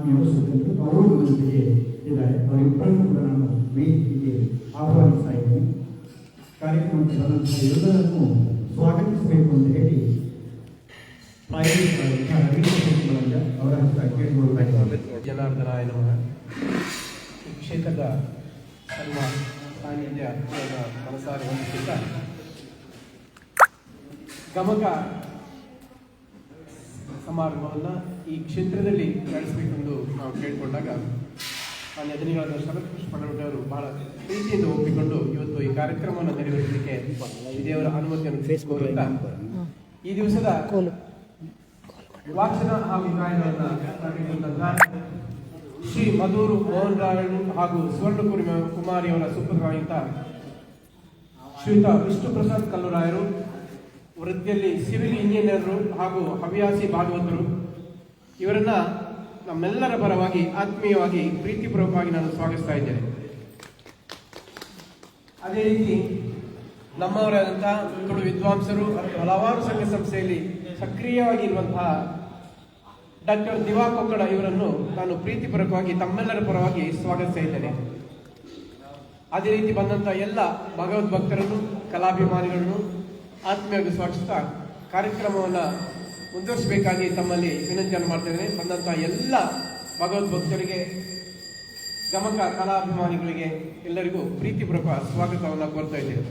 ಆತ್ಮೀಯರು ಸಿಬ್ಬಂದಿ ಅವರು ನಮ್ಮೊಂದಿಗೆ ಇದ್ದಾರೆ. ಅವರಿಬ್ಬರನ್ನು ಕೂಡ ನಾನು ವೇದಿಕೆಗೆ ಆಹ್ವಾನಿಸ್ತಾ ಇದ್ದೇನೆ. ಕಾರ್ಯಕ್ರಮಕ್ಕೆ ಬಂದಂತಹ ಎಲ್ಲರನ್ನೂ ಸ್ವಾಗತಿಸಬೇಕು ಅಂತ ಹೇಳಿ ಪ್ರಾಯೋಗಿಕವಾದಂತಹ ರವೀಂದ್ರ ಅವರ ಹತ್ರ ಕೇಳಿಕೊಳ್ಳಬೇಕಾಗಿದೆ. ಜನಾರ್ದನಾಯ ನಮಃ. ಈ ಕ್ಷೇತ್ರದ ಸರ್ವ ಸಾನ್ನಿಧ್ಯ ಮನಸಾರಿ ಹೊಂದಿಸಿದ್ದ ಗಮಕ ಸಮಾರಂಭವನ್ನು ಈ ಕ್ಷೇತ್ರದಲ್ಲಿ ನಡೆಸಬೇಕೆಂದು ನಾವು ಕೇಳಿಕೊಂಡಾಗ ಮಾನ್ಯ ಅಧಿನಿಗಳಾದ ಶರತ್ ಪಣಮಟವರು ಬಹಳ ಪ್ರೀತಿಯಿಂದ ಒಪ್ಪಿಕೊಂಡು ಇವತ್ತು ಈ ಕಾರ್ಯಕ್ರಮವನ್ನು ನೆರವೇರಿಸಲಿಕ್ಕೆ ದೇವರ ಅನುಮತಿಯನ್ನು ಫೇಸ್ಬುಕ್ ಈ ದಿವಸದ ವಾಚನ ಹಾಗೂ ಗಾಯನವನ್ನು ನಡೆಸಿದಂತಹ ಶ್ರೀ ಮಧೂರು ಮೋಹನ್ ರಾಯರು ಹಾಗೂ ಸುವರ್ಣ ಕುಮಾರಿಯವರ ಸುಪುತ್ರರಾಗಿದ್ದ ಶ್ರೀಯುತ ವಿಷ್ಣು ಪ್ರಸಾದ್ ಕಲ್ಲುರಾಯರು, ವೃತ್ತಿಯಲ್ಲಿ ಸಿವಿಲ್ ಇಂಜಿನಿಯರ್ರು ಹಾಗೂ ಹವ್ಯಾಸಿ ಭಾಗವತರು, ಇವರನ್ನ ನಮ್ಮೆಲ್ಲರ ಪರವಾಗಿ ಆತ್ಮೀಯವಾಗಿ ಪ್ರೀತಿಪೂರ್ವಕವಾಗಿ ನಾನು ಸ್ವಾಗತಿಸ್ತಾ ಇದ್ದೇನೆ. ಅದೇ ರೀತಿ ನಮ್ಮವರಾದಂತಹ ತುಳು ವಿದ್ವಾಂಸರು ಹಲವಾರು ಸಂಘ ಸಂಸ್ಥೆಯಲ್ಲಿ ಸಕ್ರಿಯವಾಗಿ ಇರುವಂತಹ ಡಾಕ್ಟರ್ ದಿವಾ ಕೊಕ್ಕಡ ಇವರನ್ನು ನಾನು ಪ್ರೀತಿಪೂರ್ವಕವಾಗಿ ತಮ್ಮೆಲ್ಲರ ಪರವಾಗಿ ಸ್ವಾಗತಿಸ್ತಾ ಇದ್ದೇನೆ. ಅದೇ ರೀತಿ ಬಂದಂತಹ ಎಲ್ಲ ಭಗವದ್ ಭಕ್ತರನ್ನು ಕಲಾಭಿಮಾನಿಗಳನ್ನು ಆತ್ಮೀಯವಾಗಿ ಸ್ವಾಗತಿಸ್ತಾ ಕಾರ್ಯಕ್ರಮವನ್ನು ಮುಂದುವರಿಸಬೇಕಾಗಿ ತಮ್ಮಲ್ಲಿ ವಿನಂತಿಯನ್ನು ಮಾಡ್ತಿದ್ದೇನೆ. ಬಂದಂತಹ ಎಲ್ಲ ಭಗವದ್ ಭಕ್ತರಿಗೆ, ಗಮಕ ಕಲಾಭಿಮಾನಿಗಳಿಗೆ ಎಲ್ಲರಿಗೂ ಪ್ರೀತಿಪೂರ್ವಕ ಸ್ವಾಗತವನ್ನು ಕೋರ್ತಾ ಇದ್ದೇನೆ.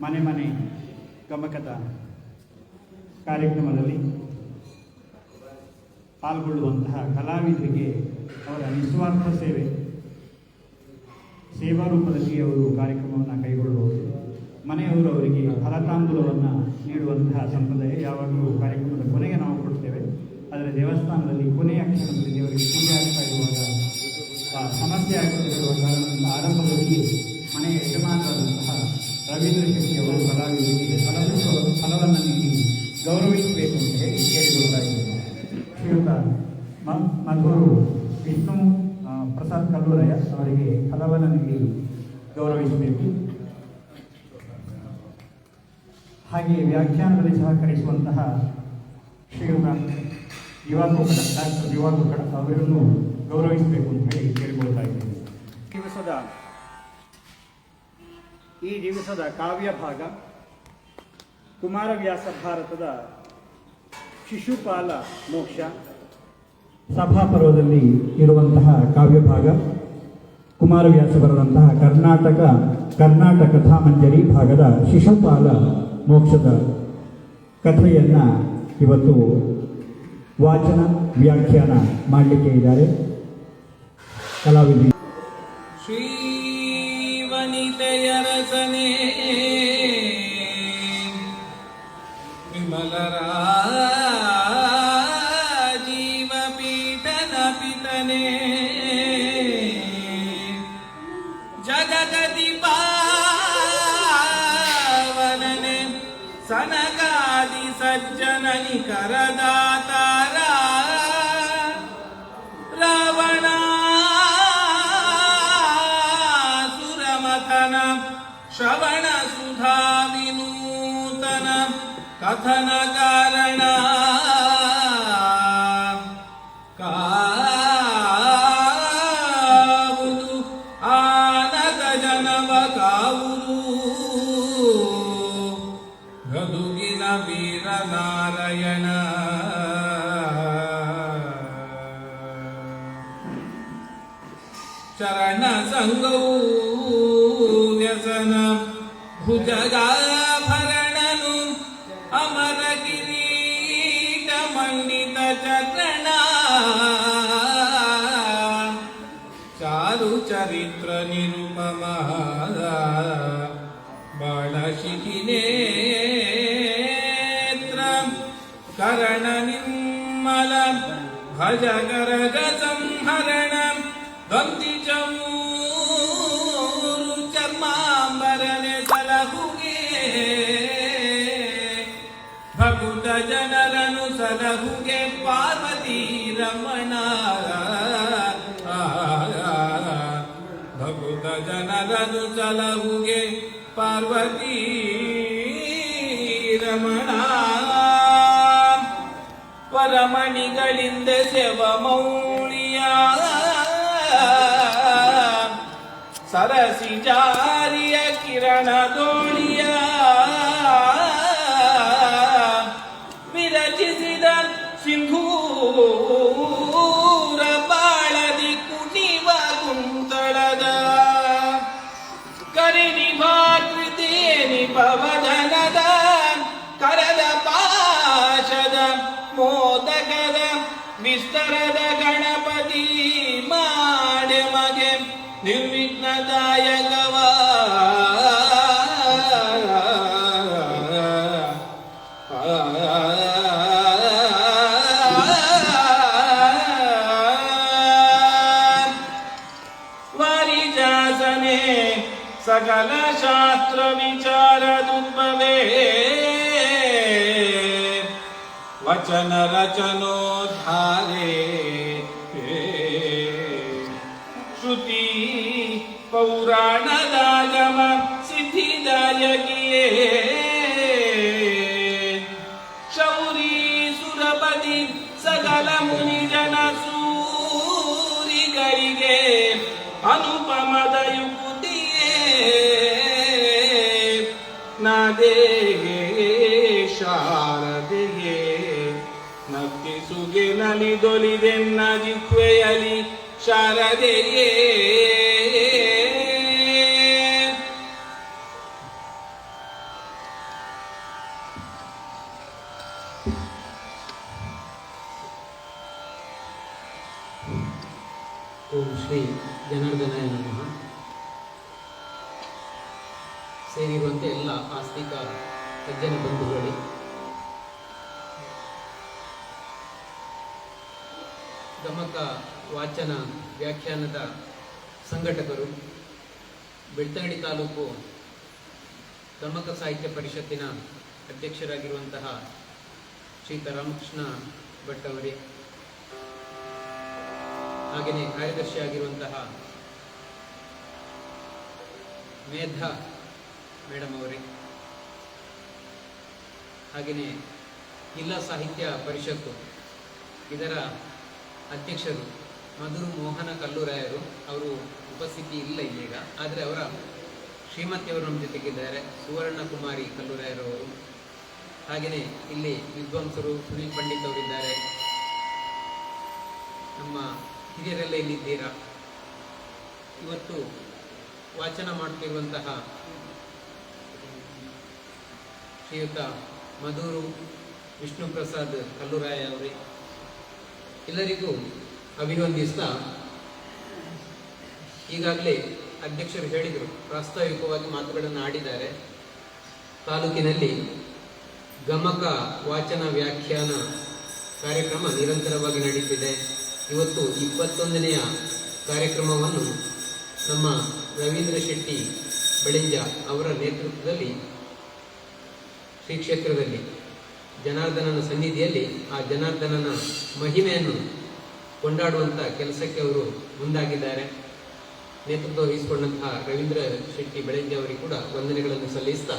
ಮನೆ ಮನೆ ಗಮಕದ ಕಾರ್ಯಕ್ರಮದಲ್ಲಿ ಪಾಲ್ಗೊಳ್ಳುವಂತಹ ಕಲಾವಿದರಿಗೆ ಅವರ ನಿಸ್ವಾರ್ಥ ಸೇವಾ ರೂಪದಲ್ಲಿ ಅವರು ಕಾರ್ಯಕ್ರಮವನ್ನು ಕೈಗೊಳ್ಳಬಹುದು. ಮನೆಯವರು ಅವರಿಗೆ ಫಲತಾಂಬೂಲವನ್ನು ನೀಡುವಂತಹ ಸಂಪ್ರದಾಯ ಯಾವಾಗಲೂ ಕಾರ್ಯಕ್ರಮದ ಕೊನೆಗೆ ನಾವು ಕೊಡ್ತೇವೆ. ಆದರೆ ದೇವಸ್ಥಾನದಲ್ಲಿ ಕೊನೆಯ ಕ್ಷಣದಲ್ಲಿ ದೇವರಿಗೆ ಪೂಜೆ ಆಗ್ತಾ ಇರುವಾಗ ಸಮಸ್ಯೆ ಆಗುತ್ತಿರುವ ಕಾರಣದಿಂದ ಆರಂಭದಲ್ಲಿ ಮನೆಯ ಯಜಮಾನರಾದಂತಹ ರವೀಂದ್ರ ಶೆಟ್ಟಿ ಅವರು ಕಲಾವಿದರಿಗೆ ಫಲವನ್ನು ನೀಡಿ ಗೌರವಿಸಬೇಕು ಅಂತ ಹೇಳಿ ಕೇಳಿಕೊಳ್ತಾ ಇದ್ದಾರೆ. ಶ್ರೀಯುತ ಮಧೂರು ವಿಷ್ಣು ಪ್ರಸಾದ್ ಕಲ್ಲೂರಾಯ ಅವರಿಗೆ ಫಲವನ್ನು ನೀಡಿ ಗೌರವಿಸಬೇಕು. ಹಾಗೆ ವ್ಯಾಖ್ಯಾನದಲ್ಲಿ ಸಹಕರಿಸುವಂತಹ ಶ್ರೀಯುತ ಡಾಕ್ಟರ್ ದಿವಾ ಕೊಕ್ಕಡ ಅವರನ್ನು ಗೌರವಿಸಬೇಕು ಅಂತ ಹೇಳಿ ಕೇಳಿಕೊಳ್ತಾ ಇದ್ದೇವೆ. ಈ ದಿವಸದ ಕಾವ್ಯ ಭಾಗ ಕುಮಾರವ್ಯಾಸ ಭಾರತದ ಶಿಶುಪಾಲ ಮೋಕ್ಷ ಸಭಾಪರ್ವದಲ್ಲಿ ಇರುವಂತಹ ಕಾವ್ಯ ಭಾಗ. ಕುಮಾರವ್ಯಾಸ ಬರೆದಂತಹ ಕರ್ನಾಟಕ ಕಥಾಮಂಜರಿ ಭಾಗದ ಶಿಶುಪಾಲ ಮೋಕ್ಷದ ಕಥೆಯನ್ನು ಇವತ್ತು ವಾಚನ ವ್ಯಾಖ್ಯಾನ ಮಾಡಲಿಕ್ಕೆ ಇದ್ದಾರೆ ಕಲಾವಿದ ಶ್ರೀವನಿತೆಯ ರಚನೆ ವಿಮಲರ ಜೀವಪೀಠನ ಪಿತನೆ ಜಗದಿ ಪಾವನನೆ ಸನಕಾದಿ ಸಜ್ಜನನಿ ಕರದಾತಾರ ರಾವಣ ಸುರಮಥನ ಶ್ರವಣ ಸುಧಾ ವಿನೂತನ ಕಥನ ಕಾರಣ ಕಾವುದು ಆನತ ಜನವ ಕಾವುದು ಗದುಗಿನ ವೀರನಾರಾಯಣ ಚರಣ ಸಂಗೌ ವ್ಯಸನ ಭುಜಗಾಭರಣನು ಅಮರ ಕಿರೀಟ ಮಂಡಿತ ಚಕ್ರಣ ಚಾರು ಚರಿತ್ರ ನಿರುಪಮ ಬಾಣಶಿಖಿನೇತ್ರ ಕರಣ ನಿರ್ಮಲ ಭಜಗರಗ ಸಂಹರಣ ದಂತಿ ಚಮೂರು ಚರ್ಮಾಂಬರನೆ ಸಲಹುಗೆ ಭಕುತ ಜನರನು ಸಲಹುಗೆ ಪಾರ್ವತಿ ರಮಣ ಭಕುತ ಜನರನು ಸಲಹುಗೆ ಪಾರ್ವತಿ ರಮಣ ರಮಣಿಗಳಿಂದ ಸೆವ ಮೌಳಿಯ ಸರಸಿ ಜಾರಿಯ ಕಿರಣದೋಳಿಯ ವಿರಚಿಸಿದ ಸಿಂಧೂರ ಬಾಳದಿ ಕುಣಿವ ಕುಂತಳದ ಕರಿನಿಭಾಕೃತಿಯೇನಿ ಪವಜನದ ಕರದ ಪಾಶದ ಮೋದಕದ ವಿಸ್ತರದ ಗಣಪತಿ ಮಾಡೆ ಮಗೆ ನಿರ್ವಿಘ್ನದಾಯಕವ ವಾರಿಜಾಸನೆ ಸಕಲ ಶಾಸ್ತ್ರ ವಿಚಾರದುದ್ಭವೇ ವಚನ ರಚನೋದ್ಧಾರೆ ಶ್ರುತಿ ಪೌರಾಣದಾಗಮ ಸಿದ್ಧಿದಾಯಕಿಯೇ ಶೌರಿ ಸುರಪತಿ ಸಕಲ ಮುನಿಜನ ಸೂರಿಗಳಿಗೆ ಅನುಪಮದ ಯುಕ್ತಿಯೇ ನಾದೇಗೆ ಶಾರದೆಗೆ ನಕ್ಕಿಸುಗೆ ನಲಿದೊಲಿದೆನ್ನ ಜಿಹ್ವೆಯಲಿ ಶಾರದೆಯೇ ಓಂ ಶ್ರೀ ಜನಾರ್ದನಾಯ ನಮಃ. ಸೇರಿರುವಂತೆ ಎಲ್ಲ ಆಸ್ತಿಕ ಸಜ್ಜನ ಬಂಧುಗಳೇ, ಗಮಕ ವಾಚನ ವ್ಯಾಖ್ಯಾನದ ಸಂಘಟಕರು, ಬೆಳ್ತಂಗಡಿ ತಾಲೂಕು ಗಮಕ ಸಾಹಿತ್ಯ ಪರಿಷತ್ತಿನ ಅಧ್ಯಕ್ಷರಾಗಿರುವಂತಹ ಶ್ರೀಯುತ ರಾಮಕೃಷ್ಣ ಭಟ್ ಅವರೇ, ಹಾಗೆಯೇ ಕಾರ್ಯದರ್ಶಿಯಾಗಿರುವಂತಹ ಮೇಧಾ ಮೇಡಮ್ ಅವರೇ, ಹಾಗೆಯೇ ಜಿಲ್ಲಾ ಸಾಹಿತ್ಯ ಪರಿಷತ್ತು ಇದರ ಅಧ್ಯಕ್ಷರು ಮಧುರು ಮೋಹನ ಕಲ್ಲೂರಾಯರು, ಅವರು ಉಪಸ್ಥಿತಿ ಇಲ್ಲ ಇಲ್ಲೀಗ, ಆದರೆ ಅವರ ಶ್ರೀಮತಿಯವರು ನಮ್ಮ ಜೊತೆಗಿದ್ದಾರೆ, ಸುವರ್ಣ ಕುಮಾರಿ ಕಲ್ಲೂರಾಯರವರು. ಹಾಗೆಯೇ ಇಲ್ಲಿ ವಿದ್ವಾಂಸರು ಸುನೀಲ್ ಪಂಡಿತ್ ಅವರಿದ್ದಾರೆ, ನಮ್ಮ ಹಿರಿಯರೆಲ್ಲ ಇಲ್ಲಿದ್ದೀರಾ. ಇವತ್ತು ವಾಚನ ಮಾಡುತ್ತಿರುವಂತಹ ಶ್ರೀಯುತ ಮಧುರು ವಿಷ್ಣು ಪ್ರಸಾದ್ ಕಲ್ಲೂರಾಯ ಅವರೇ, ಎಲ್ಲರಿಗೂ ಅಭಿವಂದಿಸ್ತಾ, ಈಗಾಗಲೇ ಅಧ್ಯಕ್ಷರು ಹೇಳಿದರು, ಪ್ರಾಸ್ತಾವಿಕವಾಗಿ ಮಾತುಗಳನ್ನು ಆಡಿದ್ದಾರೆ. ತಾಲೂಕಿನಲ್ಲಿ ಗಮಕ ವಾಚನ ವ್ಯಾಖ್ಯಾನ ಕಾರ್ಯಕ್ರಮ ನಿರಂತರವಾಗಿ ನಡೀತಿದೆ. ಇವತ್ತು 21ನೆಯ ಕಾರ್ಯಕ್ರಮವನ್ನು ನಮ್ಮ ರವೀಂದ್ರ ಶೆಟ್ಟಿ ಬೆಳೆಂಜ ಅವರ ನೇತೃತ್ವದಲ್ಲಿ ಶ್ರೀ ಕ್ಷೇತ್ರದಲ್ಲಿ ಜನಾರ್ದನನ ಸನ್ನಿಧಿಯಲ್ಲಿ ಆ ಜನಾರ್ದನನ ಮಹಿಮೆಯನ್ನು ಕೊಂಡಾಡುವಂಥ ಕೆಲಸಕ್ಕೆ ಅವರು ಮುಂದಾಗಿದ್ದಾರೆ. ನೇತೃತ್ವ ವಹಿಸಿಕೊಂಡಂತಹ ರವೀಂದ್ರ ಶೆಟ್ಟಿ ಬೆಳೆಂಜ ಅವರಿಗೆ ಕೂಡ ವಂದನೆಗಳನ್ನು ಸಲ್ಲಿಸ್ತಾ,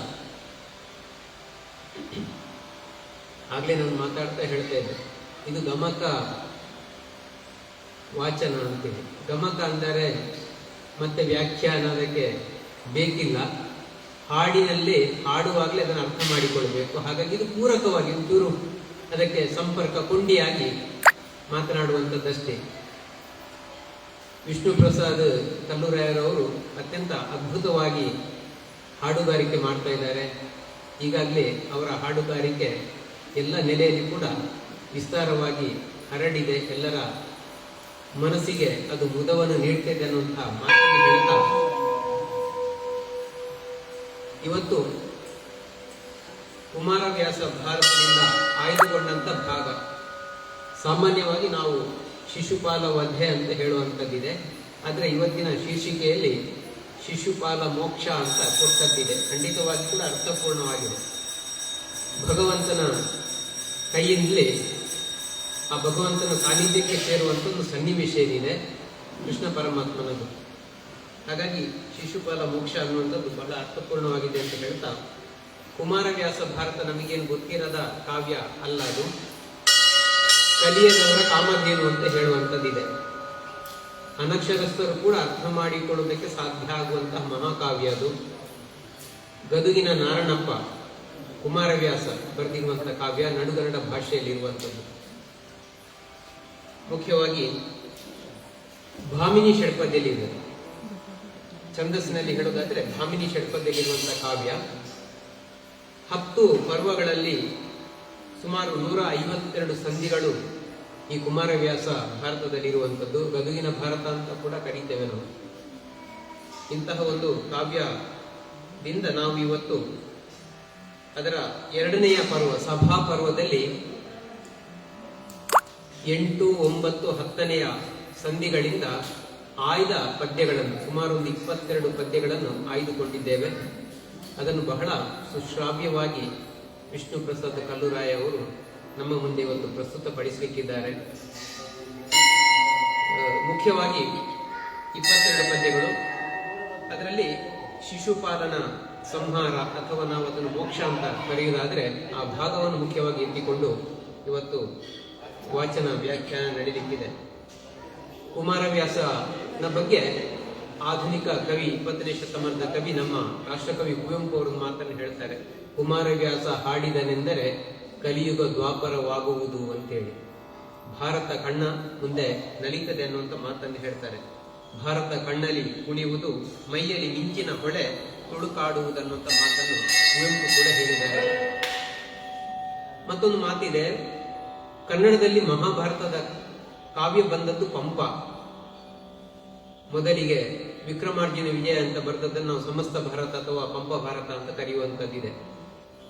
ಆಗಲೇ ನಾನು ಮಾತಾಡ್ತಾ ಹೇಳ್ತಾ ಇದ್ದೆ, ಇದು ಗಮಕ ವಾಚನ ಅಂತೀನಿ. ಗಮಕ ಅಂದರೆ ಮತ್ತೆ ವ್ಯಾಖ್ಯಾನ ಅದಕ್ಕೆ ಬೇಕಿಲ್ಲ, ಹಾಡಿನಲ್ಲಿ ಹಾಡುವಾಗಲೇ ಅದನ್ನು ಅರ್ಥ ಮಾಡಿಕೊಳ್ಬೇಕು. ಹಾಗಾಗಿ ಇದು ಪೂರಕವಾಗಿ ಒಂಚೂರು ಅದಕ್ಕೆ ಸಂಪರ್ಕ ಕೊಂಡಿಯಾಗಿ ಮಾತನಾಡುವಂಥದ್ದಷ್ಟೇ. ವಿಷ್ಣು ಪ್ರಸಾದ್ ಕಲ್ಲೂರಾಯರವರು ಅತ್ಯಂತ ಅದ್ಭುತವಾಗಿ ಹಾಡುಗಾರಿಕೆ ಮಾಡ್ತಾ ಇದ್ದಾರೆ. ಈಗಾಗಲೇ ಅವರ ಹಾಡುಗಾರಿಕೆ ಎಲ್ಲ ನೆಲೆಯಲ್ಲಿ ಕೂಡ ವಿಸ್ತಾರವಾಗಿ ಹರಡಿದೆ, ಎಲ್ಲರ ಮನಸ್ಸಿಗೆ ಅದು ಮುದವನ್ನು ನೀಡ್ತಿದೆ ಅನ್ನುವಂತಹ ಮಾತನ್ನು ಹೇಳ್ತಾ, ಇವತ್ತು ಕುಮಾರವ್ಯಾಸ ಭಾರತದಿಂದ ಆಯ್ದುಕೊಂಡಂಥ ಭಾಗ. ಸಾಮಾನ್ಯವಾಗಿ ನಾವು ಶಿಶುಪಾಲ ವಧೆ ಅಂತ ಹೇಳುವಂಥದ್ದಿದೆ, ಆದರೆ ಇವತ್ತಿನ ಶೀರ್ಷಿಕೆಯಲ್ಲಿ ಶಿಶುಪಾಲ ಮೋಕ್ಷ ಅಂತ ಕೊಟ್ಟದ್ದಿದೆ. ಖಂಡಿತವಾಗಿ ಕೂಡ ಅರ್ಥಪೂರ್ಣವಾಗಿದೆ. ಭಗವಂತನ ಕೈಯಿಂದಲೇ ಆ ಭಗವಂತನ ಸಾನ್ನಿಧ್ಯಕ್ಕೆ ಸೇರುವಂಥ ಒಂದು ಸನ್ನಿವೇಶ ಏನಿದೆ ಕೃಷ್ಣ ಪರಮಾತ್ಮನದು. ಹಾಗಾಗಿ ಶಿಶುಪಾಲ ಮೋಕ್ಷ ಅನ್ನುವಂಥದ್ದು ಬಹಳ ಅರ್ಥಪೂರ್ಣವಾಗಿದೆ ಅಂತ ಹೇಳ್ತಾ, ಕುಮಾರವ್ಯಾಸ ಭಾರತ ನಮಗೇನು ಗೊತ್ತಿರದ ಕಾವ್ಯ ಅಲ್ಲ ಅದು. ಕಲಿಯದವರ ಕಾಮಧೇನು ಅಂತ ಹೇಳುವಂಥದ್ದಿದೆ. ಅನಕ್ಷರಸ್ಥರು ಕೂಡ ಅರ್ಥ ಮಾಡಿಕೊಳ್ಳುವುದಕ್ಕೆ ಸಾಧ್ಯ ಆಗುವಂತಹ ಮಹಾಕಾವ್ಯ ಅದು. ಗದುಗಿನ ನಾರಣಪ್ಪ ಕುಮಾರವ್ಯಾಸ ಬರೆದಿರುವಂತಹ ಕಾವ್ಯ, ನಡುಗನ್ನಡ ಭಾಷೆಯಲ್ಲಿರುವಂಥದ್ದು. ಮುಖ್ಯವಾಗಿ ಭಾಮಿನಿ ಷಡ್ಪದ್ಯಲ್ಲಿದೆ. ಛಂದಸ್ಸಿನಲ್ಲಿ ಹೇಳೋದಾದ್ರೆ ಭಾಮಿನಿ ಷಡ್ಪದ್ಯಲ್ಲಿರುವಂತಹ ಕಾವ್ಯ 10 ಪರ್ವಗಳಲ್ಲಿ ಸುಮಾರು 152 ಸಂಧಿಗಳು ಈ ಕುಮಾರವ್ಯಾಸ ಭಾರತದಲ್ಲಿರುವಂಥದ್ದು. ಗದುಗಿನ ಭಾರತ ಅಂತ ಕೂಡ ಕರೀತೇವೆ ನಾವು. ಇಂತಹ ಒಂದು ಕಾವ್ಯದಿಂದ ನಾವು ಇವತ್ತು ಅದರ 2ನೆಯ ಪರ್ವ ಸಭಾ ಪರ್ವದಲ್ಲಿ 8, 9, 10ನೆಯ ಸಂಧಿಗಳಿಂದ ಆಯ್ದ ಪದ್ಯಗಳನ್ನು ಸುಮಾರು ಒಂದು 22 ಪದ್ಯಗಳನ್ನು ಆಯ್ದುಕೊಂಡಿದ್ದೇವೆ. ಅದನ್ನು ಬಹಳ ಸುಶ್ರಾವ್ಯವಾಗಿ ವಿಷ್ಣು ಪ್ರಸಾದ್ ಕಲ್ಲುರಾಯ ಅವರು ನಮ್ಮ ಮುಂದೆ ಇವತ್ತು ಪ್ರಸ್ತುತಪಡಿಸಲಿಕ್ಕಿದ್ದಾರೆ. ಮುಖ್ಯವಾಗಿ 22 ಪದ್ಯಗಳು. ಅದರಲ್ಲಿ ಶಿಶುಪಾಲನ ಸಂಹಾರ ಅಥವಾ ನಾವು ಅದನ್ನು ಮೋಕ್ಷ ಅಂತ ಕರೆಯುವುದಾದರೆ ಆ ಭಾಗವನ್ನು ಮುಖ್ಯವಾಗಿ ಎತ್ತಿಕೊಂಡು ಇವತ್ತು ವಾಚನ ವ್ಯಾಖ್ಯಾನ ನಡೆಯಲಿಕ್ಕಿದೆ. ಕುಮಾರವ್ಯಾಸನ ಬಗ್ಗೆ ಆಧುನಿಕ ಕವಿ 20ನೇ ಶತಮಾನದ ಕವಿ ನಮ್ಮ ರಾಷ್ಟ್ರಕವಿ ಕುವೆಂಪು ಅವರು ಮಾತನ್ನು ಹೇಳ್ತಾರೆ. ಕುಮಾರವ್ಯಾಸ ಹಾಡಿದನೆಂದರೆ ಕಲಿಯುಗ ದ್ವಾಪರವಾಗುವುದು ಅಂತೇಳಿ. ಭಾರತ ಕಣ್ಣ ಮುಂದೆ ನಲಿತದೆ ಅನ್ನುವಂಥ ಮಾತನ್ನು ಹೇಳ್ತಾರೆ. ಭಾರತ ಕಣ್ಣಲ್ಲಿ ಕುಣಿಯುವುದು, ಮೈಯಲ್ಲಿ ಮಿಂಚಿನ ಹೊಳೆ ತುಳುಕಾಡುವುದನ್ನುವಂಥ ಮಾತನ್ನು ಕುವೆಂಪು ಕೂಡ ಹೇಳಿದ್ದಾರೆ. ಮತ್ತೊಂದು ಮಾತಿದೆ, ಕನ್ನಡದಲ್ಲಿ ಮಹಾಭಾರತದ ಕಾವ್ಯ ಬಂದದ್ದು ಪಂಪ. ಮೊದಲಿಗೆ ವಿಕ್ರಮಾರ್ಜುನ ವಿಜಯ ಅಂತ ಬರೆದದ್ದನ್ನು ನಾವು ಸಮಸ್ತ ಭಾರತ ಅಥವಾ ಪಂಪ ಭಾರತ ಅಂತ ಕರೆಯುವಂಥದ್ದಿದೆ.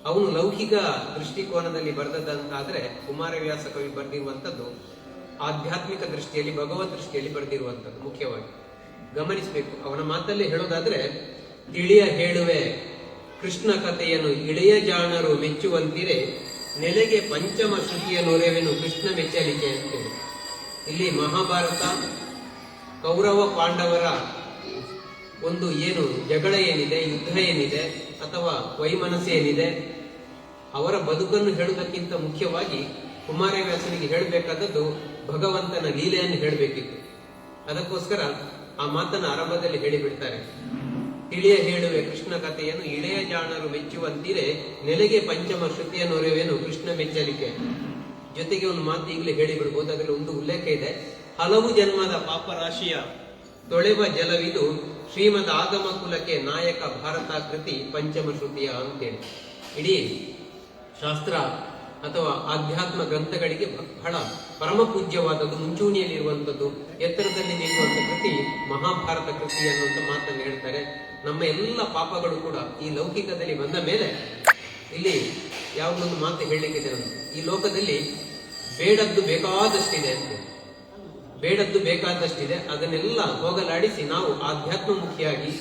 ಅವನು ಲೌಕಿಕ ದೃಷ್ಟಿಕೋನದಲ್ಲಿ ಬರೆದದ್ದಂತಾದ್ರೆ ಕುಮಾರವ್ಯಾಸ ಕವಿ ಬರೆದಿರುವಂಥದ್ದು ಆಧ್ಯಾತ್ಮಿಕ ದೃಷ್ಟಿಯಲ್ಲಿ, ಭಗವತ್ ದೃಷ್ಟಿಯಲ್ಲಿ ಬರೆದಿರುವಂಥದ್ದು. ಮುಖ್ಯವಾಗಿ ಗಮನಿಸಬೇಕು. ಅವನ ಮಾತಲ್ಲಿ ಹೇಳೋದಾದ್ರೆ, ತಿಳಿಯ ಹೇಳುವೆ ಕೃಷ್ಣ ಕಥೆಯನ್ನು ಇಳೆಯ ಜಾಣರು ಮೆಚ್ಚುವಂತಿರೆ, ನೆಲೆಗೆ ಪಂಚಮ ಶ್ರುತಿಯ ನೊರೆವೆನು ಕೃಷ್ಣ ಮೆಚ್ಚಲಿಕೆ ಅಂತೇಳಿ. ಇಲ್ಲಿ ಮಹಾಭಾರತ, ಕೌರವ ಪಾಂಡವರ ಒಂದು ಏನು ಜಗಳ ಏನಿದೆ, ಯುದ್ಧ ಏನಿದೆ ಅಥವಾ ವೈಮನಸ್ಸು ಏನಿದೆ, ಅವರ ಬದುಕನ್ನು ಹೇಳುವುದಕ್ಕಿಂತ ಮುಖ್ಯವಾಗಿ ಕುಮಾರವ್ಯಾಸನಿಗೆ ಹೇಳಬೇಕಾದದ್ದು ಭಗವಂತನ ಲೀಲೆಯನ್ನು ಹೇಳಬೇಕಿತ್ತು. ಅದಕ್ಕೋಸ್ಕರ ಆ ಮಾತನ್ನು ಆರಂಭದಲ್ಲಿ ಹೇಳಿಬಿಡ್ತಾರೆ. ತಿಳಿಯ ಹೇಳುವೆ ಕೃಷ್ಣ ಕಥೆಯನ್ನು ಇಳೆಯ ಜಾಣರು ಮೆಚ್ಚುವಂತಿರೆ, ನೆಲೆಗೆ ಪಂಚಮ ಶ್ರುತಿಯ ನೊರೆವೇನು ಕೃಷ್ಣ ಮೆಚ್ಚಲಿಕೆ. ಜೊತೆಗೆ ಒಂದು ಮಾತು ಈಗಲೇ ಹೇಳಿಬಿಡ್ಬೋದು. ಅದರಲ್ಲಿ ಒಂದು ಉಲ್ಲೇಖ ಇದೆ, ಹಲವು ಜನ್ಮದ ಪಾಪರಾಶಿಯ ತೊಳೆವ ಜಲವಿದು ಶ್ರೀಮದ್ ಆಗಮ ಕುಲಕ್ಕೆ ನಾಯಕ ಭಾರತ ಕೃತಿ ಪಂಚಮ ಶ್ರುತಿಯ ಅಂತೇಳಿ. ಇಡೀ ಶಾಸ್ತ್ರ ಅಥವಾ ಆಧ್ಯಾತ್ಮ ಗ್ರಂಥಗಳಿಗೆ ಬಹಳ ಪರಮ ಪೂಜ್ಯವಾದದ್ದು, ಮುಂಚೂಣಿಯಲ್ಲಿರುವಂಥದ್ದು, ಎತ್ತರದಲ್ಲಿ ನಿಲ್ಲುವಂಥ ಕೃತಿ ಮಹಾಭಾರತ ಕೃತಿ ಅನ್ನುವಂಥ ಮಾತನ್ನು ಹೇಳ್ತಾರೆ. ನಮ್ಮ ಎಲ್ಲ ಪಾಪಗಳು ಕೂಡ ಈ ಲೌಕಿಕದಲ್ಲಿ ಬಂದ ಮೇಲೆ ಇಲ್ಲಿ ಯಾವುದೊಂದು ಮಾತು ಹೇಳಲಿಕ್ಕಿದೆ. ಈ ಲೋಕದಲ್ಲಿ ಬೇಡದ್ದು ಬೇಕಾದಷ್ಟಿದೆ ಅಂತ, ಬೇಡದ್ದು ಬೇಕಾದಷ್ಟಿದೆ. ಅದನ್ನೆಲ್ಲ ಹೋಗಲಾಡಿಸಿ ನಾವು ಆಧ್ಯಾತ್ಮ ಮುಖಿಯಾಗಿ,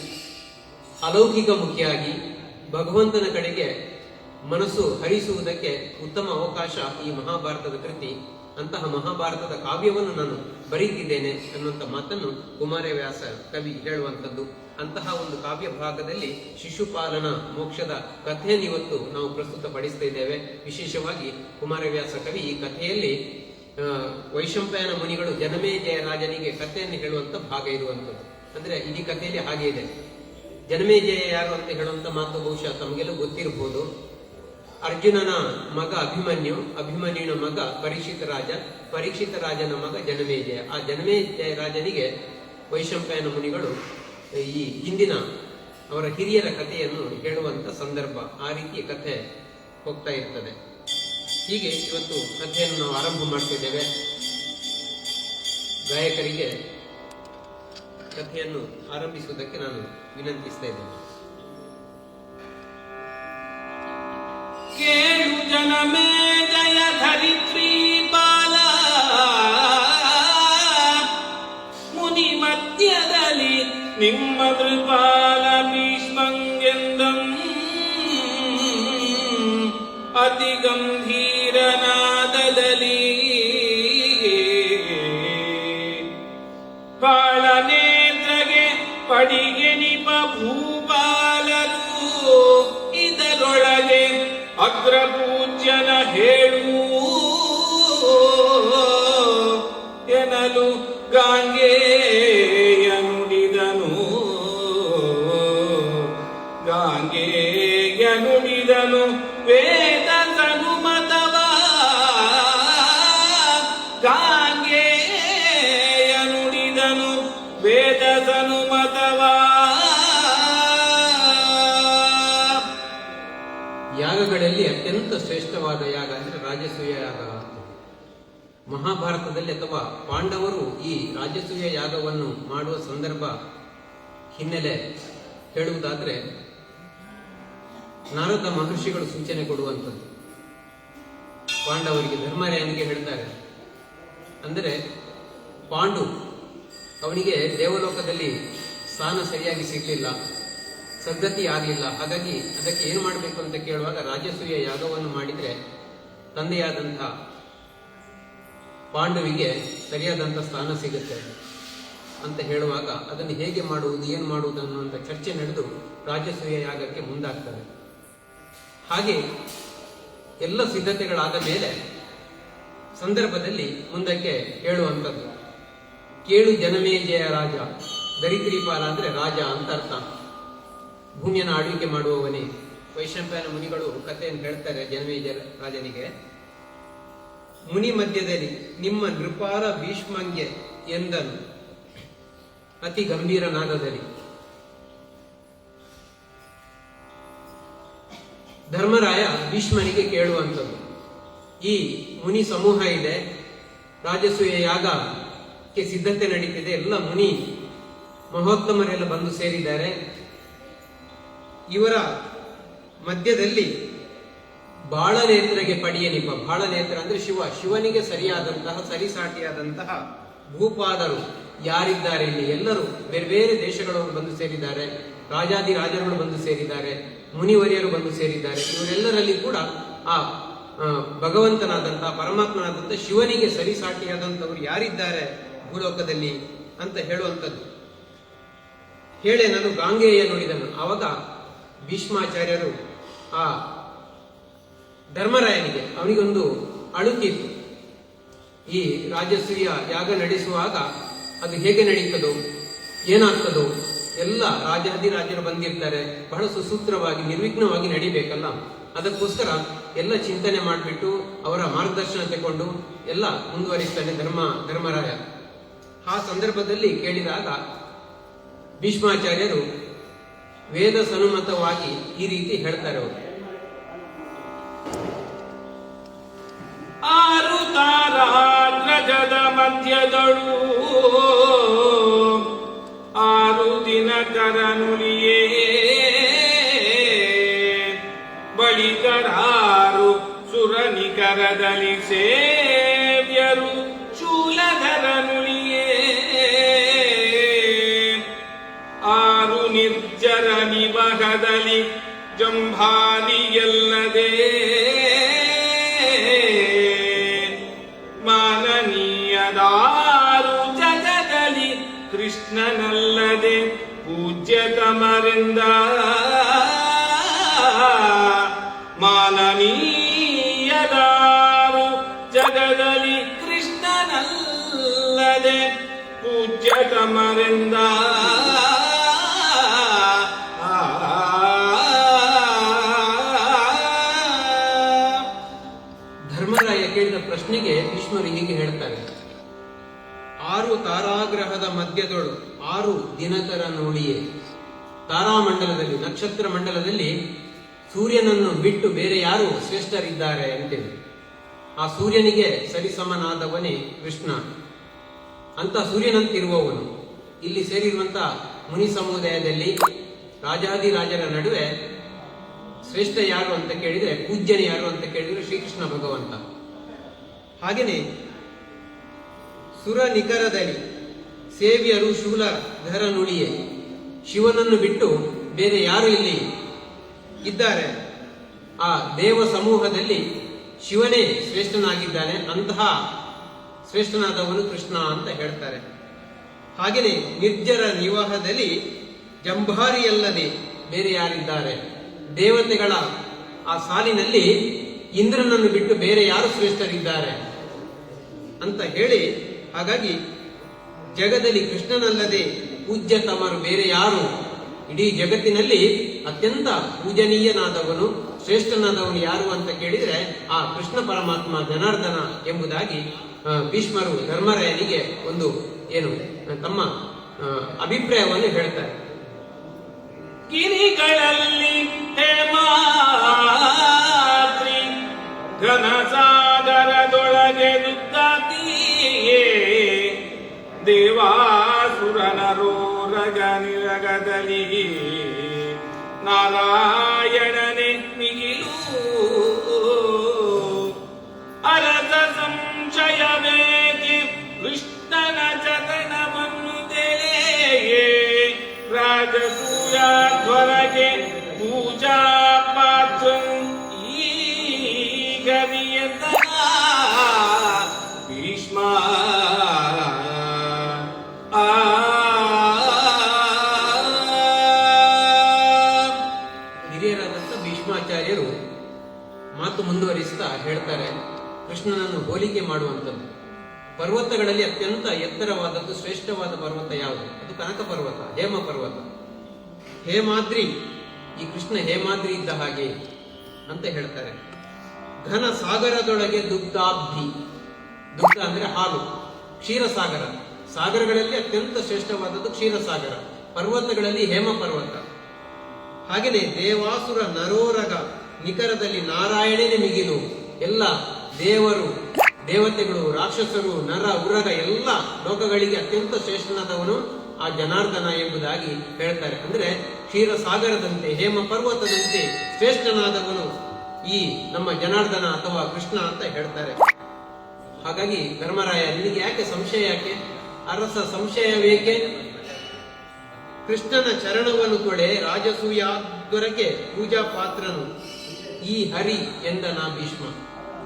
ಅಲೌಕಿಕ ಮುಖಿಯಾಗಿ ಭಗವಂತನ ಕಡೆಗೆ ಮನಸ್ಸು ಹರಿಸುವುದಕ್ಕೆ ಉತ್ತಮ ಅವಕಾಶ ಈ ಮಹಾಭಾರತದ ಕೃತಿ. ಅಂತಹ ಮಹಾಭಾರತದ ಕಾವ್ಯವನ್ನು ನಾನು ಬರೀತಿದ್ದೇನೆ ಅನ್ನುವಂಥ ಮಾತನ್ನು ಕುಮಾರವ್ಯಾಸ ಕವಿ ಹೇಳುವಂಥದ್ದು. ಅಂತಹ ಒಂದು ಕಾವ್ಯ ಭಾಗದಲ್ಲಿ ಶಿಶುಪಾಲನ ಮೋಕ್ಷದ ಕಥೆಯನ್ನು ಇವತ್ತು ನಾವು ಪ್ರಸ್ತುತಪಡಿಸ್ತಾ ಇದ್ದೇವೆ. ವಿಶೇಷವಾಗಿ ಕುಮಾರವ್ಯಾಸ ಕವಿ ಈ ಕಥೆಯಲ್ಲಿ ವೈಶಂಪಾಯನ ಮುನಿಗಳು ಜನಮೇಜಯ ರಾಜನಿಗೆ ಕಥೆಯನ್ನು ಹೇಳುವಂತ ಭಾಗ ಇರುವಂಥದ್ದು. ಅಂದ್ರೆ ಇಡೀ ಕಥೆಯಲ್ಲಿ ಹಾಗೆ ಇದೆ. ಜನಮೇಜಯ ಯಾರು ಅಂತ ಹೇಳುವಂತ ಮಾತು ಬಹುಶಃ ತಮಗೆಲ್ಲ ಗೊತ್ತಿರಬಹುದು. ಅರ್ಜುನನ ಮಗ ಅಭಿಮನ್ಯು, ಅಭಿಮನ್ಯುನ ಮಗ ಪರೀಕ್ಷಿತ ರಾಜ, ಪರೀಕ್ಷಿತ ರಾಜನ ಮಗ ಜನಮೇಜಯ. ಆ ಜನಮೇಜಯ ರಾಜನಿಗೆ ವೈಶಂಪಾಯನ ಮುನಿಗಳು ಈ ಹಿಂದಿನ ಅವರ ಹಿರಿಯರ ಕಥೆಯನ್ನು ಹೇಳುವಂತ ಸಂದರ್ಭ, ಆ ರೀತಿಯ ಕಥೆ ಹೋಗ್ತಾ ಇರ್ತದೆ. ಹೀಗೆ ಇವತ್ತು ಕಥೆಯನ್ನು ನಾವು ಆರಂಭ ಮಾಡ್ತಿದ್ದೇವೆ. ಗಾಯಕರಿಗೆ ಕಥೆಯನ್ನು ಆರಂಭಿಸುವುದಕ್ಕೆ ನಾನು ವಿನಂತಿಸ್ತಾ ಇದ್ದೇನೆ. ಕೇಳು ಜನಮೇಜಯ ಧರಿತ್ರಿ ಬಾಲ, ಮುನಿ ಮಧ್ಯದಲ್ಲಿ ನಿಮ್ಮ ಕೃಪಾಲ ಭೀಷ್ಮಂಗೆಂದಂ, ಅತಿ ಗಂಭೀರನಾದದಲ್ಲಿ ಬಾಳನೇತ್ರಗೆ ಪಡಿಗೆ ನಿಪ ಭೂಪಾಲರು, ಇದರೊಳಗೆ ಅಗ್ರಪೂಜ್ಯನ ಹೇಳು ಗಾಂಗೆಯ ನುಡಿದನು ಗಾಂಗೆಯ ನುಡಿದನು ವೇದ ಸನುಮತವ ಗಾಂಗೆಯ ನುಡಿದನು ವೇದ ಸನುಮತವ. ಯಾಗಗಳಲ್ಲಿ ಅತ್ಯಂತ ಶ್ರೇಷ್ಠವಾದ ಯಾಗ ಅಂದ್ರೆ ರಾಜಸೂಯ ಯಾಗ. ಮಹಾಭಾರತದಲ್ಲಿ ಅಥವಾ ಪಾಂಡವರು ಈ ರಾಜಸೂಯ ಯಾಗವನ್ನು ಮಾಡುವ ಸಂದರ್ಭ ಹಿನ್ನೆಲೆ ಹೇಳುವುದಾದ್ರೆ ನಾರದ ಮಹರ್ಷಿಗಳು ಸೂಚನೆ ಕೊಡುವಂಥದ್ದು. ಪಾಂಡವರಿಗೆ ಧರ್ಮರಾಯನಿಗೆ ಹೇಳ್ತಾರೆ, ಅಂದರೆ ಪಾಂಡು ಅವನಿಗೆ ದೇವಲೋಕದಲ್ಲಿ ಸ್ಥಾನ ಸರಿಯಾಗಿ ಸಿಗಲಿಲ್ಲ, ಸದ್ಗತಿ ಆಗಲಿಲ್ಲ. ಹಾಗಾಗಿ ಅದಕ್ಕೆ ಏನು ಮಾಡಬೇಕು ಅಂತ ಕೇಳುವಾಗ ರಾಜಸೂಯ ಯಾಗವನ್ನು ಮಾಡಿದರೆ ತಂದೆಯಾದಂಥ ಪಾಂಡವಿಗೆ ಸರಿಯಾದಂಥ ಸ್ಥಾನ ಸಿಗುತ್ತೆ ಅಂತ ಹೇಳುವಾಗ ಅದನ್ನು ಹೇಗೆ ಮಾಡುವುದು, ಏನು ಮಾಡುವುದು ಅನ್ನುವಂಥ ಚರ್ಚೆ ನಡೆದು ರಾಜಸೂಯ ಯಾಗಕ್ಕೆ ಮುಂದಾಗ್ತಾರೆ. ಹಾಗೆ ಎಲ್ಲ ಸಿದ್ಧತೆಗಳಾದ ಮೇಲೆ ಸಂದರ್ಭದಲ್ಲಿ ಮುಂದಕ್ಕೆ ಹೇಳುವಂಥದ್ದು, ಕೇಳು ಜನಮೇಜಯ ರಾಜ. ದರಿದ್ರೀಪಾಲ ಅಂದ್ರೆ ರಾಜ ಅಂತ ಅರ್ಥ, ಭೂಮಿಯನ್ನು ಆಳ್ವಿಕೆ ಮಾಡುವವನೇ. ವೈಶಂಪಾಯನ ಮುನಿಗಳು ಕಥೆಯನ್ನು ಹೇಳ್ತಾರೆ ಜನಮೇಜಯ ರಾಜನಿಗೆ. ಮುನಿ ಮಧ್ಯದಲ್ಲಿ ನಿಮ್ಮ ನೃಪಾಲ ಭೀಷ್ಮಂಗೆ ಎಂದನು ಅತಿ ಗಂಭೀರ ನಾದದಲ್ಲಿ. ಧರ್ಮರಾಯ ಭೀಷ್ಮನಿಗೆ ಕೇಳುವಂಥದ್ದು, ಈ ಮುನಿ ಸಮೂಹ ಇದೆ, ರಾಜಸೂಯ ಯಾಗಕ್ಕೆ ಸಿದ್ಧತೆ ನಡೀತಿದೆ, ಎಲ್ಲ ಮುನಿ ಮಹೋತ್ತಮರೆಲ್ಲ ಬಂದು ಸೇರಿದ್ದಾರೆ. ಇವರ ಮಧ್ಯದಲ್ಲಿ ಬಾಳನೇತ್ರಗೆ ಪಡಿಯನಿಪ. ಬಾಳನೇತ್ರ ಅಂದ್ರೆ ಶಿವನಿಗೆ ಸರಿಯಾದಂತಹ ಸರಿಸಾಟಿಯಾದಂತಹ ಭೂಪಾದರು ಯಾರಿದ್ದಾರೆ ಇಲ್ಲಿ? ಎಲ್ಲರೂ ಬೇರೆ ಬೇರೆ ದೇಶಗಳವರು ಬಂದು ಸೇರಿದ್ದಾರೆ, ರಾಜಾದಿ ರಾಜರುಗಳು ಬಂದು ಸೇರಿದ್ದಾರೆ, ಮುನಿವರಿಯರು ಬಂದು ಸೇರಿದ್ದಾರೆ. ಇವರೆಲ್ಲರಲ್ಲಿ ಕೂಡ ಆ ಭಗವಂತನಾದಂತಹ ಪರಮಾತ್ಮನಾದಂಥ ಶಿವನಿಗೆ ಸರಿಸಾಟಿಯಾದಂಥವ್ರು ಯಾರಿದ್ದಾರೆ ಭೂಲೋಕದಲ್ಲಿ ಅಂತ ಹೇಳುವಂಥದ್ದು. ಹೇಳೆ ನಾನು ಗಾಂಗೆಯ ನುಡಿದನು. ಆವಾಗ ಭೀಷ್ಮಾಚಾರ್ಯರು ಆ ಧರ್ಮರಾಯನಿಗೆ ಅವನಿಗೊಂದು ಅಳುಕಿತ್ತು. ಈ ರಾಜಸೂಯ ಯಾಗ ನಡೆಸುವಾಗ ಅದು ಹೇಗೆ ನಡೀತದೋ ಏನಾಗ್ತದೋ, ಎಲ್ಲ ರಾಜಾದಿರಾಜರು ಬಂದಿರ್ತಾರೆ, ಬಹಳ ಸುಸೂತ್ರವಾಗಿ ನಿರ್ವಿಘ್ನವಾಗಿ ನಡಿಬೇಕಲ್ಲ. ಅದಕ್ಕೋಸ್ಕರ ಎಲ್ಲ ಚಿಂತನೆ ಮಾಡಿಬಿಟ್ಟು ಅವರ ಮಾರ್ಗದರ್ಶನ ತಗೊಂಡು ಎಲ್ಲ ಮುಂದುವರಿಸ್ತಾನೆ ಧರ್ಮರಾಯ. ಆ ಸಂದರ್ಭದಲ್ಲಿ ಕೇಳಿದಾಗ ಭೀಷ್ಮಾಚಾರ್ಯರು ವೇದ ಸನುಮತವಾಗಿ ಈ ರೀತಿ ಹೇಳ್ತಾರೆ ಅವರು. ಆರು ತಾರಾಗ್ರಜದ ಮಧ್ಯದಳು ಆರು ದಿನಕರನುಲಿಯೇ ಬಳಿಕರಾರು ಸುರನಿಕರದಲ್ಲಿ ಸೇವ್ಯರು ಶೂಲಧರನುಲಿಯೇ ಆರು ನಿರ್ಜರ ನಿವಹದಲ್ಲಿ ಜಂಭಾರಿಯಲ್ಲದೆ ಮಾನನೀಯದಾರು ಜಗದಲ್ಲಿ ಕೃಷ್ಣನಲ್ಲದೆ ಪೂಜ್ಯತಮರಿಂದ ಮಾನನೀಯದಾರು ಜಗದಲ್ಲಿ ಕೃಷ್ಣನಲ್ಲದೆ ಪೂಜ್ಯತಮರಿಂದ ಧರ್ಮರಾಯ ಕೇಳಿದ ಪ್ರಶ್ನೆಗೆ ಭೀಷ್ಮರು ಹೀಗೆ ಹೇಳ್ತಾರೆ, ಆರು ತಾರಾಗ್ರಹದ ಮಧ್ಯದೊಳು ಆರು ದಿನಕರ ನೋಡಿಯೇ. ತಾರಾಮಂಡಲದಲ್ಲಿ, ನಕ್ಷತ್ರ ಮಂಡಲದಲ್ಲಿ ಸೂರ್ಯನನ್ನು ಬಿಟ್ಟು ಬೇರೆ ಯಾರು ಶ್ರೇಷ್ಠರಿದ್ದಾರೆ ಅಂತೇಳಿ. ಆ ಸೂರ್ಯನಿಗೆ ಸರಿಸಮನಾದವನೇ ಕೃಷ್ಣ ಅಂತ ಸೂರ್ಯನಂತಿರುವವನು. ಇಲ್ಲಿ ಸೇರಿರುವಂತ ಮುನಿ ಸಮುದಾಯದಲ್ಲಿ ರಾಜಾದಿರಾಜರ ನಡುವೆ ಶ್ರೇಷ್ಠ ಯಾರು ಅಂತ ಕೇಳಿದ್ರೆ, ಪೂಜ್ಯನ ಯಾರು ಅಂತ ಕೇಳಿದ್ರೆ ಶ್ರೀಕೃಷ್ಣ ಭಗವಂತ. ಹಾಗೆಯೇ ಸುರ ನಿಕರದಲ್ಲಿ ಸೇವ್ಯರು ಶೂಲಧರ ನುಡಿಯೇ. ಶಿವನನ್ನು ಬಿಟ್ಟು ಬೇರೆ ಯಾರು ಇಲ್ಲಿ ಇದ್ದಾರೆ? ಆ ದೇವ ಸಮೂಹದಲ್ಲಿ ಶಿವನೇ ಶ್ರೇಷ್ಠನಾಗಿದ್ದಾನೆ, ಅಂತಹ ಶ್ರೇಷ್ಠನಾದವನು ಕೃಷ್ಣ ಅಂತ ಹೇಳ್ತಾರೆ. ಹಾಗೆಯೇ ನಿರ್ಜರ ನಿವಾಹದಲ್ಲಿ ಜಂಭಾರಿಯಲ್ಲದೆ ಬೇರೆ ಯಾರಿದ್ದಾರೆ? ದೇವತೆಗಳ ಆ ಸಾಲಿನಲ್ಲಿ ಇಂದ್ರನನ್ನು ಬಿಟ್ಟು ಬೇರೆ ಯಾರು ಶ್ರೇಷ್ಠರಿದ್ದಾರೆ ಅಂತ ಹೇಳಿ, ಹಾಗಾಗಿ ಜಗದಲ್ಲಿ ಕೃಷ್ಣನಲ್ಲದೆ ಪೂಜ್ಯತಮರು ಬೇರೆ ಯಾರು? ಇಡೀ ಜಗತ್ತಿನಲ್ಲಿ ಅತ್ಯಂತ ಪೂಜನೀಯನಾದವನು, ಶ್ರೇಷ್ಠನಾದವನು ಯಾರು ಅಂತ ಕೇಳಿದ್ರೆ ಆ ಕೃಷ್ಣ ಪರಮಾತ್ಮ ಜನಾರ್ದನ ಎಂಬುದಾಗಿ ಭೀಷ್ಮರು ಧರ್ಮರಾಯನಿಗೆ ಒಂದು ತಮ್ಮ ಅಭಿಪ್ರಾಯವನ್ನು ಹೇಳ್ತಾರೆ. ಗಿರಿಗಳಲ್ಲಿ ಹೇಮಾದ್ರಿ ಘನಸಾಗರದೊಳಗೆ ದುಗ್ಗಾತಿಯೇ ದೇವಾಸುರನರೋರಗ ನಿರಗದಲ್ಲಿ ನಾರಾಯಣನೆ ಮಿಗಿಲು ಅರಸ ಸಂಶಯವೇಕೆ ಕೃಷ್ಣನ ಜತನವನ್ನು ತಿಳಿಯೇ ರಾಜಸೂಯಾಧ್ವರಗೆ ಪೂಜಾ ಪಾತ್ರ ಈ ಗವಿಯಂತ ಭೀಷ್ಮ ಹಿರಿಯರಾದಂಥ ಭೀಷ್ಮಾಚಾರ್ಯರು ಮಾತು ಮುಂದುವರಿಸ್ತಾ ಹೇಳ್ತಾರೆ, ಕೃಷ್ಣನನ್ನು ಹೋಲಿಕೆ ಮಾಡುವಂಥದ್ದು ಪರ್ವತಗಳಲ್ಲಿ ಅತ್ಯಂತ ಎತ್ತರವಾದದ್ದು ಶ್ರೇಷ್ಠವಾದ ಪರ್ವತ ಯಾವುದು? ಅದು ಕನಕ ಪರ್ವತ, ಹೇಮ ಪರ್ವತ. ಹೇಮಾದ್ರಿ, ಈ ಕೃಷ್ಣ ಹೇಮಾದ್ರಿ ಇದ್ದ ಹಾಗೆ ಅಂತ ಹೇಳ್ತಾರೆ. ಘನ ಸಾಗರದೊಳಗೆ ದುಗ್ಧಾಬ್ಧಿ, ದುಗ್ಧ ಅಂದ್ರೆ ಹಾಲು, ಕ್ಷೀರಸಾಗರ. ಸಾಗರಗಳಲ್ಲಿ ಅತ್ಯಂತ ಶ್ರೇಷ್ಠವಾದದ್ದು ಕ್ಷೀರಸಾಗರ, ಪರ್ವತಗಳಲ್ಲಿ ಹೇಮ ಪರ್ವತ. ಹಾಗೆಯೇ ದೇವಾಸುರ ನರೋರಗ ನಿಖರದಲ್ಲಿ ನಾರಾಯಣನೇ ಮಿಗಿಲು. ಎಲ್ಲ ದೇವರು, ದೇವತೆಗಳು, ರಾಕ್ಷಸರು, ನರ, ಉರಗ ಎಲ್ಲ ಲೋಕಗಳಿಗೆ ಅತ್ಯಂತ ಶ್ರೇಷ್ಠನಾದವನು ಆ ಜನಾರ್ದನ ಎಂಬುದಾಗಿ ಹೇಳ್ತಾರೆ. ಅಂದ್ರೆ ಕ್ಷೀರಸಾಗರದಂತೆ, ಹೇಮ ಪರ್ವತದಂತೆ ಶ್ರೇಷ್ಠನಾದವನು ಈ ನಮ್ಮ ಜನಾರ್ದನ ಅಥವಾ ಕೃಷ್ಣ ಅಂತ ಹೇಳ್ತಾರೆ. ಹಾಗಾಗಿ ಧರ್ಮರಾಯ, ನಿನಗೆ ಯಾಕೆ ಸಂಶಯ? ಯಾಕೆ ಅರಸ ಸಂಶಯವೇಕೆ? ಕೃಷ್ಣನ ಚರಣವನ್ನು ತೊಳೆ ರಾಜಸೂಯಾದ್ವರಕ್ಕೆ ಪೂಜಾ ಪಾತ್ರನು ಈ ಹರಿ ಎಂದ ನಾ ಭೀಷ್ಮ.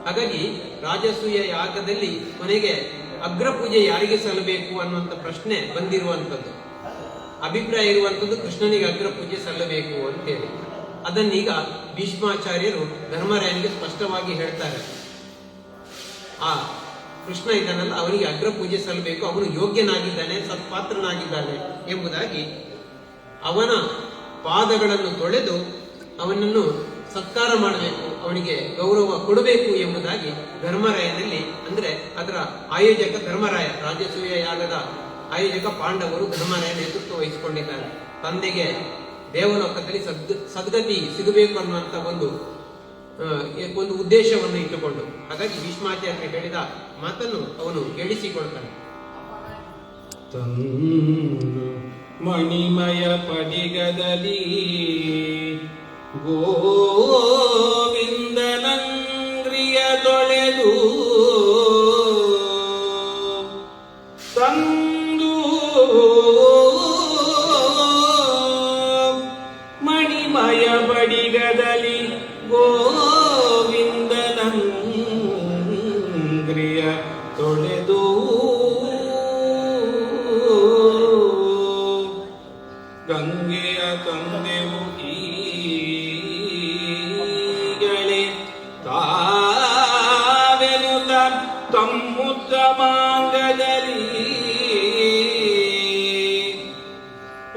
ಹಾಗಾಗಿ ರಾಜಸೂಯ ಯಾಗದಲ್ಲಿ ಕೊನೆಗೆ ಅಗ್ರ ಪೂಜೆ ಯಾರಿಗೆ ಸಲ್ಲಬೇಕು ಅನ್ನುವಂಥ ಪ್ರಶ್ನೆ ಬಂದಿರುವಂಥದ್ದು. ಅಭಿಪ್ರಾಯ ಇರುವಂಥದ್ದು ಕೃಷ್ಣನಿಗೆ ಅಗ್ರ ಪೂಜೆ ಸಲ್ಲಬೇಕು ಅಂತೇಳಿ. ಅದನ್ನೀಗ ಭೀಷ್ಮಾಚಾರ್ಯರು ಧರ್ಮರಾಯನಿಗೆ ಸ್ಪಷ್ಟವಾಗಿ ಹೇಳ್ತಾರೆ. ಆ ಕೃಷ್ಣ ಇದನ್ನೆಲ್ಲ ಅವನಿಗೆ ಅಗ್ರ ಪೂಜೆ ಸಲ್ಲಬೇಕು, ಅವನು ಯೋಗ್ಯನಾಗಿದ್ದಾನೆ, ಸತ್ಪಾತ್ರನಾಗಿದ್ದಾನೆ ಎಂಬುದಾಗಿ ಅವನ ಪಾದಗಳನ್ನು ತೊಳೆದು ಅವನನ್ನು ಸತ್ಕಾರ ಮಾಡಬೇಕು, ಅವನಿಗೆ ಗೌರವ ಕೊಡಬೇಕು ಎಂಬುದಾಗಿ ಧರ್ಮರಾಯನಲ್ಲಿ, ಅಂದ್ರೆ ಅದರ ಆಯೋಜಕ ಧರ್ಮರಾಯ, ರಾಜಸೂಯ ಯಾಗದ ಆಯೋಜಕ ಪಾಂಡವರು ಧರ್ಮರಾಯ ನೇತೃತ್ವ ವಹಿಸಿಕೊಂಡಿದ್ದಾರೆ. ತಂದೆಗೆ ದೇವಲೋಕದಲ್ಲಿ ಸದ್ಗತಿ ಸಿಗಬೇಕು ಅನ್ನುವಂತ ಒಂದು ಉದ್ದೇಶವನ್ನು ಇಟ್ಟುಕೊಂಡು. ಹಾಗಾಗಿ ಭೀಷ್ಮಾಚಾರ್ಯ ಹೇಳಿದ ಮಾತನ್ನು ಅವನು ಕೇಳಿಸಿಕೊಳ್ತಾನೆ. ಮಣಿಮಯ ಪಡಿಗದಲ್ಲಿ ಗೋವಿಂದನಂಗ್ರಿಯ ತೊಳೆದು ತಂದು ಮಣಿಮಯ ಪಡಿಗದಲ್ಲಿ ಗೋವಿಂದನಂಗ್ರಿಯ ತೊಳೆದು ಗಂಗೆಯ ತಂದೆವು ಈಗಲೇ ತಾವೆನುತ ತಮ್ಮುತ್ತಮಾಂಗದಲ್ಲಿ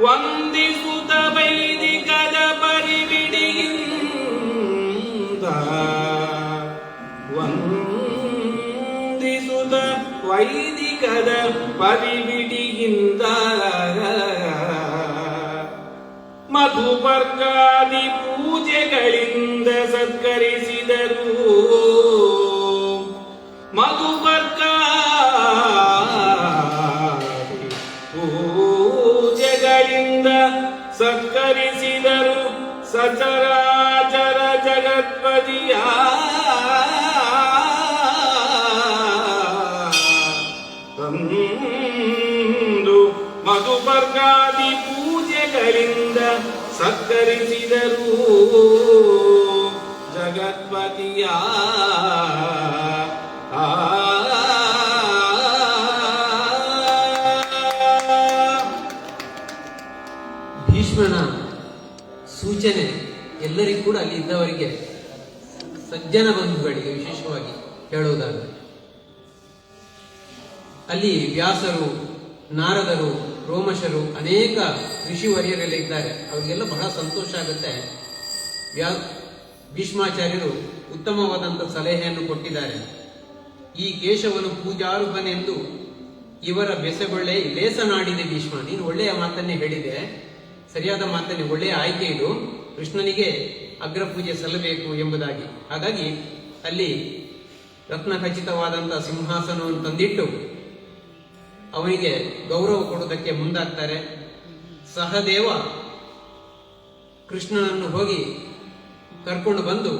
ವಂದಿಸುತ್ತ ವೈದಿಕದ ಪರಿವಿಡಿಯಿಂದ ವಂದಿಸುತ್ತ ವೈದಿಕದ ಪರಿವಿಡಿಯಿಂದ ಮಧುಪರ್ಗಾದಿ ಪೂಜೆಗಳಿಂದ ಸತ್ಕರಿಸಿದರು. ಮಧುಪರ್ಗಾದಿ ಪೂಜೆಗಳಿಂದ ಸತ್ಕರಿಸಿದರು ಸಚರಾಚರ ಜಗತ್ಪತಿಯ. ಮಧುಪರ್ಗಾದಿ ಪೂಜೆಗಳಿಂದ ಸತ್ಕರಿಸಿದರು ಜಗತ್ಪತಿಯ. ಭೀಷ್ಮನ ಸೂಚನೆ ಎಲ್ಲರಿಗೂ ಕೂಡ ಅಲ್ಲಿ ಇದ್ದವರಿಗೆ, ಸಜ್ಜನ ಬಂಧುಗಳಿಗೆ ವಿಶೇಷವಾಗಿ ಹೇಳುವುದಾದರೆ, ಅಲ್ಲಿ ವ್ಯಾಸರು ನಾರದರು, ರೋಮಶರು, ಅನೇಕ ಋಷಿವರ್ಯರೆಲ್ಲ ಇದ್ದಾರೆ. ಅವರಿಗೆಲ್ಲ ಬಹಳ ಸಂತೋಷ ಆಗುತ್ತೆ. ಭೀಷ್ಮಾಚಾರ್ಯರು ಉತ್ತಮವಾದಂಥ ಸಲಹೆಯನ್ನು ಕೊಟ್ಟಿದ್ದಾರೆ. ಈ ಕೇಶವನು ಪೂಜಾರ್ಹನೆಂದು ಇವರ ಬೆಸಗೊಳ್ಳೆ ಲೇಸನಾಡಿದೆ ಭೀಷ್ಮ. ನೀನು ಒಳ್ಳೆಯ ಮಾತನ್ನೇ ಹೇಳಿದೆ, ಸರಿಯಾದ ಮಾತನ್ನೇ, ಒಳ್ಳೆಯ ಆಯ್ಕೆ ಇದು. ಕೃಷ್ಣನಿಗೆ ಅಗ್ರಪೂಜೆ ಸಲ್ಲಬೇಕು ಎಂಬುದಾಗಿ. ಹಾಗಾಗಿ ಅಲ್ಲಿ ರತ್ನಖಚಿತವಾದಂತಹ ಸಿಂಹಾಸನವನ್ನು ತಂದಿಟ್ಟು ಅವನಿಗೆ ಗೌರವ ಕೊಡುವುದಕ್ಕೆ ಮುಂದಾಗ್ತಾರೆ. ಸಹದೇವ ಕೃಷ್ಣನನ್ನು ಹೋಗಿ ಕರ್ಕೊಂಡು ಬಂದು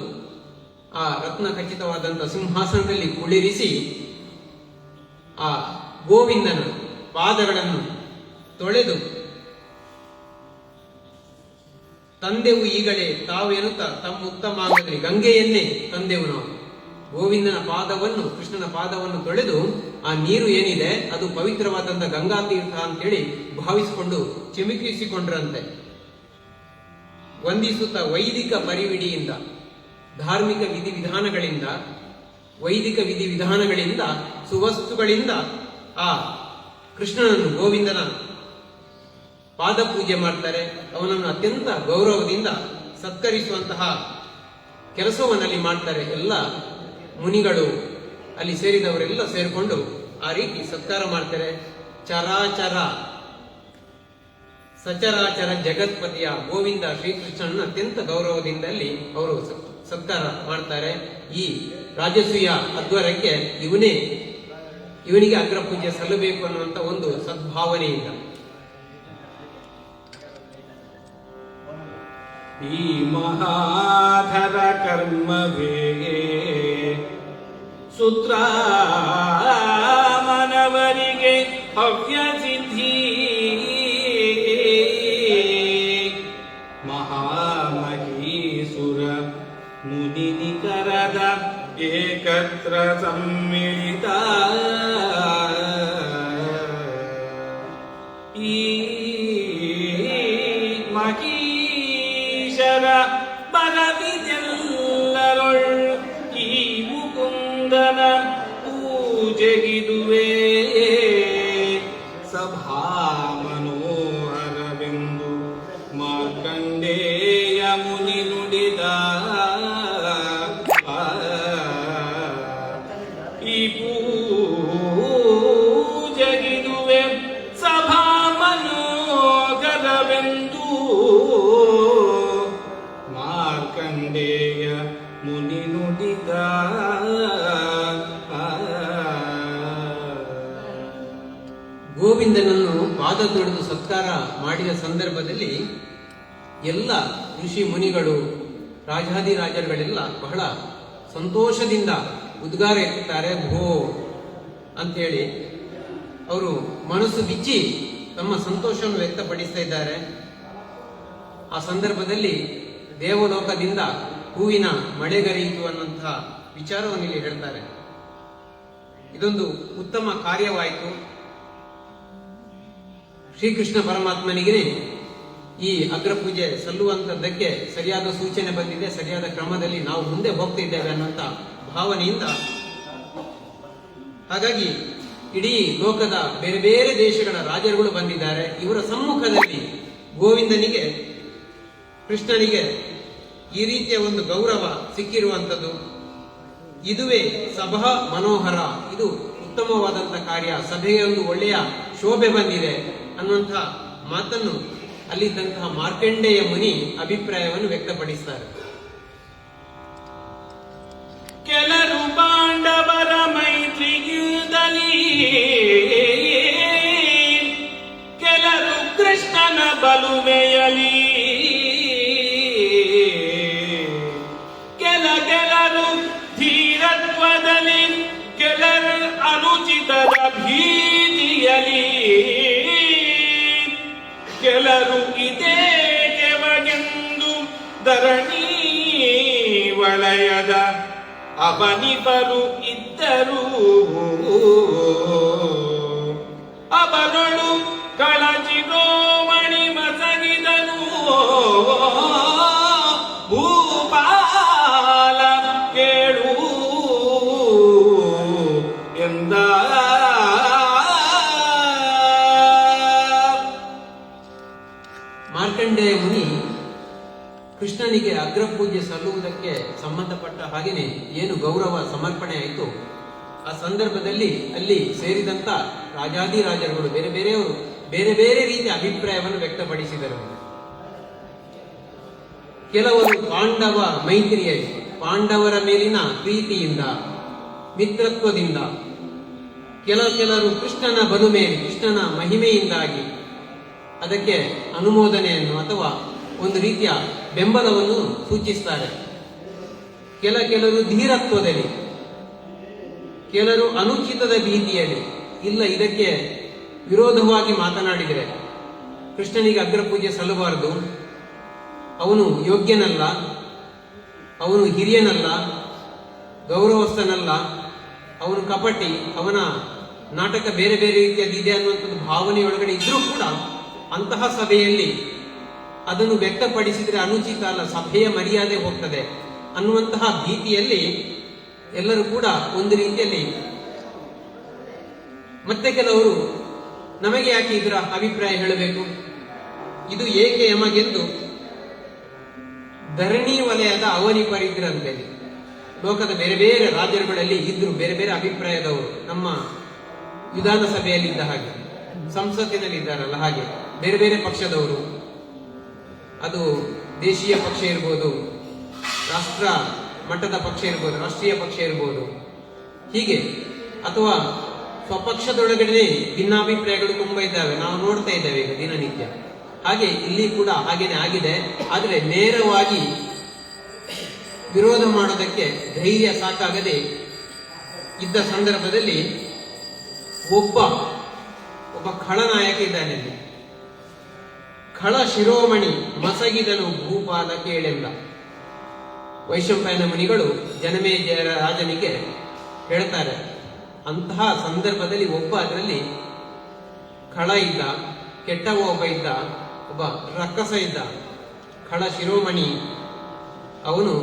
ಆ ರತ್ನಖಚಿತವಾದಂತಹ ಸಿಂಹಾಸನದಲ್ಲಿ ಕುಳ್ಳಿರಿಸಿ ಆ ಗೋವಿಂದನ ಪಾದಗಳನ್ನು ತೊಳೆದು, ತಂದೆವು ಈಗಲೇ ತಾವೇನುತ್ತಾ ತಮ್ಮ ಉತ್ತಮ ಆಗಲಿ ಗಂಗೆಯನ್ನೇ ತಂದೆವು ನಾವು. ಗೋವಿಂದನ ಪಾದವನ್ನು, ಕೃಷ್ಣನ ಪಾದವನ್ನು ತೊಳೆದು ಆ ನೀರು ಏನಿದೆ ಅದು ಪವಿತ್ರವಾದಂತಹ ಗಂಗಾ ತೀರ್ಥ ಅಂತೇಳಿ ಭಾವಿಸಿಕೊಂಡು ಚಿಮುಕಿಸಿಕೊಂಡ್ರಂತೆ. ವಂದಿಸುತ್ತಾ ವೈದಿಕ ಪರಿವಿಡಿಯಿಂದ, ಧಾರ್ಮಿಕ ವಿಧಿವಿಧಾನಗಳಿಂದ, ವೈದಿಕ ವಿಧಿವಿಧಾನಗಳಿಂದ, ಸುವಸ್ತುಗಳಿಂದ ಆ ಕೃಷ್ಣನನ್ನು, ಗೋವಿಂದನ ಪಾದ ಪೂಜೆ ಮಾಡ್ತಾರೆ. ಅವನನ್ನು ಅತ್ಯಂತ ಗೌರವದಿಂದ ಸತ್ಕರಿಸುವಂತಹ ಕೆಲಸವನ್ನಲ್ಲಿ ಮಾಡ್ತಾರೆ. ಎಲ್ಲ ಮುನಿಗಳು, ಅಲ್ಲಿ ಸೇರಿದವರೆಲ್ಲ ಸೇರಿಕೊಂಡು ಆ ರೀತಿ ಸತ್ಕಾರ ಮಾಡ್ತಾರೆ. ಚರಾಚರ ಸಚರಾಚರ ಜಗತ್ಪತಿಯ ಗೋವಿಂದ ಶ್ರೀಕೃಷ್ಣನ ಅತ್ಯಂತ ಗೌರವದಿಂದ ಅಲ್ಲಿ ಅವರು ಸತ್ಕಾರ ಮಾಡ್ತಾರೆ. ಈ ರಾಜಸೂಯ ಅಧ್ವರಕ್ಕೆ ಇವನಿಗೆ ಅಗ್ರಪೂಜೆ ಸಲ್ಲಬೇಕು ಅನ್ನುವಂತ ಒಂದು ಸದ್ಭಾವನೆಯಿಂದ ಈ ಮಹಾಧರ ಕರ್ಮವೇ ಸುತ್ರಾಮನವರಿಗೆ ಹವ್ಯ ಸಿದ್ಧಿ, ಮಹಾಮಹೀಸುರ ಮುನಿ ನಿಕರದ ಏಕತ್ರ ಸಮ್ಮಿಳಿತ ಈ ಮಹೀಶರ ಬರವಿದೆಲ್ಲರೊಳ್ ಈ ಮುಕುಂದನ ಪೂಜೆಗಿದುವೆ ಸಭಾ ಮನೋಹರವೆಂದು ಮಾರ್ಕಂಡೇಯ ಮುನಿ ನುಡಿದ. ಈ ಪೂಜೆಗಿದುವೆ ಸಭಾ ಮನೋಹರವೆಂದು ಮಾರ್ಕಂಡೇಯ ಮುನಿ ನುಡಿದ. ಗೋವಿಂದನನ್ನು ಪಾದ ತೊಳೆದು ಸತ್ಕಾರ ಮಾಡಿದ ಸಂದರ್ಭದಲ್ಲಿ ಎಲ್ಲ ಋಷಿ ಮುನಿಗಳು, ರಾಜಾದಿರಾಜರುಗಳೆಲ್ಲ ಬಹಳ ಸಂತೋಷದಿಂದ ಉದ್ಗಾರ ಎತ್ತುತ್ತಾರೆ. ಭೋ ಅಂತೇಳಿ ಅವರು ಮನಸ್ಸು ಬಿಚ್ಚಿ ತಮ್ಮ ಸಂತೋಷವನ್ನು ವ್ಯಕ್ತಪಡಿಸ್ತಾ ಇದ್ದಾರೆ. ಆ ಸಂದರ್ಭದಲ್ಲಿ ದೇವಲೋಕದಿಂದ ಹೂವಿನ ಮಳೆಗರೆಯಿತು ಅನ್ನುವಂತಹ ವಿಚಾರವನ್ನು ಇಲ್ಲಿ ಹೇಳ್ತಾರೆ. ಇದೊಂದು ಉತ್ತಮ ಕಾರ್ಯವಾಯಿತು. ಶ್ರೀಕೃಷ್ಣ ಪರಮಾತ್ಮನಿಗೆ ಈ ಅಗ್ರಪೂಜೆ ಸಲ್ಲುವಂತದ್ದಕ್ಕೆ ಸರಿಯಾದ ಸೂಚನೆ ಬಂದಿದೆ, ಸರಿಯಾದ ಕ್ರಮದಲ್ಲಿ ನಾವು ಮುಂದೆ ಹೋಗ್ತಿದ್ದೇವೆ ಅನ್ನುವಂತ ಭಾವನೆಯಿಂದ. ಹಾಗಾಗಿ ಇಡೀ ಲೋಕದ ಬೇರೆ ಬೇರೆ ದೇಶಗಳ ರಾಜರುಗಳು ಬಂದಿದ್ದಾರೆ. ಇವರ ಸಮ್ಮುಖದಲ್ಲಿ ಗೋವಿಂದನಿಗೆ, ಕೃಷ್ಣನಿಗೆ ಈ ರೀತಿಯ ಒಂದು ಗೌರವ ಸಿಕ್ಕಿರುವಂಥದ್ದು, ಇದುವೇ ಸಭಾ ಮನೋಹರ, ಇದು ಉತ್ತಮವಾದಂತಹ ಕಾರ್ಯ, ಸಭೆಗೆ ಒಂದು ಒಳ್ಳೆಯ ಶೋಭೆ ಬಂದಿದೆ ಅನ್ನುವಂಥ ಮಾತನ್ನು ಅಲ್ಲಿದ್ದಂತಹ ಮಾರ್ಕಂಡೇಯ ಮುನಿ ಅಭಿಪ್ರಾಯವನ್ನು ವ್ಯಕ್ತಪಡಿಸ್ತಾರೆ. ಕೆಲರು ಪಾಂಡವರ ಮೈತ್ರಿಯುದಲ್ಲಿ, ಕೆಲರು ಕೃಷ್ಣನ ಬಲುಮೆಯಲಿ, ಕೆಲರು ಧೀರತ್ವದಲ್ಲಿ, ಕೆಲರು ಅನುಚಿತದ ಭೀತಿಯಲಿ, ಕೆಲರು ಇದೇ ಕೆವಗೆಂದು ಧರಣಿ ವಲಯದ ಅವನಿಬರು ಇದ್ದರು. ಅವರೊಳು ಕಳಚಿಗೋಮಣಿ ಮಸಗಿದನು. ಭೂಪಾಲ ಕೇಳು ಎಂದ ಮಾರ್ಕಂಡೇಯ ಮುನಿ ಕೃಷ್ಣನಿಗೆ ಅಗ್ರಪೂಜೆ ಸಲ್ಲುವುದಕ್ಕೆ ಸಂಬಂಧಪಟ್ಟ ಹಾಗೆಯೇ ಏನು ಗೌರವ ಸಮರ್ಪಣೆ ಆಯಿತು, ಆ ಸಂದರ್ಭದಲ್ಲಿ ಅಲ್ಲಿ ಸೇರಿದಂತ ರಾಜಾದಿರಾಜರುಗಳು ಬೇರೆ ಬೇರೆಯವರು ಬೇರೆ ಬೇರೆ ರೀತಿಯ ಅಭಿಪ್ರಾಯವನ್ನು ವ್ಯಕ್ತಪಡಿಸಿದರು. ಕೆಲವರು ಪಾಂಡವ ಮೈತ್ರಿಯಲ್ಲಿ, ಪಾಂಡವರ ಮೇಲಿನ ಪ್ರೀತಿಯಿಂದ, ಮಿತ್ರತ್ವದಿಂದ, ಕೆಲವರು ಕೃಷ್ಣನ ಬಲುಮೇಲೆ, ಕೃಷ್ಣನ ಮಹಿಮೆಯಿಂದಾಗಿ ಅದಕ್ಕೆ ಅನುಮೋದನೆಯನ್ನು ಅಥವಾ ಒಂದು ರೀತಿಯ ಬೆಂಬಲವನ್ನು ಸೂಚಿಸ್ತಾರೆ. ಕೆಲವರು ಧೀರತ್ವದಲ್ಲಿ, ಕೆಲವರು ಅನುಚಿತದ ಭೀತಿಯಲ್ಲಿ, ಇಲ್ಲ ಇದಕ್ಕೆ ವಿರೋಧವಾಗಿ ಮಾತನಾಡಿದರೆ ಕೃಷ್ಣನಿಗೆ ಅಗ್ರಪೂಜೆ ಸಲ್ಲಬಾರದು, ಅವನು ಯೋಗ್ಯನಲ್ಲ, ಅವನು ಹಿರಿಯನಲ್ಲ, ಗೌರವಸ್ಥನಲ್ಲ, ಅವನು ಕಪಟಿ, ಅವನ ನಾಟಕ ಬೇರೆ ಬೇರೆ ರೀತಿಯದಿದೆ ಅನ್ನುವಂಥದ್ದು ಭಾವನೆಯೊಳಗಡೆ ಇದ್ರೂ ಕೂಡ ಅಂತಹ ಸಭೆಯಲ್ಲಿ ಅದನ್ನು ವ್ಯಕ್ತಪಡಿಸಿದರೆ ಅನುಚಿತ ಅಲ್ಲ, ಸಭೆಯ ಮರ್ಯಾದೆ ಹೋಗ್ತದೆ ಅನ್ನುವಂತಹ ಭೀತಿಯಲ್ಲಿ ಎಲ್ಲರೂ ಕೂಡ ಒಂದು ರೀತಿಯಲ್ಲಿ, ಮತ್ತೆ ಕೆಲವರು ನಮಗೆ ಯಾಕೆ ಇದರ ಅಭಿಪ್ರಾಯ ಹೇಳಬೇಕು, ಇದು ಏಕೆ ಎಮಗೆಂದು ಧರಣಿ ವಲಯದ ಅವನಿ ಪರಿದ್ರಂತೆಯಲ್ಲಿ ಲೋಕದ ಬೇರೆ ಬೇರೆ ರಾಜ್ಯಗಳಲ್ಲಿ ಇದ್ರು ಬೇರೆ ಬೇರೆ ಅಭಿಪ್ರಾಯದವರು, ನಮ್ಮ ವಿಧಾನಸಭೆಯಲ್ಲಿ ಇದ್ದ ಹಾಗೆ, ಸಂಸತ್ತಿನಲ್ಲಿ ಇದ್ದಾರಲ್ಲ ಹಾಗೆ ಬೇರೆ ಬೇರೆ ಪಕ್ಷದವರು, ಅದು ದೇಶೀಯ ಪಕ್ಷ ಇರ್ಬೋದು, ರಾಷ್ಟ್ರ ಮಟ್ಟದ ಪಕ್ಷ ಇರ್ಬೋದು, ರಾಷ್ಟ್ರೀಯ ಪಕ್ಷ ಇರ್ಬೋದು, ಹೀಗೆ ಅಥವಾ ಸ್ವಪಕ್ಷದೊಳಗಡೆ ಭಿನ್ನಾಭಿಪ್ರಾಯಗಳು ತುಂಬಾ ಇದ್ದಾವೆ, ನಾವು ನೋಡ್ತಾ ಇದ್ದೇವೆ ಈಗ ದಿನನಿತ್ಯ. ಹಾಗೆ ಇಲ್ಲಿ ಕೂಡ ಹಾಗೇನೆ ಆಗಿದೆ. ಆದರೆ ನೇರವಾಗಿ ವಿರೋಧ ಮಾಡೋದಕ್ಕೆ ಧೈರ್ಯ ಸಾಕಾಗದೆ ಇದ್ದ ಸಂದರ್ಭದಲ್ಲಿ ಒಬ್ಬ ಖಳನಾಯಕ ಇದ್ದಾನೆ. ಖಳ ಶಿರೋಮಣಿ ಮಸಗಿದನು ಭೂಪಾಲ ಕೇಳೆಂದ. ವೈಶಂಪಾಯನ ಮುನಿಗಳು ಜನಮೇಜಯ ರಾಜನಿಗೆ ಹೇಳ್ತಾರೆ. ಅಂತಹ ಸಂದರ್ಭದಲ್ಲಿ ಒಬ್ಬ ಅದರಲ್ಲಿ ಖಳ ಇದ್ದ, ಕೆಟ್ಟ ಒಬ್ಬ ಇದ್ದ, ಒಬ್ಬ ರಕ್ಕಸ ಇದ್ದ, ಖಳ ಶಿರೋಮಣಿ. ಅವನು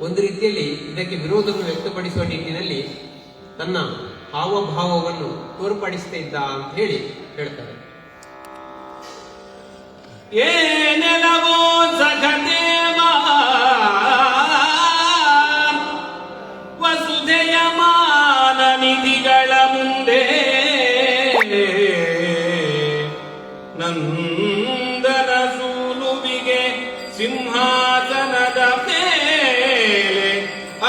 ಒಂದು ರೀತಿಯಲ್ಲಿ ಇದಕ್ಕೆ ವಿರೋಧವನ್ನು ವ್ಯಕ್ತಪಡಿಸುವ ನಿಟ್ಟಿನಲ್ಲಿ ತನ್ನ ಹಾವಭಾವವನ್ನು ತೋರ್ಪಡಿಸ್ತಾ ಇದ್ದ ಅಂತ ಹೇಳಿ ಹೇಳ್ತಾರೆ. ಏನೆಲವೋ ಸಖದೇವ ವಸುಧೆಯ ಮಾನ ನಿಧಿಗಳ ಮುಂದೆ ನಂದನ ಸೂನುವಿಗೆ ಸಿಂಹಾಸನದ ಮೇಲೆ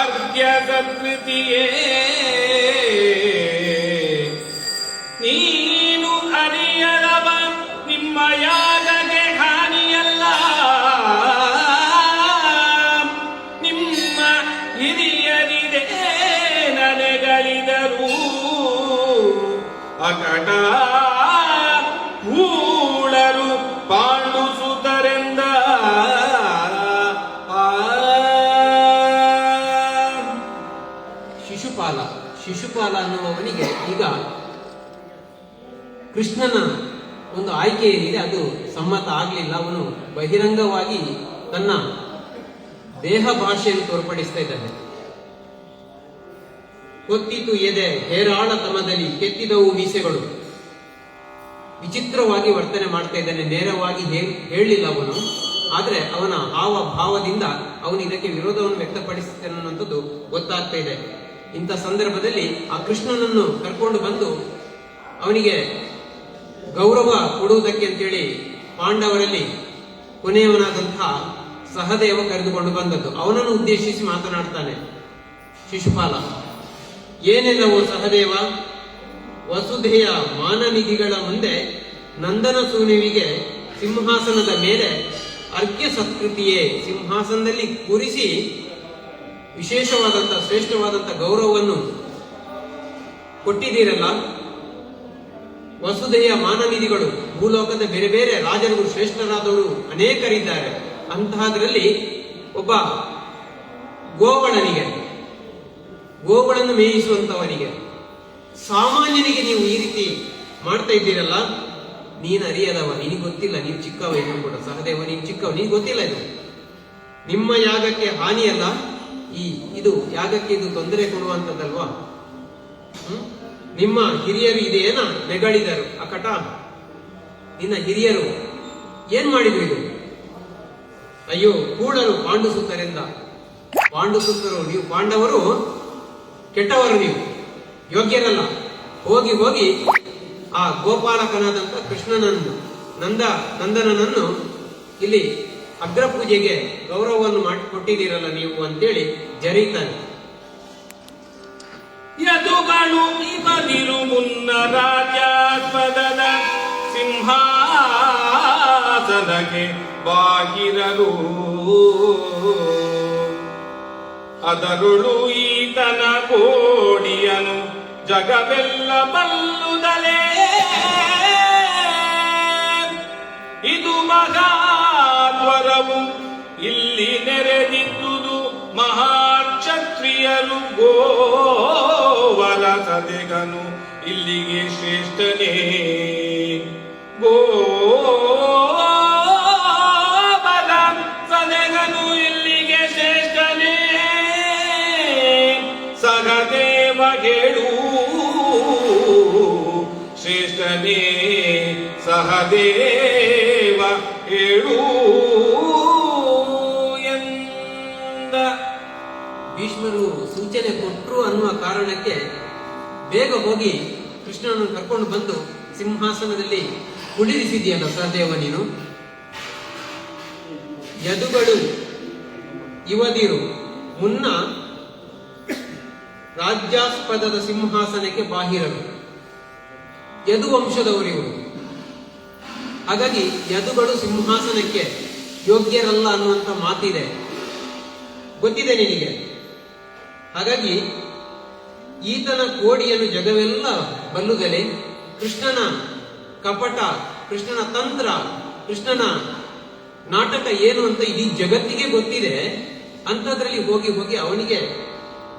ಅರ್ಘ್ಯ ಸತ್ಕೃತಿಯೇ ನೀನು ಅರಿಯದವ ನಿಮ್ಮ ಯಾಗಕ್ಕೆ ಹಾನಿಯಲ್ಲ, ನಿಮ್ಮ ಹಿರಿಯರಿದೆ ನನಗಳಿದರು ಅಕಟ ಹೂಳರು ಪಾಂಡು ಸುತರೆಂದ. ಶಿಶುಪಾಲ ಅನ್ನುವವನಿಗೆ ಈಗ ಕೃಷ್ಣನ ಒಂದು ಆಯ್ಕೆ ಏನಿದೆ ಅದು ಸಮ್ಮತ ಆಗಲಿಲ್ಲ. ಅವನು ಬಹಿರಂಗವಾಗಿ ತನ್ನ ದೇಹ ಭಾಷೆಯನ್ನು ತೋರ್ಪಡಿಸ್ತಾ ಇದ್ದಾನೆ. ಕೊತ್ತಿತು ಎದೆ ಹೇರಾಳ ತಮದಲ್ಲಿ ಕೆತ್ತಿದವು ಮೀಸೆಗಳು. ವಿಚಿತ್ರವಾಗಿ ವರ್ತನೆ ಮಾಡ್ತಾ ಇದ್ದಾನೆ. ನೇರವಾಗಿ ಹೇಳಲಿಲ್ಲ ಅವನು, ಆದ್ರೆ ಅವನ ಹಾವ ಭಾವದಿಂದ ಅವನು ಇದಕ್ಕೆ ವಿರೋಧವನ್ನು ವ್ಯಕ್ತಪಡಿಸುತ್ತಾನೆ ಅನ್ನುವಂಥದ್ದು ಗೊತ್ತಾಗ್ತಾ ಇದೆ. ಇಂಥ ಸಂದರ್ಭದಲ್ಲಿ ಆ ಕೃಷ್ಣನನ್ನು ಕರ್ಕೊಂಡು ಬಂದು ಅವನಿಗೆ ಗೌರವ ಕೊಡುವುದಕ್ಕೆ ಅಂತೇಳಿ ಪಾಂಡವರಲ್ಲಿ ಕೊನೆಯವನಾದಂತಹ ಸಹದೇವ ಕರೆದುಕೊಂಡು ಬಂದದ್ದು. ಅವನನ್ನು ಉದ್ದೇಶಿಸಿ ಮಾತನಾಡ್ತಾನೆ ಶಿಶುಪಾಲ. ಏನೆಲ್ಲವೋ ಸಹದೇವ, ವಸುಧೆಯ ಮಾನನಿಧಿಗಳ ಮುಂದೆ ನಂದನ ಸೂನುವಿಗೆ ಸಿಂಹಾಸನದ ಮೇಲೆ ಅರ್ಘ್ಯ ಸತ್ಕೃತಿಯೇ, ಸಿಂಹಾಸನದಲ್ಲಿ ಕೂರಿಸಿ ವಿಶೇಷವಾದಂತಹ ಶ್ರೇಷ್ಠವಾದಂತಹ ಗೌರವವನ್ನು ಕೊಟ್ಟಿದ್ದೀರಲ್ಲ. ವಸುಧೆಯ ಮಾನನಿಧಿಗಳು, ಭೂಲೋಕದ ಬೇರೆ ಬೇರೆ ರಾಜರು ಶ್ರೇಷ್ಠರಾದವರು ಅನೇಕರಿದ್ದಾರೆ. ಅಂತಹದ್ರಲ್ಲಿ ಒಬ್ಬ ಗೋಗಳನ್ನು ಮೇಯಿಸುವಂತವನಿಗೆ, ಸಾಮಾನ್ಯನಿಗೆ ನೀವು ಈ ರೀತಿ ಮಾಡ್ತಾ ಇದ್ದೀರಲ್ಲ, ನೀನು ಅರಿಯದವ, ನಿನಗೆ ಗೊತ್ತಿಲ್ಲ, ನೀನು ಚಿಕ್ಕವ. ಇದು ಕೂಡ ಸಹದೇವ, ನೀನು ಚಿಕ್ಕವ, ನಿನಗೆ ಗೊತ್ತಿಲ್ಲ. ಇದು ನಿಮ್ಮ ಯಾಗಕ್ಕೆ ಹಾನಿಯಲ್ಲ, ಇದು ಯಾಗಕ್ಕೆ ಇದು ತೊಂದರೆ ಕೊಡುವಂಥದ್ದಲ್ವಾ. ನಿಮ್ಮ ಹಿರಿಯರು ಇದೇನ ನೆಗಳಿದರು ಅಕಟ. ನಿನ್ನ ಹಿರಿಯರು ಏನ್ ಮಾಡಿದ್ರು? ಇದು ಅಯ್ಯೋ ಕೂಡಲು ಪಾಂಡುಸುತರೆಂದ. ಪಾಂಡುಸುತರು, ನೀವು ಪಾಂಡವರು ಕೆಟ್ಟವರು, ನೀವು ಯೋಗ್ಯರಲ್ಲ. ಹೋಗಿ ಹೋಗಿ ಆ ಗೋಪಾಲಕನಾದಂತ ಕೃಷ್ಣನನ್ನು ನಂದನನನ್ನು ಇಲ್ಲಿ ಅಗ್ರ ಪೂಜೆಗೆ ಗೌರವವನ್ನು ಮಾಡಿಕೊಟ್ಟಿದ್ದೀರಲ್ಲ ನೀವು ಅಂತೇಳಿ ಜರೀತಾನೆ. ಯದುಗಳು ಇವದಿರು ಮುನ್ನ ರಾಜಾಸ್ಪದದ ಸಿಂಹಾಸನಕ್ಕೆ ಬಾಗಿರರು. ಅದರುಳು ಈತನ ಕೋಡಿಯನು ಜಗವೆಲ್ಲ ಬಲ್ಲುದಲೇ. ಇದು ಮಹಾದ್ವರವು ಇಲ್ಲಿ ನೆರೆದಿದ್ದುದು ಮಹಾಕ್ಷತ್ರಿಯರು. ಗೋವರ ಸದೆಗನು ಇಲ್ಲಿಗೆ ಶ್ರೇಷ್ಠನೇ. ಗೋವರ ಸದೆಗನು ಇಲ್ಲಿಗೆ ಶ್ರೇಷ್ಠನೇ. ಸಹದೇವ ಹೇಳು ಶ್ರೇಷ್ಠನೇ. ಸಹದೇವ ಹೇಳು ಎಂದ. ಭೀಷ್ಮರು ಸೂಚನೆ ಕೊಟ್ಟರು ಅನ್ನುವ ಕಾರಣಕ್ಕೆ ಬೇಗ ಹೋಗಿ ಕೃಷ್ಣನನ್ನು ಕರ್ಕೊಂಡು ಬಂದು ಸಿಂಹಾಸನದಲ್ಲಿ ಕುಳ್ಳಿರಿಸಿದೆಯಲ್ಲ ಸಹದೇವ ನೀನು. ಯದುಗಳು ಇವದಿರು ಮುನ್ನ ರಾಜ್ಯಾಸ್ಪದದ ಸಿಂಹಾಸನಕ್ಕೆ ಬಾಹಿರರು. ಯದುವಂಶದವರು ಇವರು. ಹಾಗಾಗಿ ಯದುಗಳು ಸಿಂಹಾಸನಕ್ಕೆ ಯೋಗ್ಯರಲ್ಲ ಅನ್ನುವಂಥ ಮಾತಿದೆ, ಗೊತ್ತಿದೆ ನಿನಗೆ. ಹಾಗಾಗಿ ಈತನ ಕೋಡಿಯನ್ನು ಜಗವೆಲ್ಲ ಬಲ್ಲುದಲೆ. ಕೃಷ್ಣನ ಕಪಟ, ಕೃಷ್ಣನ ತಂತ್ರ, ಕೃಷ್ಣನ ನಾಟಕ ಏನು ಅಂತ ಇಡೀ ಜಗತ್ತಿಗೆ ಗೊತ್ತಿದೆ. ಅಂಥದ್ರಲ್ಲಿ ಹೋಗಿ ಹೋಗಿ ಅವನಿಗೆ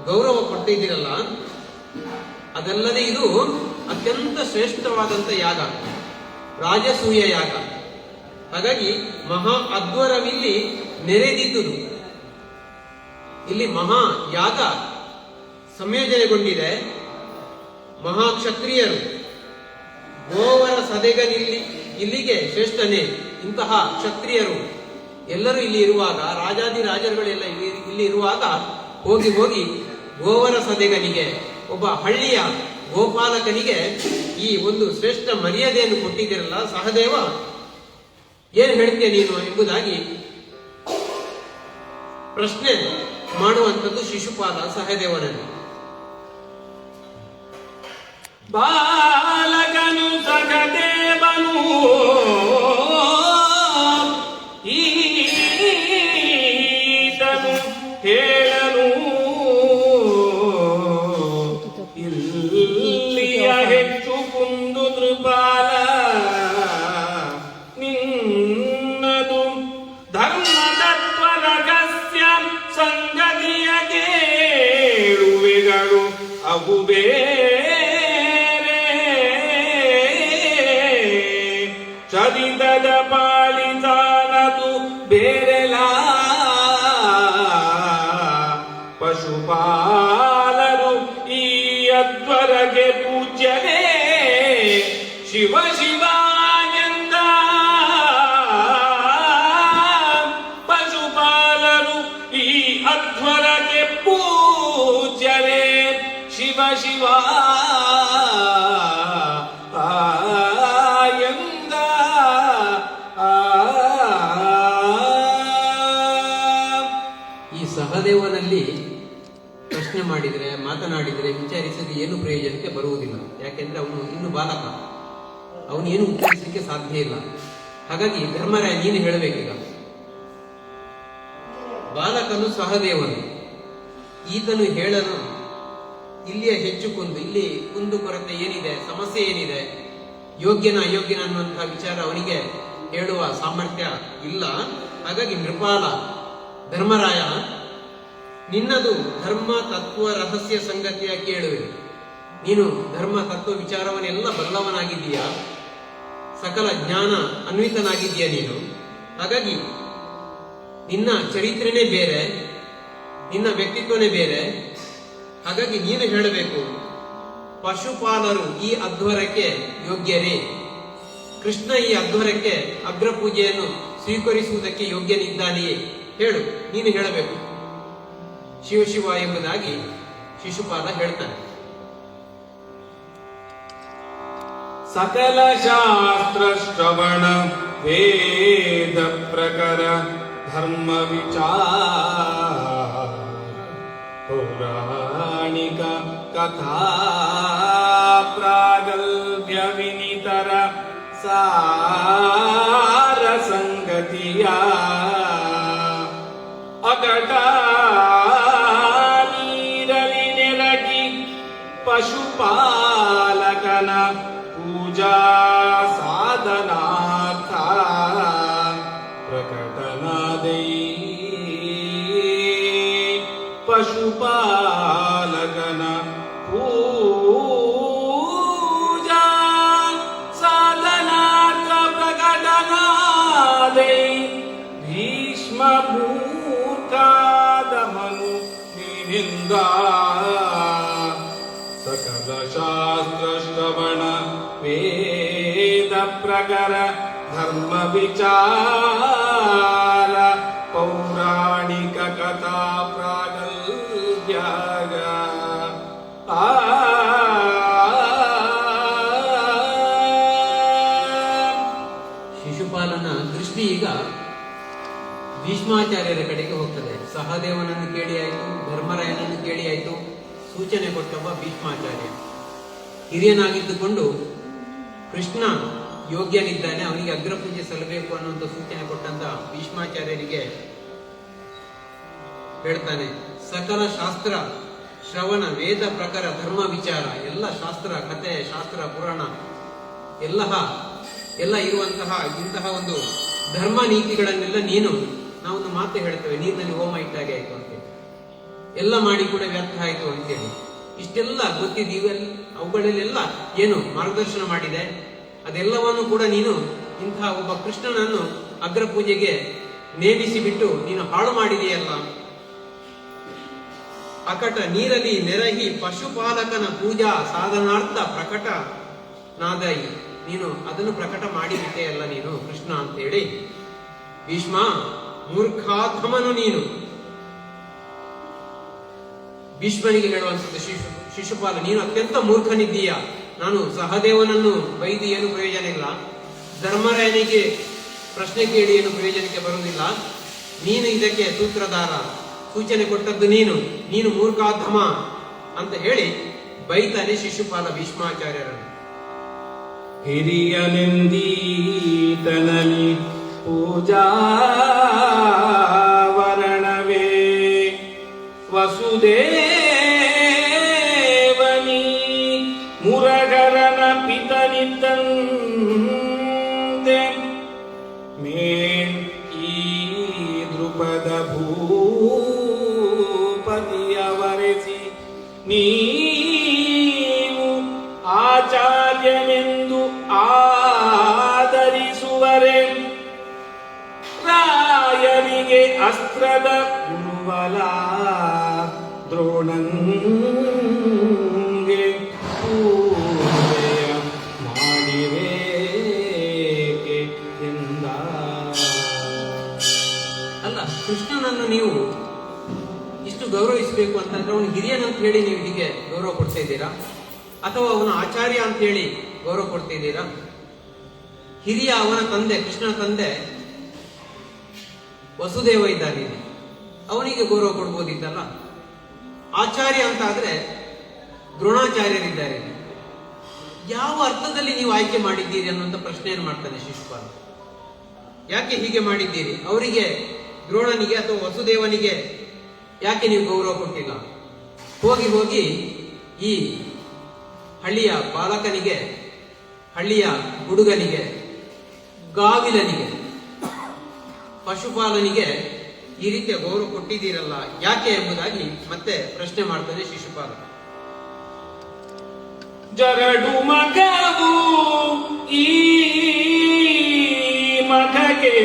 ಗೌರವ ಕೊಡ್ತಿದ್ದೀರಲ್ಲ. ಅದಲ್ಲದೆ ಇದು ಅತ್ಯಂತ ಶ್ರೇಷ್ಠವಾದಂಥ ಯಾಗ, ರಾಜಸೂಯ ಯಾಗ. ಹಾಗಾಗಿ ಮಹಾ ಅಧ್ವರವಿಲ್ಲಿ ನೆರೆದಿದ್ದುದು. ಇಲ್ಲಿ ಮಹಾ ಯಾಗ ಸಂಯೋಜನೆಗೊಂಡಿದೆ. ಮಹಾಕ್ಷತ್ರಿಯರು, ಗೋವರ ಸದೆಗನಿಲ್ಲಿ ಇಲ್ಲಿಗೆ ಶ್ರೇಷ್ಠನೇ. ಇಂತಹ ಕ್ಷತ್ರಿಯರು ಎಲ್ಲರೂ ಇಲ್ಲಿ ಇರುವಾಗ, ರಾಜಾದಿ ರಾಜರುಗಳೆಲ್ಲ ಇಲ್ಲಿ ಇರುವಾಗ ಹೋಗಿ ಹೋಗಿ ಗೋವರ ಸದೆಗನಿಗೆ, ಒಬ್ಬ ಹಳ್ಳಿಯ ಗೋಪಾಲಕನಿಗೆ ಈ ಒಂದು ಶ್ರೇಷ್ಠ ಮರ್ಯಾದೆಯನ್ನು ಕೊಟ್ಟಿದ್ದೀರಲ್ಲ ಸಹದೇವ, ಏನು ಹೇಳ್ತೀಯ ನೀನು ಎಂಬುದಾಗಿ ಪ್ರಶ್ನೆ ಮಾಡುವಂಥದ್ದು ಶಿಶುಪಾಲ ಸಹದೇವನನ್ನು. ಬಾಲಕನು ಸಹದೇವನು ಈತನು ಹೇಳನು. ಇಲ್ಲಿಯ ಹೆಚ್ಚು ಕುಂದು ನೃಪಾಲ ನಿನ್ನದು ಧರ್ಮತತ್ವ ರಹಸ್ಯ ಸಂಗತಿಯ ಕೇಳುವೆಗಳು ಅವು ಬೇರೆ. ಚರಿತದ ಪಾಲಿತಾನದು ಬೇರೆಲ. ಪಶುಪಾಲರು ಈ ಅಧ್ವರಗೆ ಪೂಜ್ಯನೇ. ಶಿವ ಶಿವ ಎಂದ ಪಶುಪಾಲರು ಈ ಅಧ್ವರಗೆ ಪೂಜ್ಯನೇ. ಶಿವ ಶಿವ ಎಂದ. ಈ ಸಹದೇವನಲ್ಲಿ ಪ್ರಶ್ನೆ ಮಾಡಿದರೆ, ಮಾತನಾಡಿದರೆ, ವಿಚಾರಿಸಿದ್ರೆ ಏನು ಪ್ರಯೋಜನಕ್ಕೆ ಬರುವುದಿಲ್ಲ. ಯಾಕೆಂದ್ರೆ ಅವನು ಇನ್ನು ಬಾಲಕ, ಅವನು ಏನು ಉತ್ತರಿಸಲಿಕ್ಕೆ ಸಾಧ್ಯ ಇಲ್ಲ. ಹಾಗಾಗಿ ಧರ್ಮರಾಯ ನೀನು ಹೇಳಬೇಕೀಗ. ಬಾಲಕನು ಸಹದೇವನು, ಈತನು ಹೇಳಲು ಇಲ್ಲಿಯ ಹೆಚ್ಚು ಕುಂದು, ಇಲ್ಲಿ ಕುಂದು ಕೊರತೆ ಏನಿದೆ, ಸಮಸ್ಯೆ ಏನಿದೆ, ಯೋಗ್ಯನ ಅಯೋಗ್ಯನ ಅನ್ನುವಂತಹ ವಿಚಾರ ಅವನಿಗೆ ಹೇಳುವ ಸಾಮರ್ಥ್ಯ ಇಲ್ಲ. ಹಾಗಾಗಿ ನೃಪಾಲ ಧರ್ಮರಾಯ, ನಿನ್ನದು ಧರ್ಮ ತತ್ವ ರಹಸ್ಯ ಸಂಗತಿಯ ಕೇಳುವೆ. ನೀನು ಧರ್ಮ ತತ್ವ ವಿಚಾರವನ್ನೆಲ್ಲ ಬಲ್ಲವನಾಗಿದ್ದೀಯಾ, ಸಕಲ ಜ್ಞಾನ ಅನ್ವಿತನಾಗಿದ್ದೀಯ ನೀನು. ಹಾಗಾಗಿ ನಿನ್ನ ಚರಿತ್ರೆನೇ ಬೇರೆ, ನಿನ್ನ ವ್ಯಕ್ತಿತ್ವನೇ ಬೇರೆ. ಹಾಗಾಗಿ ನೀನು ಹೇಳಬೇಕು, ಪಶುಪಾಲರು ಈ ಅಧ್ವರಕ್ಕೆ ಯೋಗ್ಯರೇ. ಕೃಷ್ಣ ಈ ಅಧ್ವರಕ್ಕೆ ಅಗ್ರ ಪೂಜೆಯನ್ನು ಸ್ವೀಕರಿಸುವುದಕ್ಕೆ ಯೋಗ್ಯನಿದ್ದಾನೆಯೇ ಹೇಳು, ನೀನು ಹೇಳಬೇಕು. ಶಿವ ಶಿವ ಎಂಬುದಾಗಿ ಶಿಶುಪಾಲ ಹೇಳ್ತಾನೆ. ಸಕಲ ಶಾಸ್ತ್ರ ಶ್ರವಣ ವೇದ ಪ್ರಕರ ಧರ್ಮ ವಿಚಾರ ಪೌರಾಣಿಕ ಕಥಾ ಪ್ರಾಗಲ್ಭ್ಯ ವಿನಿತರ ಸಾರ ಸಂಗತಿಯ ಅಗಟ ನೀರಲಿ ನೆರಗಿ ಪಶುಪಾಲಕನ ಪೂಜಾ ಸಾಧನಾರ್ಥ ಪ್ರಕಟನಾದೈ ಪಶುಪಾಲಕನ ಪೂಜಾ ಸಾಧನಾರ್ಥ ಪ್ರಕಟನಾದೈ ಭೀಷ್ಮ ಮೂರ್ಖಾದಮನು ನಿನ್ನಿಂದ ಸಕಲ ಶಾಸ್ತ್ರ ಶ್ರವಣ ವೇದ ಪ್ರಕರ ಧರ್ಮ ವಿಚಾರ ಪೌರಾಣಿಕ ಕಥಾ ಪ್ರಾಗಲ್ಭ್ಯಾಗ ಶಿಶುಪಾಲನ ದೃಷ್ಟಿ ಈಗ ಭೀಷ್ಮಾಚಾರ್ಯರ ಕಡೆಗೆ ಹೋಗ್ತದೆ. ಸಹದೇವನನ್ನು ಕೇಳಿ ಆಯಿತು, ಧರ್ಮರಾಯನನ್ನು ಕೇಳಿ ಆಯಿತು, ಸೂಚನೆ ಕೊಟ್ಟವ ಭೀಷ್ಮಾಚಾರ್ಯ. ಹಿರಿಯನಾಗಿದ್ದುಕೊಂಡು ಕೃಷ್ಣ ಯೋಗ್ಯನಿದ್ದಾನೆ, ಅವನಿಗೆ ಅಗ್ರಪೂಜೆ ಸಲ್ಲಬೇಕು ಅನ್ನುವಂಥ ಸೂಚನೆ ಕೊಟ್ಟಂತ ಭೀಷ್ಮಾಚಾರ್ಯರಿಗೆ ಹೇಳ್ತಾನೆ, ಸಕಲ ಶಾಸ್ತ್ರ ಶ್ರವಣ ವೇದ ಪ್ರಕಾರ ಧರ್ಮ ವಿಚಾರ, ಎಲ್ಲ ಶಾಸ್ತ್ರ ಕಥೆ ಶಾಸ್ತ್ರ ಪುರಾಣ ಎಲ್ಲ ಇರುವಂತಹ ಇಂತಹ ಒಂದು ಧರ್ಮ ನೀತಿಗಳನ್ನೆಲ್ಲ ನೀನು, ನಾವೊಂದು ಮಾತು ಹೇಳ್ತೇವೆ, ನೀರಿನಲ್ಲಿ ಹೋಮ ಇಟ್ಟಾಗೆ ಆಯ್ತು ಅಂತೇಳಿ, ಎಲ್ಲ ಮಾಡಿ ಕೂಡ ವ್ಯರ್ಥ ಆಯ್ತು ಅಂತೇಳಿ. ಇಷ್ಟೆಲ್ಲ ಗೊತ್ತಿದ್ದೀವಲ್ಲಿ, ಅವುಗಳಲ್ಲೆಲ್ಲ ಏನು ಮಾರ್ಗದರ್ಶನ ಮಾಡಿದೆ, ಅದೆಲ್ಲವನ್ನು ಕೂಡ ನೀನು ಇಂತಹ ಒಬ್ಬ ಕೃಷ್ಣನನ್ನು ಅಗ್ರಪೂಜೆಗೆ ನೇಮಿಸಿ ಬಿಟ್ಟು ನೀನು ಹಾಳು ಮಾಡಿದೆಯಲ್ಲ. ಅಕಟ ನೀರಲಿ ನೆರಹಿ ಪಶುಪಾಲಕನ ಪೂಜಾ ಸಾಧನಾರ್ಥ ಪ್ರಕಟ ನಾದಾಯಿ, ನೀನು ಅದನ್ನು ಪ್ರಕಟ ಮಾಡಿಬಿಟ್ಟೆಯಲ್ಲ ನೀನು ಕೃಷ್ಣ ಅಂತೇಳಿ. ಭೀಷ್ಮ ಮೂರ್ಖಾಧಮನು ನೀನು. ಭೀಷ್ಮನಿಗೆ ಹೇಳುವಂಥದ್ದು ಶಿಶುಪಾಲ, ನೀನು ಅತ್ಯಂತ ಮೂರ್ಖನಿದ್ದೀಯ. ನಾನು ಸಹದೇವನನ್ನು ಬೈದು ಏನು ಪ್ರಯೋಜನ ಇಲ್ಲ, ಧರ್ಮರಾಯನಿಗೆ ಪ್ರಶ್ನೆ ಕೇಳಿ ಏನು ಪ್ರಯೋಜನಕ್ಕೆ ಬರುವುದಿಲ್ಲ. ನೀನು ಇದಕ್ಕೆ ಸೂತ್ರಧಾರ, ಸೂಚನೆ ಕೊಟ್ಟದ್ದು ನೀನು ಮೂರ್ಖಾಧಮ ಅಂತ ಹೇಳಿ ಬೈತಾನೆ ಶಿಶುಪಾಲ ಭೀಷ್ಮಾಚಾರ್ಯರನ್ನು. ಹಿರಿಯನೆಂದೀತನಲಿ ಪೂಜಾ ವರ್ಣವೇ ವಸುದೇವನಿ ಮುರಗರನ ಪಿತನಿದ್ದಂತೆ ಮೇನ್ ಈ ದೃಪದ ಭೂಪತಿಯ ವರೆಸಿ ನೀವು ಆಚಾರ್ಯನೆಂದು ಆದರಿಸುವರೆ, ರಾಯನಿಗೆ ಅಸ್ತ್ರದ ಗುರುವಲ ದ್ರೋಣಂಗೆ ಪೂಜೆಯ ಮಾಡಿರೇಕೆ ಎಂದ. ಅಲ್ಲ, ಕೃಷ್ಣನನ್ನು ನೀವು ಇಷ್ಟು ಗೌರವಿಸಬೇಕು ಅಂತಂದ್ರೆ ಅವನು ಹಿರಿಯನಂತ ಹೇಳಿ ನೀವು ಹೀಗೆ ಗೌರವ ಕೊಡ್ತಾ ಇದ್ದೀರಾ, ಅಥವಾ ಅವನ ಆಚಾರ್ಯ ಅಂತ ಹೇಳಿ ಗೌರವ ಕೊಡ್ತಾ ಇದ್ದೀರಾ? ಹಿರಿಯ ಅವನ ತಂದೆ, ಕೃಷ್ಣನ ತಂದೆ ವಸುದೇವ ಇದ್ದಾನೆ, ಅವನಿಗೆ ಗೌರವ ಕೊಡ್ಬೋದಿತ್ತಲ್ಲ. ಆಚಾರ್ಯ ಅಂತ ಆದ್ರೆ ದ್ರೋಣಾಚಾರ್ಯರಿದ್ದಾರೆ, ಯಾವ ಅರ್ಥದಲ್ಲಿ ನೀವು ಆಯ್ಕೆ ಮಾಡಿದ್ದೀರಿ ಅನ್ನುವಂಥ ಪ್ರಶ್ನೆಯನ್ನು ಮಾಡ್ತಾನೆ ಶಿಶುಪಾಲ. ಯಾಕೆ ಹೀಗೆ ಮಾಡಿದ್ದೀರಿ? ಅವರಿಗೆ ದ್ರೋಣನಿಗೆ ಅಥವಾ ವಸುದೇವನಿಗೆ ಯಾಕೆ ನೀವು ಗೌರವ ಕೊಟ್ಟಿಲ್ಲ? ಹೋಗಿ ಹೋಗಿ ಈ ಹಳ್ಳಿಯ ಬಾಲಕನಿಗೆ, ಹಳ್ಳಿಯ ಹುಡುಗನಿಗೆ, ಗಾವಿಲನಿಗೆ, ಪಶುಪಾಲನಿಗೆ ಈ ರೀತಿಯ ಗೌರವ ಕೊಟ್ಟಿದ್ದೀರಲ್ಲ ಯಾಕೆ ಎಂಬುದಾಗಿ ಮತ್ತೆ ಪ್ರಶ್ನೆ ಮಾಡ್ತಾನೆ ಶಿಶುಪಾಲ. ಜರಡು ಮಗವು ಈ ಮಗಗೆ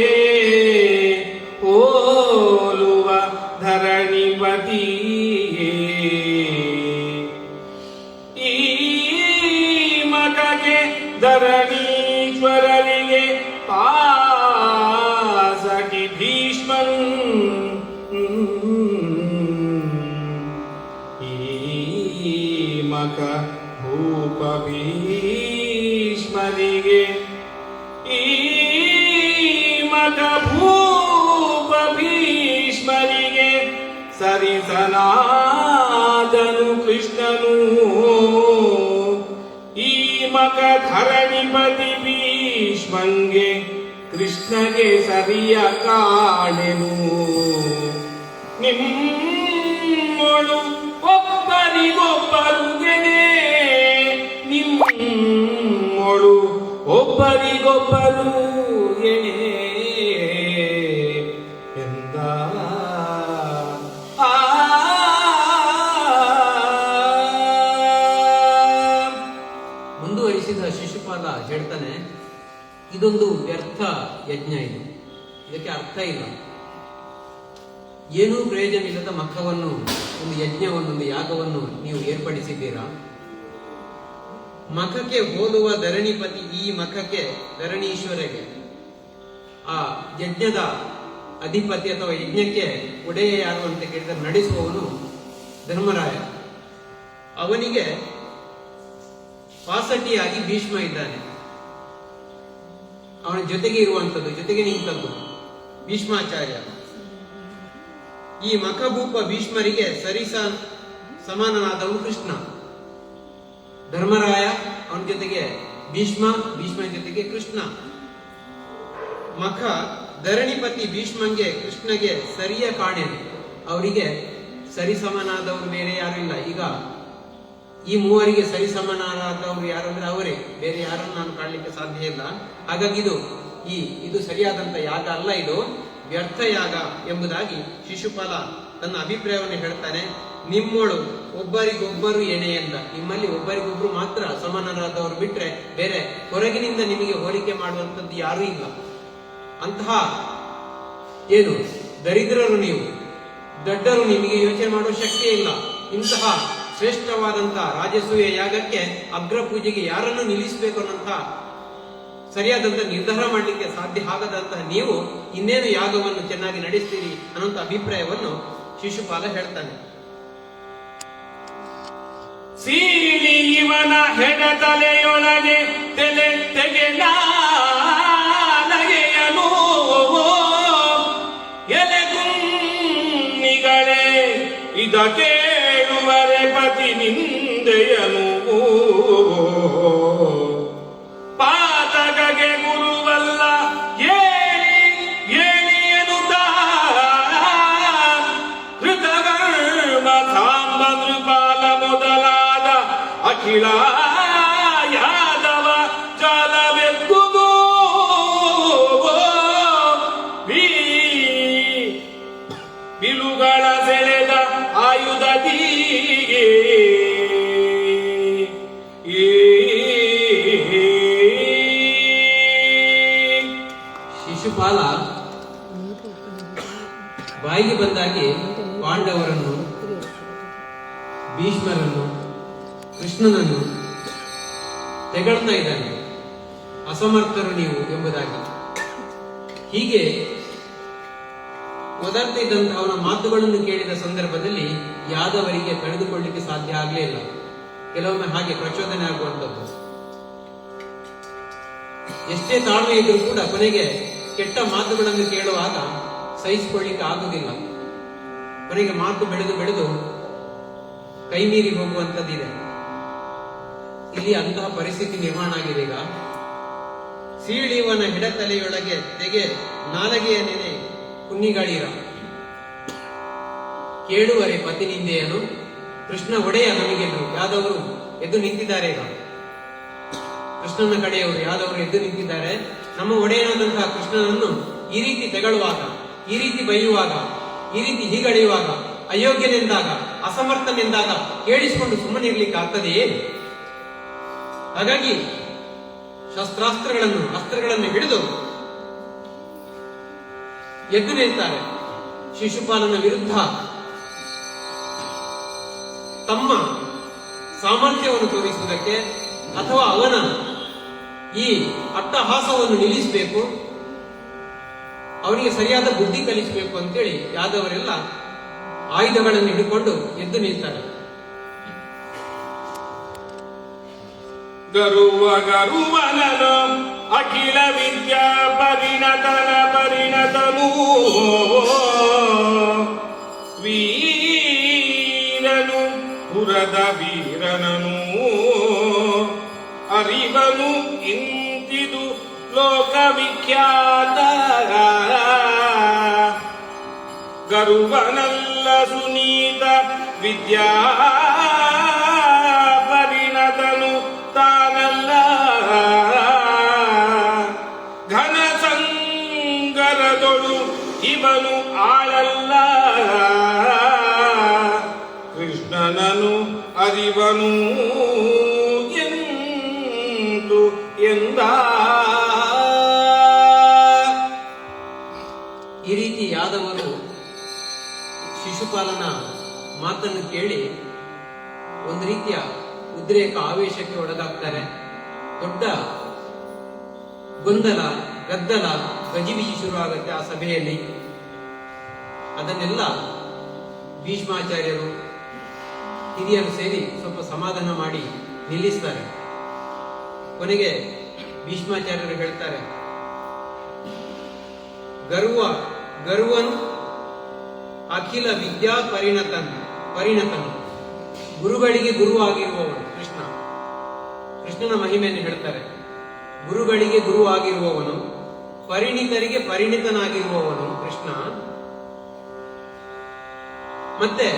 ಹೋಲುವ ಧರಣಿಪತಿಯೇ, ಈ ಮಗಗೆ ಧರಣೀಶ್ವರರಿಗೆ ಪಾಸಾದ ಭೀಷ್ಮರಿಗೆ ಈ ಮಗ ಭೂಪ ಭೀಷ್ಮರಿಗೆ ಸರಿಸನಾದನು ಕೃಷ್ಣನು ಈ ಮಗ ಧರಣಿಪತಿ ಭೀಷ್ಮಂಗೆ ಕೃಷ್ಣಗೆ ಸರಿಯ ಕಾಣೆನು ನಿಮ್ಮೊಳು ಒಬ್ಬರಿಗೊಬ್ಬರು ಗೆನೆ ನಿಮ್ಮೊಳು ಒಬ್ಬರಿಗೊಬ್ಬರು ಗೆನೆ ಎಂದ ಮುಂದುವರಿಸಿದ ಶಿಶುಪಾಲ ಹೇಳ್ತಾನೆ, ಇದೊಂದು ವ್ಯರ್ಥ ಯಜ್ಞ, ಇದಕ್ಕೆ ಅರ್ಥ ಇಲ್ಲ. ಏನೂ ಪ್ರಯೋಜನವಿಲ್ಲದ ಮಖವನ್ನು, ಒಂದು ಯಜ್ಞವನ್ನು, ಒಂದು ಯಾಗವನ್ನು ನೀವು ಏರ್ಪಡಿಸಿದ್ದೀರಾ. ಮಖಕ್ಕೆ ಹೋಲುವ ಧರಣಿಪತಿ, ಈ ಮಖಕ್ಕೆ, ಧರಣೀಶ್ವರಗೆ, ಆ ಯಜ್ಞದ ಅಧಿಪತಿ ಅಥವಾ ಯಜ್ಞಕ್ಕೆ ಒಡೆಯ ಯಾರು ಅಂತ ಕೇಳಿದರೆ ನಡೆಸುವವನು ಧರ್ಮರಾಯ. ಅವನಿಗೆ ಪಾಸಟಿಯಾಗಿ ಭೀಷ್ಮ ಇದ್ದಾನೆ. ಅವನ ಜೊತೆಗೆ ಇರುವಂಥದ್ದು, ಜೊತೆಗೆ ನಿಂತದ್ದು ಭೀಷ್ಮಾಚಾರ್ಯ. ಈ ಮಖಭೂಪ ಭೀಷ್ಮರಿಗೆ ಸಮಾನನಾದವನು ಕೃಷ್ಣ. ಧರ್ಮರಾಯ, ಅವನ ಜೊತೆಗೆ ಭೀಷ್ಮ, ಭೀಷ್ಮನ ಜೊತೆಗೆ ಕೃಷ್ಣ. ಮಖ ಧರಣಿಪತಿ ಭೀಷ್ಮಂಗೆ ಕೃಷ್ಣಗೆ ಸರಿಯ ಕಾಣೆನು. ಅವರಿಗೆ ಸರಿಸಮನಾದವರು ಬೇರೆ ಯಾರು ಇಲ್ಲ. ಈಗ ಈ ಮೂವರಿಗೆ ಸರಿಸಮನಾದವರು ಯಾರು ಅಂದ್ರೆ ಅವರೇ, ಬೇರೆ ಯಾರನ್ನು ನಾನು ಕಾಣಲಿಕ್ಕೆ ಸಾಧ್ಯ ಇಲ್ಲ. ಹಾಗಾಗಿ ಇದು ಸರಿಯಾದಂತ ಯಾಗ ಅಲ್ಲ, ಇದು ವ್ಯರ್ಥ ಯಾಗ ಎಂಬುದಾಗಿ ಶಿಶುಪಾಲ ತನ್ನ ಅಭಿಪ್ರಾಯವನ್ನು ಹೇಳ್ತಾನೆ. ನಿಮ್ಮೊಳು ಒಬ್ಬರಿಗೊಬ್ಬರು ಎಣೆ ಎಂದ. ನಿಮ್ಮಲ್ಲಿ ಒಬ್ಬರಿಗೊಬ್ಬರು ಮಾತ್ರ ಸಮಾನರಾದವರು ಬಿಟ್ರೆ ಬೇರೆ ಹೊರಗಿನಿಂದ ನಿಮಗೆ ಹೋಲಿಕೆ ಮಾಡುವಂಥದ್ದು ಯಾರೂ ಇಲ್ಲ. ಅಂತಹ ಏನು ದರಿದ್ರರು ನೀವು, ದೊಡ್ಡರು, ನಿಮಗೆ ಯೋಚನೆ ಮಾಡುವ ಶಕ್ತಿ ಇಲ್ಲ. ಇಂತಹ ಶ್ರೇಷ್ಠವಾದಂತಹ ರಾಜಸೂಯ ಯಾಗಕ್ಕೆ ಅಗ್ರ ಪೂಜೆಗೆ ಯಾರನ್ನು ನಿಲ್ಲಿಸಬೇಕು ಅನ್ನೋಂತಹ ಸರಿಯಾದಂತ ನಿರ್ಧಾರ ಮಾಡಲಿಕ್ಕೆ ಸಾಧ್ಯ ಆಗದಂತಹ ನೀವು ಇನ್ನೇನು ಯಾಗವನ್ನು ಚೆನ್ನಾಗಿ ನಡೆಸ್ತೀರಿ ಅನ್ನೋಂಥ ಅಭಿಪ್ರಾಯವನ್ನು ಶಿಶುಪಾಲ ಹೇಳ್ತಾನೆ. ಸೀಳಿ ಇವನ ಹೆಡತಲೆಯೊಳಗೆ ತಲೆ ತೆಗೆಯನು ಎಲೆಗುನ್ನಿಗಳೇ ಇದ ಕೇಳುವರೆ ಪತಿ ನಿಂದೆಯನು ಪಾತಕಗೆ ಗುರುವಲ್ಲ ಏಳಿಯನು ಕೃತಕರ್ಮ ಸಾಂಬ ನೃಪಾಲ ಮೊದಲಾದ ಅಖಿಲ ಯಾದವ ಜಾಲವೆದ್ದುದು ಬಿಲುಗಳ ಸೆಳೆದ ಆಯುಧದೀಗೆ ಶಿಶುಪಾಲ ಬಾಯಿಗೆ ಬಂದಾಗೆ ಪಾಂಡವರನ್ನು, ಭೀಷ್ಮರನ್ನು, ಕೃಷ್ಣನನ್ನು ತೆಗಳ್ತಾ ಇದ್ದಾನೆ. ಅಸಮರ್ಥರು ನೀವು ಎಂಬುದಾಗಿ. ಹೀಗೆ ಒದರ್ತಾ ಇದ್ದಂತಹ ಅವನ ಮಾತುಗಳನ್ನು ಕೇಳಿದ ಸಂದರ್ಭದಲ್ಲಿ ಯಾದವರಿಗೆ ತಡೆದುಕೊಳ್ಳಲಿಕ್ಕೆ ಸಾಧ್ಯ ಆಗಲೇ ಇಲ್ಲ. ಕೆಲವೊಮ್ಮೆ ಹಾಗೆ ಪ್ರಚೋದನೆ ಆಗುವಂಥದ್ದು. ಎಷ್ಟೇ ತಾಳ್ಮೆ ಇದ್ರೂ ಕೂಡ ಕೊನೆಗೆ ಕೆಟ್ಟ ಮಾತುಗಳನ್ನು ಕೇಳುವಾಗ ಸಹಿಸಿಕೊಳ್ಳಿಕ್ಕೆ ಆಗುವುದಿಲ್ಲ. ಕೊನೆಗೆ ಮಾತು ಬೆಳೆದು ಕೈ ಮೀರಿ ಹೋಗುವಂಥದ್ದಿದೆ. ಇಲ್ಲಿ ಅಂತಹ ಪರಿಸ್ಥಿತಿ ನಿರ್ಮಾಣ ಆಗಿದೆ. ಈಗ ಸೀಳಿವನ ಹಿಡತಲೆಯೊಳಗೆ ತೆಗೆ ನಾಲಗೆಯ ನೆನೆ ಕುನ್ನಿಗಳೀರ ಕೇಳುವರೆ ಪತಿನಿಂದೆಯನು ಕೃಷ್ಣ ಒಡೆಯ ನಮಗೆಲ್ಲರೂ. ಯಾದವರು ಎದ್ದು ನಿಂತಿದ್ದಾರೆ. ಈಗ ಕೃಷ್ಣನ ಕಡೆಯವರು ಯಾದವರು ಎದ್ದು ನಿಂತಿದ್ದಾರೆ. ನಮ್ಮ ಒಡೆಯನಾದಂತಹ ಕೃಷ್ಣನನ್ನು ಈ ರೀತಿ ತೆಗಳುವಾಗ, ಈ ರೀತಿ ಬೈಯುವಾಗ, ಈ ರೀತಿ ಹೀಗಳೆಯುವಾಗ, ಅಯೋಗ್ಯನೆಂದಾಗ, ಅಸಮರ್ಥನೆಂದಾಗ ಕೇಳಿಸಿಕೊಂಡು ಸುಮ್ಮನೆ ಇರ್ಲಿಕ್ಕೆ ಆಗ್ತದೆಯೇ? ಹಾಗಾಗಿ ಅಸ್ತ್ರಗಳನ್ನು ಹಿಡಿದು ಎದ್ದು ನಿಲ್ತಾರೆ. ಶಿಶುಪಾಲನ ವಿರುದ್ಧ ತಮ್ಮ ಸಾಮರ್ಥ್ಯವನ್ನು ತೋರಿಸುವುದಕ್ಕೆ ಅಥವಾ ಅವನ ಈ ಅಟ್ಟಹಾಸವನ್ನು ನಿಲ್ಲಿಸಬೇಕು, ಅವನಿಗೆ ಸರಿಯಾದ ಬುದ್ಧಿ ಕಲಿಸಬೇಕು ಅಂತೇಳಿ ಯಾದವರೆಲ್ಲ ಆಯುಧಗಳನ್ನು ಹಿಡಿದುಕೊಂಡು ಎದ್ದು ನಿಲ್ತಾರೆ. ಗರುವನನು ಅಖಿಲ ವಿದ್ಯಾ ಪರಿಣತನು ವೀರನು ಪುರದ ವೀರನನು ಅರಿವನು ಇಂತಿದು ಲೋಕವಿಖ್ಯಾತ ಗರುವನಲ್ಲ ಸುನೀತ ವಿದ್ಯಾ ಪರಿಣತನು ತಾನಲ್ಲ ಘನ ಸಂಗರದೊಳು ಇವನು ಆಳಲ್ಲ ಕೃಷ್ಣನನು ಅರಿವನು ಎಂದು ಎಂದ. ಈ ರೀತಿ ಯಾದವರು ಶಿಶುಪಾಲನ ಮಾತನ್ನು ಕೇಳಿ ಒಂದು ರೀತಿಯ ಉದ್ರೇಕ ಆವೇಶಕ್ಕೆ ಒಳಗಾಗ್ತಾರೆ. ದೊಡ್ಡ ಗೊಂದಲ ಗದ್ದಲ ಗಜಿಬಿಜಿ ಶುರುವಾಗುತ್ತೆ ಆ ಸಭೆಯಲ್ಲಿ. ಅದನ್ನೆಲ್ಲ ಭೀಷ್ಮಾಚಾರ್ಯರು ಹಿರಿಯರು ಸೇರಿ ಸ್ವಲ್ಪ ಸಮಾಧಾನ ಮಾಡಿ ನಿಲ್ಲಿಸ್ತಾರೆ. ಕೊನೆಗೆ ಭೀಷ್ಮಾಚಾರ್ಯರು ಹೇಳ್ತಾರೆ, ಗರುವನ್ ಅಖಿಲ ವಿದ್ಯಾ ಪರಿಣತನು ಗುರುಗಳಿಗೆ ಗುರುವಾಗಿರುವವನು ಕೃಷ್ಣನ ಮಹಿಮೆಯನ್ನು ಹೇಳ್ತಾರೆ. ಗುರುಗಳಿಗೆ ಗುರು ಆಗಿರುವವನು, ಪರಿಣಿತರಿಗೆ ಪರಿಣಿತನಾಗಿರುವವನು ಕೃಷ್ಣ, ಮತ್ತೆ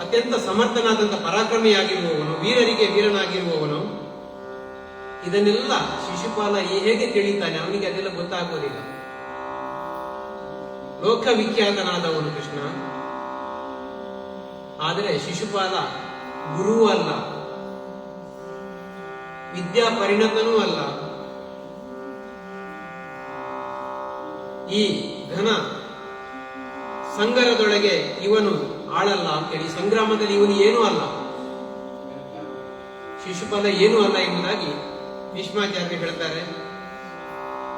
ಅತ್ಯಂತ ಸಮರ್ಥನಾದಂತ ಪರಾಕ್ರಮಿಯಾಗಿರುವವನು, ವೀರರಿಗೆ ವೀರನಾಗಿರುವವನು. ಇದನ್ನೆಲ್ಲ ಶಿಶುಪಾಲ ಹೇಗೆ ತಿಳಿತಾನೆ? ಅವನಿಗೆ ಅದೆಲ್ಲ ಗೊತ್ತಾಗೋದಿಲ್ಲ. ಲೋಕವಿಖ್ಯಾತನಾದವನು ಕೃಷ್ಣ. ಆದರೆ ಶಿಶುಪಾಲ ಗುರುವೂ ಅಲ್ಲ, ವಿದ್ಯಾ ಪರಿಣತನೂ ಅಲ್ಲ. ಈ ಘನ ಸಂಗರದೊಳಗೆ ಇವನು ಆಳಲ್ಲ ಅಂತೇಳಿ, ಸಂಗ್ರಾಮದಲ್ಲಿ ಇವನು ಏನೂ ಅಲ್ಲ, ಶಿಶುಪಾಲ ಏನೂ ಅಲ್ಲ ಎಂಬುದಾಗಿ ಭೀಷ್ಮಾಚಾರ್ಯರು ಹೇಳ್ತಾರೆ.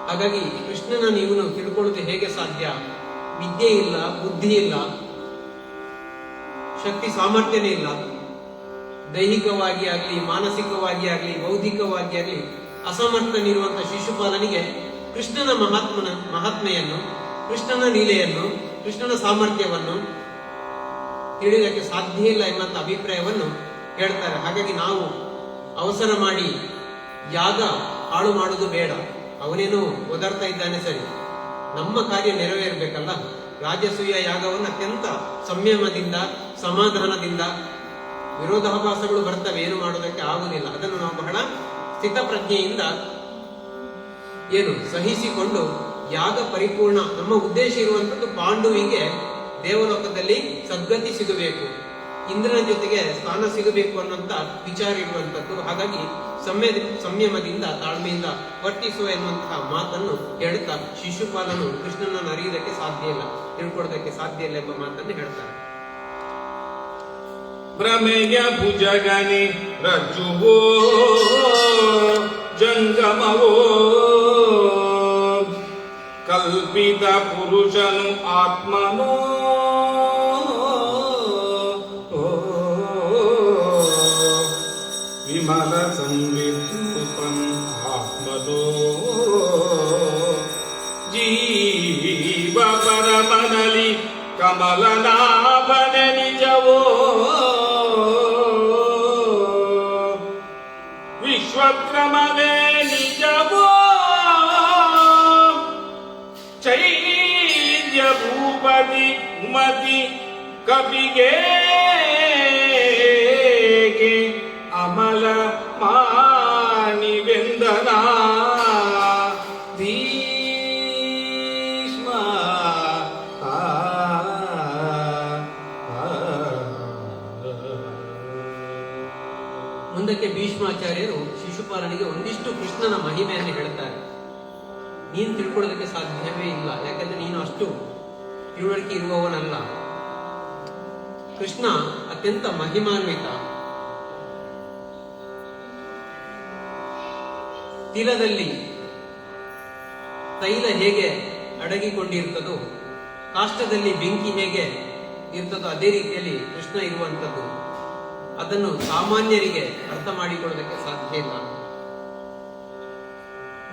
ಹಾಗಾಗಿ ಕೃಷ್ಣನನ್ನು ಇವನು ತಿಳ್ಕೊಳ್ಳೋದು ಹೇಗೆ ಸಾಧ್ಯ? ವಿದ್ಯೆ ಇಲ್ಲ, ಬುದ್ಧಿ ಇಲ್ಲ, ಶಕ್ತಿ ಸಾಮರ್ಥ್ಯನೇ ಇಲ್ಲ. ದೈಹಿಕವಾಗಿ ಆಗಲಿ, ಮಾನಸಿಕವಾಗಿ ಆಗಲಿ, ಬೌದ್ಧಿಕವಾಗಿ ಆಗಲಿ ಅಸಮರ್ಥನಿರುವಂತಹ ಶಿಶುಪಾಲನಿಗೆ ಕೃಷ್ಣನ ಮಹಾತ್ಮೆಯನ್ನು, ಕೃಷ್ಣನ ಲೀಲೆಯನ್ನು, ಕೃಷ್ಣನ ಸಾಮರ್ಥ್ಯವನ್ನು ತಿಳಿಯಲಿಕ್ಕೆ ಸಾಧ್ಯ ಇಲ್ಲ ಎಂಬಂತ ಅಭಿಪ್ರಾಯವನ್ನು ಹೇಳ್ತಾರೆ. ಹಾಗಾಗಿ ನಾವು ಅವಸರ ಮಾಡಿ ಯಾಗ ಹಾಳು ಮಾಡುವುದು ಬೇಡ. ಅವನೇನು ಓದಾಡ್ತಾ ಇದ್ದಾನೆ ಸರಿ, ನಮ್ಮ ಕಾರ್ಯ ನೆರವೇರಬೇಕಲ್ಲ. ರಾಜಸೂಯ ಯಾಗವನ್ನು ಅತ್ಯಂತ ಸಂಯಮದಿಂದ, ಸಮಾಧಾನದಿಂದ, ವಿರೋಧಾಭಾಸಗಳು ಬರ್ತವೆ, ಏನು ಮಾಡೋದಕ್ಕೆ ಆಗುವುದಿಲ್ಲ. ಅದನ್ನು ನಾವು ಬಹಳ ಸ್ಥಿತಪ್ರಜ್ಞೆಯಿಂದ ಸಹಿಸಿಕೊಂಡು ಯಾಗ ಪರಿಪೂರ್ಣ. ನಮ್ಮ ಉದ್ದೇಶ ಇರುವಂತದ್ದು ಪಾಂಡುವಿಗೆ ದೇವಲೋಕದಲ್ಲಿ ಸದ್ಗತಿ ಸಿಗಬೇಕು, ಇಂದ್ರನ ಜೊತೆಗೆ ಸ್ಥಾನ ಸಿಗಬೇಕು ಅನ್ನುವಂತ ವಿಚಾರ ಇರುವಂತದ್ದು. ಹಾಗಾಗಿ ಸಂಯಮದಿಂದ, ತಾಳ್ಮೆಯಿಂದ ವರ್ತಿಸುವ ಎನ್ನುವಂತಹ ಮಾತನ್ನು ಹೇಳುತ್ತಾ ಶಿಶುಪಾಲನು ಕೃಷ್ಣನನ್ನು ಅರಿಯುವುದಕ್ಕೆ ಸಾಧ್ಯ ಇಲ್ಲ, ತಿಳ್ಕೊಳ್ಳೋದಕ್ಕೆ ಸಾಧ್ಯ ಇಲ್ಲ ಎಂಬ ಮಾತನ್ನು ಹೇಳ್ತಾರೆ. ಭ್ರಮೆಯ ಭುಜಗನಿ ರಜ್ಜುವೋ ಜಂಗಮವೋ ಕಲ್ಪಿತ ಪುರುಷನು ಆತ್ಮನೋ ವಿಮಲ ಸಂವಿದ್ರೂಪಂ ಆತ್ಮನೋ ಜೀವ ಪರಮನಲಿ ಕಮಲನಾಭನ ನಿಜವೋ ವಿಶ್ವಕ್ರಮವೇ ನಿಜವೋ ಚೈದ್ಯ ಭೂಪತಿ ಮತಿ ಕಪಿಗೆ ಅಮಲ ಮಾನಿವೆಂದನ ಭೀಷ್ಮ. ಮುಂದಕ್ಕೆ ಭೀಷ್ಮಾಚಾರ್ಯರು ಶಿಶುಪಾಲನಿಗೆ ಒಂದಿಷ್ಟು ಕೃಷ್ಣನ ಮಹಿಮೆಯನ್ನು ಹೇಳ್ತಾರೆ. ನೀನು ತಿಳ್ಕೊಳ್ಳೋದಕ್ಕೆ ಸಾಧ್ಯವೇ ಇಲ್ಲ, ಯಾಕಂದ್ರೆ ನೀನು ಅಷ್ಟು ತಿಳುವಳಿಕೆ ಇರುವವನಲ್ಲ. ಕೃಷ್ಣ ಅತ್ಯಂತ ಮಹಿಮಾನ್ವಿತ. ತಿಲದಲ್ಲಿ ತೈಲ ಹೇಗೆ ಅಡಗಿಕೊಂಡಿರ್ತದೋ, ಕಾಷ್ಟದಲ್ಲಿ ಬೆಂಕಿ ಹೇಗೆ ಇರ್ತದೋ, ಅದೇ ರೀತಿಯಲ್ಲಿ ಕೃಷ್ಣ ಇರುವಂಥದ್ದು. ಅದನ್ನು ಸಾಮಾನ್ಯರಿಗೆ ಅರ್ಥ ಮಾಡಿಕೊಳ್ಳೋದಕ್ಕೆ ಸಾಧ್ಯ ಇಲ್ಲ.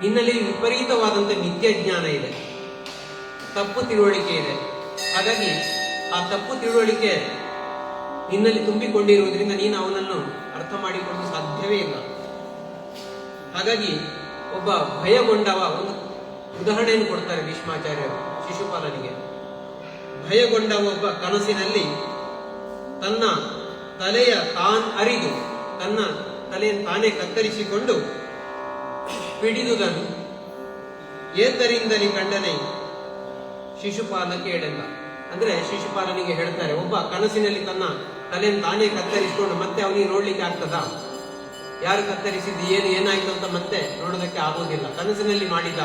ನಿನ್ನಲ್ಲಿ ವಿಪರೀತವಾದಂಥ ಮಿಥ್ಯ ಜ್ಞಾನ ಇದೆ, ತಪ್ಪು ತಿಳುವಳಿಕೆ ಇದೆ. ಹಾಗಾಗಿ ಆ ತಪ್ಪು ತಿಳುವಳಿಕೆ ನಿನ್ನಲ್ಲಿ ತುಂಬಿಕೊಂಡಿರುವುದರಿಂದ ನೀನು ಅವನನ್ನು ಅರ್ಥ ಮಾಡಿಕೊಳ್ಳಲು ಸಾಧ್ಯವೇ ಇಲ್ಲ. ಹಾಗಾಗಿ ಒಬ್ಬ ಭಯಗೊಂಡವ, ಒಂದು ಉದಾಹರಣೆಯನ್ನು ಕೊಡ್ತಾರೆ ಭೀಷ್ಮಾಚಾರ್ಯರು ಶಿಶುಪಾಲನಿಗೆ. ಭಯಗೊಂಡವ ಒಬ್ಬ ಕನಸಿನಲ್ಲಿ ತನ್ನ ತಲೆಯ ಅರಿದು ತನ್ನ ತಲೆಯನ್ನು ತಾನೇ ಕತ್ತರಿಸಿಕೊಂಡು ಪಿಡಿದುದನ್ನು ಏತರಿಂದಲೇ ಕಂಡನೆ ಶಿಶುಪಾಲ ಕೇಳೆಲ್ಲ. ಅಂದ್ರೆ ಶಿಶುಪಾಲನಿಗೆ ಹೇಳ್ತಾರೆ, ಒಬ್ಬ ಕನಸಿನಲ್ಲಿ ತನ್ನ ತಲೆಯನ್ನು ತಾನೇ ಕತ್ತರಿಸಿಕೊಂಡು ಮತ್ತೆ ಅವನಿಗೆ ನೋಡ್ಲಿಕ್ಕೆ ಆಗ್ತದಾ? ಯಾರು ಕತ್ತರಿಸಿದ್ದು, ಏನಾಯ್ತು ಅಂತ ಮತ್ತೆ ನೋಡೋದಕ್ಕೆ ಆಗೋದಿಲ್ಲ. ಕನಸಿನಲ್ಲಿ ಮಾಡಿದ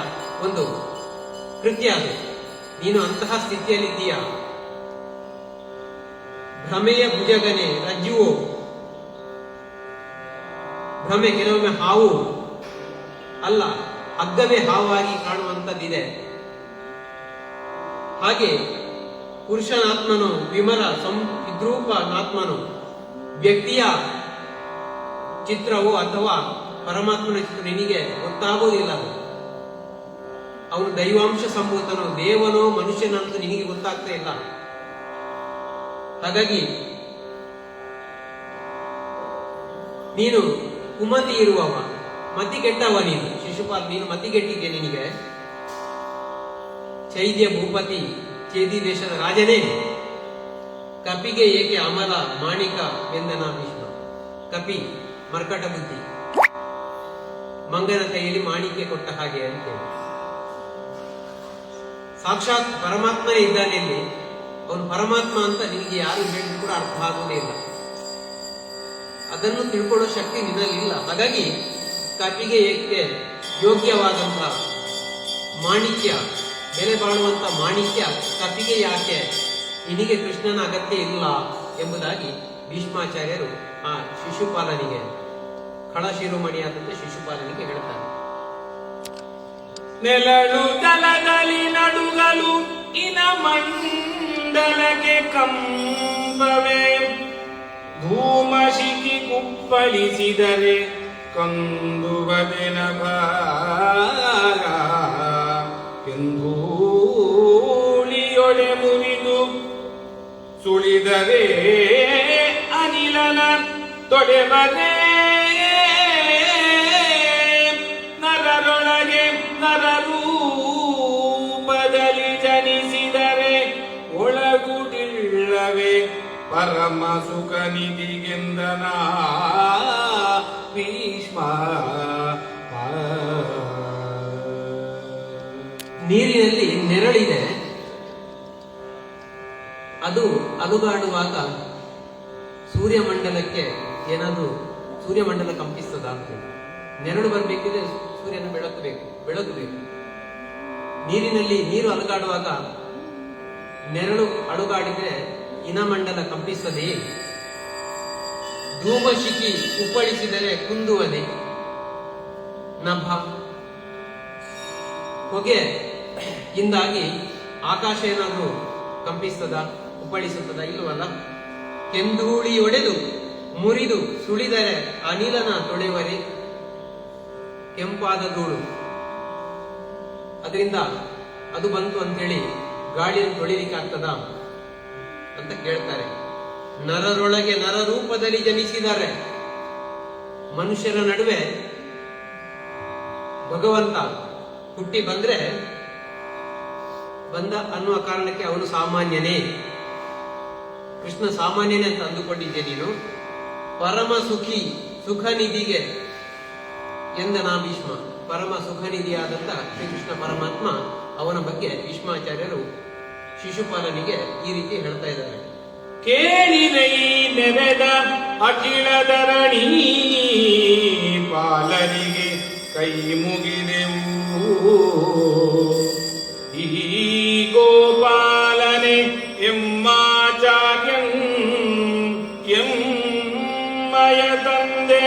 ಒಂದು ಕೃತ್ಯ ಅದು. ನೀನು ಅಂತಹ ಸ್ಥಿತಿಯಲ್ಲಿದ್ದೀಯಾ? ಭ್ರಮೆಯ ಭುಜಗನೆ ರಜ್ಜುವೋ, ಭ್ರಮೆ ಕೆಲವೊಮ್ಮೆ ಹಾವು ಅಲ್ಲ, ಹಗ್ಗವೇ ಹಾವಾಗಿ ಕಾಣುವಂಥದ್ದಿದೆ. ಹಾಗೆ ಪುರುಷನಾತ್ಮನು ವಿಮಲ ವಿದ್ರೂಪನಾತ್ಮನು ವ್ಯಕ್ತಿಯ ಚಿತ್ರವೋ ಅಥವಾ ಪರಮಾತ್ಮನ ಚಿತ್ರ ನಿನಗೆ ಗೊತ್ತಾಗೋದಿಲ್ಲ. ಅವನು ದೈವಾಂಶ ಸಂಭೂತನೋ ದೇವನೋ ಮನುಷ್ಯನಂತೂ ನಿನಗೆ ಗೊತ್ತಾಗ್ತಾ ಇಲ್ಲ. ಹಾಗಾಗಿ ನೀನು ಕುಮತಿ ಇರುವವ, ಮತಿಗೆಟ್ಟವ ನೀನು ಶಿಶುಪಾಲ, ನೀನು ಮತಿಗೆಟ್ಟಿದ್ದೆ. ನಿನಗೆ ಚೈದ್ಯ ಭೂಪತಿ ಚೇದಿ ದೇಶದ ರಾಜನೇ, ಕಪಿಗೆ ಏಕೆ ಅಮಲ ಮಾಣಿಕ ವೆಂದನ ಭೀಷ್ಮ. ಕಪಿ ಮರ್ಕಟ ಬುದ್ಧಿ, ಮಂಗನ ಕೈಯಲ್ಲಿ ಮಾಣಿಕ್ಯ ಕೊಟ್ಟ ಹಾಗೆ ಅಂತೇಳಿ. ಸಾಕ್ಷಾತ್ ಪರಮಾತ್ಮನೇ ಇದ್ದಾನೆ ಇಲ್ಲಿ. ಅವನು ಪರಮಾತ್ಮ ಅಂತ ನಿನಗೆ ಯಾರು ಹೇಳಿದ್ರು ಕೂಡ ಅರ್ಥ ಆಗುವುದೇ ಇಲ್ಲ. ಅದನ್ನು ತಿಳ್ಕೊಳ್ಳೋ ಶಕ್ತಿ ನಿನ್ನಲ್ಲಿಲ್ಲ. ಹಾಗಾಗಿ ಕಪಿಗೆ ಏಕೆ ಯೋಗ್ಯವಾದಂತಹ ಮಾಣಿಕ್ಯ, ಬೆಲೆ ಬಾಳುವಂತ ಮಾಣಿಕ್ಯ ಕಪಿಗೆ ಯಾಕೆ, ನಿನಗೆ ಕೃಷ್ಣನ ಅಗತ್ಯ ಇಲ್ಲ ಎಂಬುದಾಗಿ ಭೀಷ್ಮಾಚಾರ್ಯರು ಆ ಶಿಶುಪಾಲನಿಗೆ, ಖಳಶಿರೋಮಣಿಯಾದಂತೆ ಶಿಶುಪಾಲನಿಗೆ ಹೇಳ್ತಾರೆ. ನೆಲಳು ತಲದಲ್ಲಿ ನಡುಗಲು ಇನ ಮಂಡಲಕ್ಕೆ ಕಂಬವೇ, ಧೂಮಶಿಖಿ ಕುಪ್ಪಳಿಸಿದರೆ ಕಂದುವದೆನ ಭಾಗ, ಕೆಂದೂಳಿಯೊಡೆ ಮುರಿದು ಸುಳಿದರೆ ಅನಿಲನ ತೊಡೆಬದೆ, ನರರೊಳಗೆ ನರರೂಪದಲ್ಲಿ ಜನಿಸಿದರೆ ಒಳಗುಡಿಲ್ಲವೇ ಪರಮ ಸುಖ ನಿಧಿಗೆಂದನ ಭೀಷ್ಮ. ನೀರಿನಲ್ಲಿ ನೆರಳಿದೆ, ಅದು ಅಲುಗಾಡುವಾಗ ಸೂರ್ಯಮಂಡಲಕ್ಕೆ ಏನಾದರೂ ಸೂರ್ಯಮಂಡಲ ಕಂಪಿಸ್ತದ ಅಂತ. ನೆರಳು ಬರಬೇಕಿದ್ರೆ ಸೂರ್ಯನ ಬೆಳಕು ಬೇಕು. ನೀರಿನಲ್ಲಿ ನೀರು ಅಲುಗಾಡುವಾಗ ನೆರಳು ಅಲುಗಾಡಿದ್ರೆ ಇನಮಂಡಲ ಕಂಪಿಸ್ತದೆ. ಧೂಮಶಿಖಿ ಉಪ್ಪಳಿಸಿದರೆ ಕುಂದುವದೆ ನಭ, ಹೊಗೆ ಇಂದಾಗಿ ಆಕಾಶ ಏನಾದರೂ ಕಂಪಿಸ್ತದ, ಉಪ್ಪಳಿಸುತ್ತದ? ಇಲ್ಲವಲ್ಲ. ಕೆಂದೂಳಿ ಒಡೆದು ಮುರಿದು ಸುಳಿದರೆ ಅನಿಲನ ತೊಳೆವರೆ, ಕೆಂಪಾದ ಧೂಳು ಅದರಿಂದ ಅದು ಬಂತು ಅಂತೇಳಿ ಗಾಳಿಯನ್ನು ತೊಳಿಲಿಕ್ಕೆ ಆಗ್ತದ ಅಂತ ಕೇಳ್ತಾರೆ. ನರರೊಳಗೆ ನರರೂಪದಲ್ಲಿ ಜನಿಸಿದ್ದಾರೆ. ಮನುಷ್ಯರ ನಡುವೆ ಭಗವಂತ ಹುಟ್ಟಿ ಬಂದ ಅನ್ನುವ ಕಾರಣಕ್ಕೆ ಅವನು ಸಾಮಾನ್ಯನೇ. ಕೃಷ್ಣ ಸಾಮಾನ್ಯನೇ ಅಂತ ಅಂದುಕೊಂಡಿದ್ದೆ ನೀನು. ಪರಮ ಸುಖಿ ಸುಖ ನಿಧಿಗೆ ಎಂದನ ಭೀಷ್ಮ. ಪರಮ ಸುಖ ನಿಧಿಯಾದಂತ ಶ್ರೀಕೃಷ್ಣ ಪರಮಾತ್ಮ, ಅವನ ಬಗ್ಗೆ ಭೀಷ್ಮಾಚಾರ್ಯರು ಶಿಶುಪಾಲನಿಗೆ ಈ ರೀತಿ ಹೇಳ್ತಾ ಇದ್ದಾರೆ. ಕೇಳಿದೈ ನೆರೆದ ಅಖಿಲ ಧರಣಿ ಪಾಲನಿಗೆ ಕೈ ಮುಗಿದೆವು, ಈ ಗೋಪಾಲನೆ ಎಮ್ಮಾಚಾರ್ಯನ್ ಎಮ್ಮಯ ತಂದೆ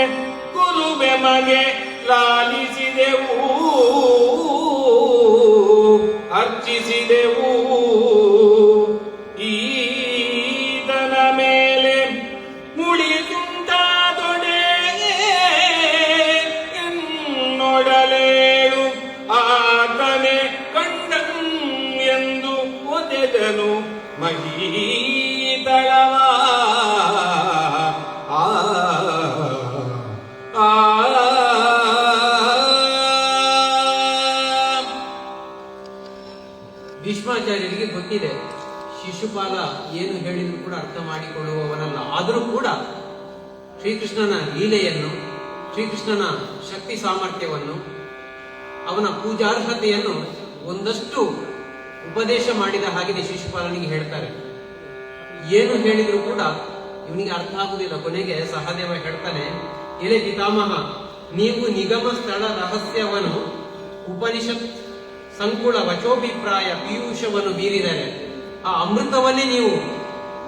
ಗುರುವೆ ಮಗೆ ಲಾಲಿಸಿದೆವು, ಅರ್ಚಿಸಿದೆವು. ಈತನ ಮೇಲೆ ಮುಳಿದುಂಟಾದೊಡೆ ಎನ್ನೊಡಲೇಳು ಮಹೀತಳವಾ ಆ ಆ ಭೀಷ್ಮಾಚಾರ್ಯರಿಗೆ ಗೊತ್ತಿದೆ ಶಿಶುಪಾಲ ಏನು ಹೇಳಿದ್ರು ಕೂಡ ಅರ್ಥ ಮಾಡಿಕೊಳ್ಳುವವನಲ್ಲ. ಆದರೂ ಕೂಡ ಶ್ರೀಕೃಷ್ಣನ ಲೀಲೆಯನ್ನು, ಶ್ರೀಕೃಷ್ಣನ ಶಕ್ತಿ ಸಾಮರ್ಥ್ಯವನ್ನು, ಅವನ ಪೂಜಾರ್ಹತೆಯನ್ನು ಒಂದಷ್ಟು ಉಪದೇಶ ಮಾಡಿದ ಹಾಗೆ ಶಿಶುಪಾಲನಿಗೆ ಹೇಳ್ತಾರೆ. ಏನು ಹೇಳಿದ್ರು ಕೂಡ ಇವನಿಗೆ ಅರ್ಥ ಆಗುವುದಿಲ್ಲ. ಕೊನೆಗೆ ಸಹದೇವ ಹೇಳ್ತಾನೆ, ಎಲೆ ಪಿತಾಮಹ, ನೀವು ನಿಗಮ ಸ್ಥಳ ರಹಸ್ಯವನ್ನು ಉಪನಿಷತ್ ಸಂಕುಳ ವಚೋಭಿಪ್ರಾಯ ಪೀಯೂಷವನ್ನು ಬೀರಿದರೆ ಆ ಅಮೃತವನ್ನೇ ನೀವು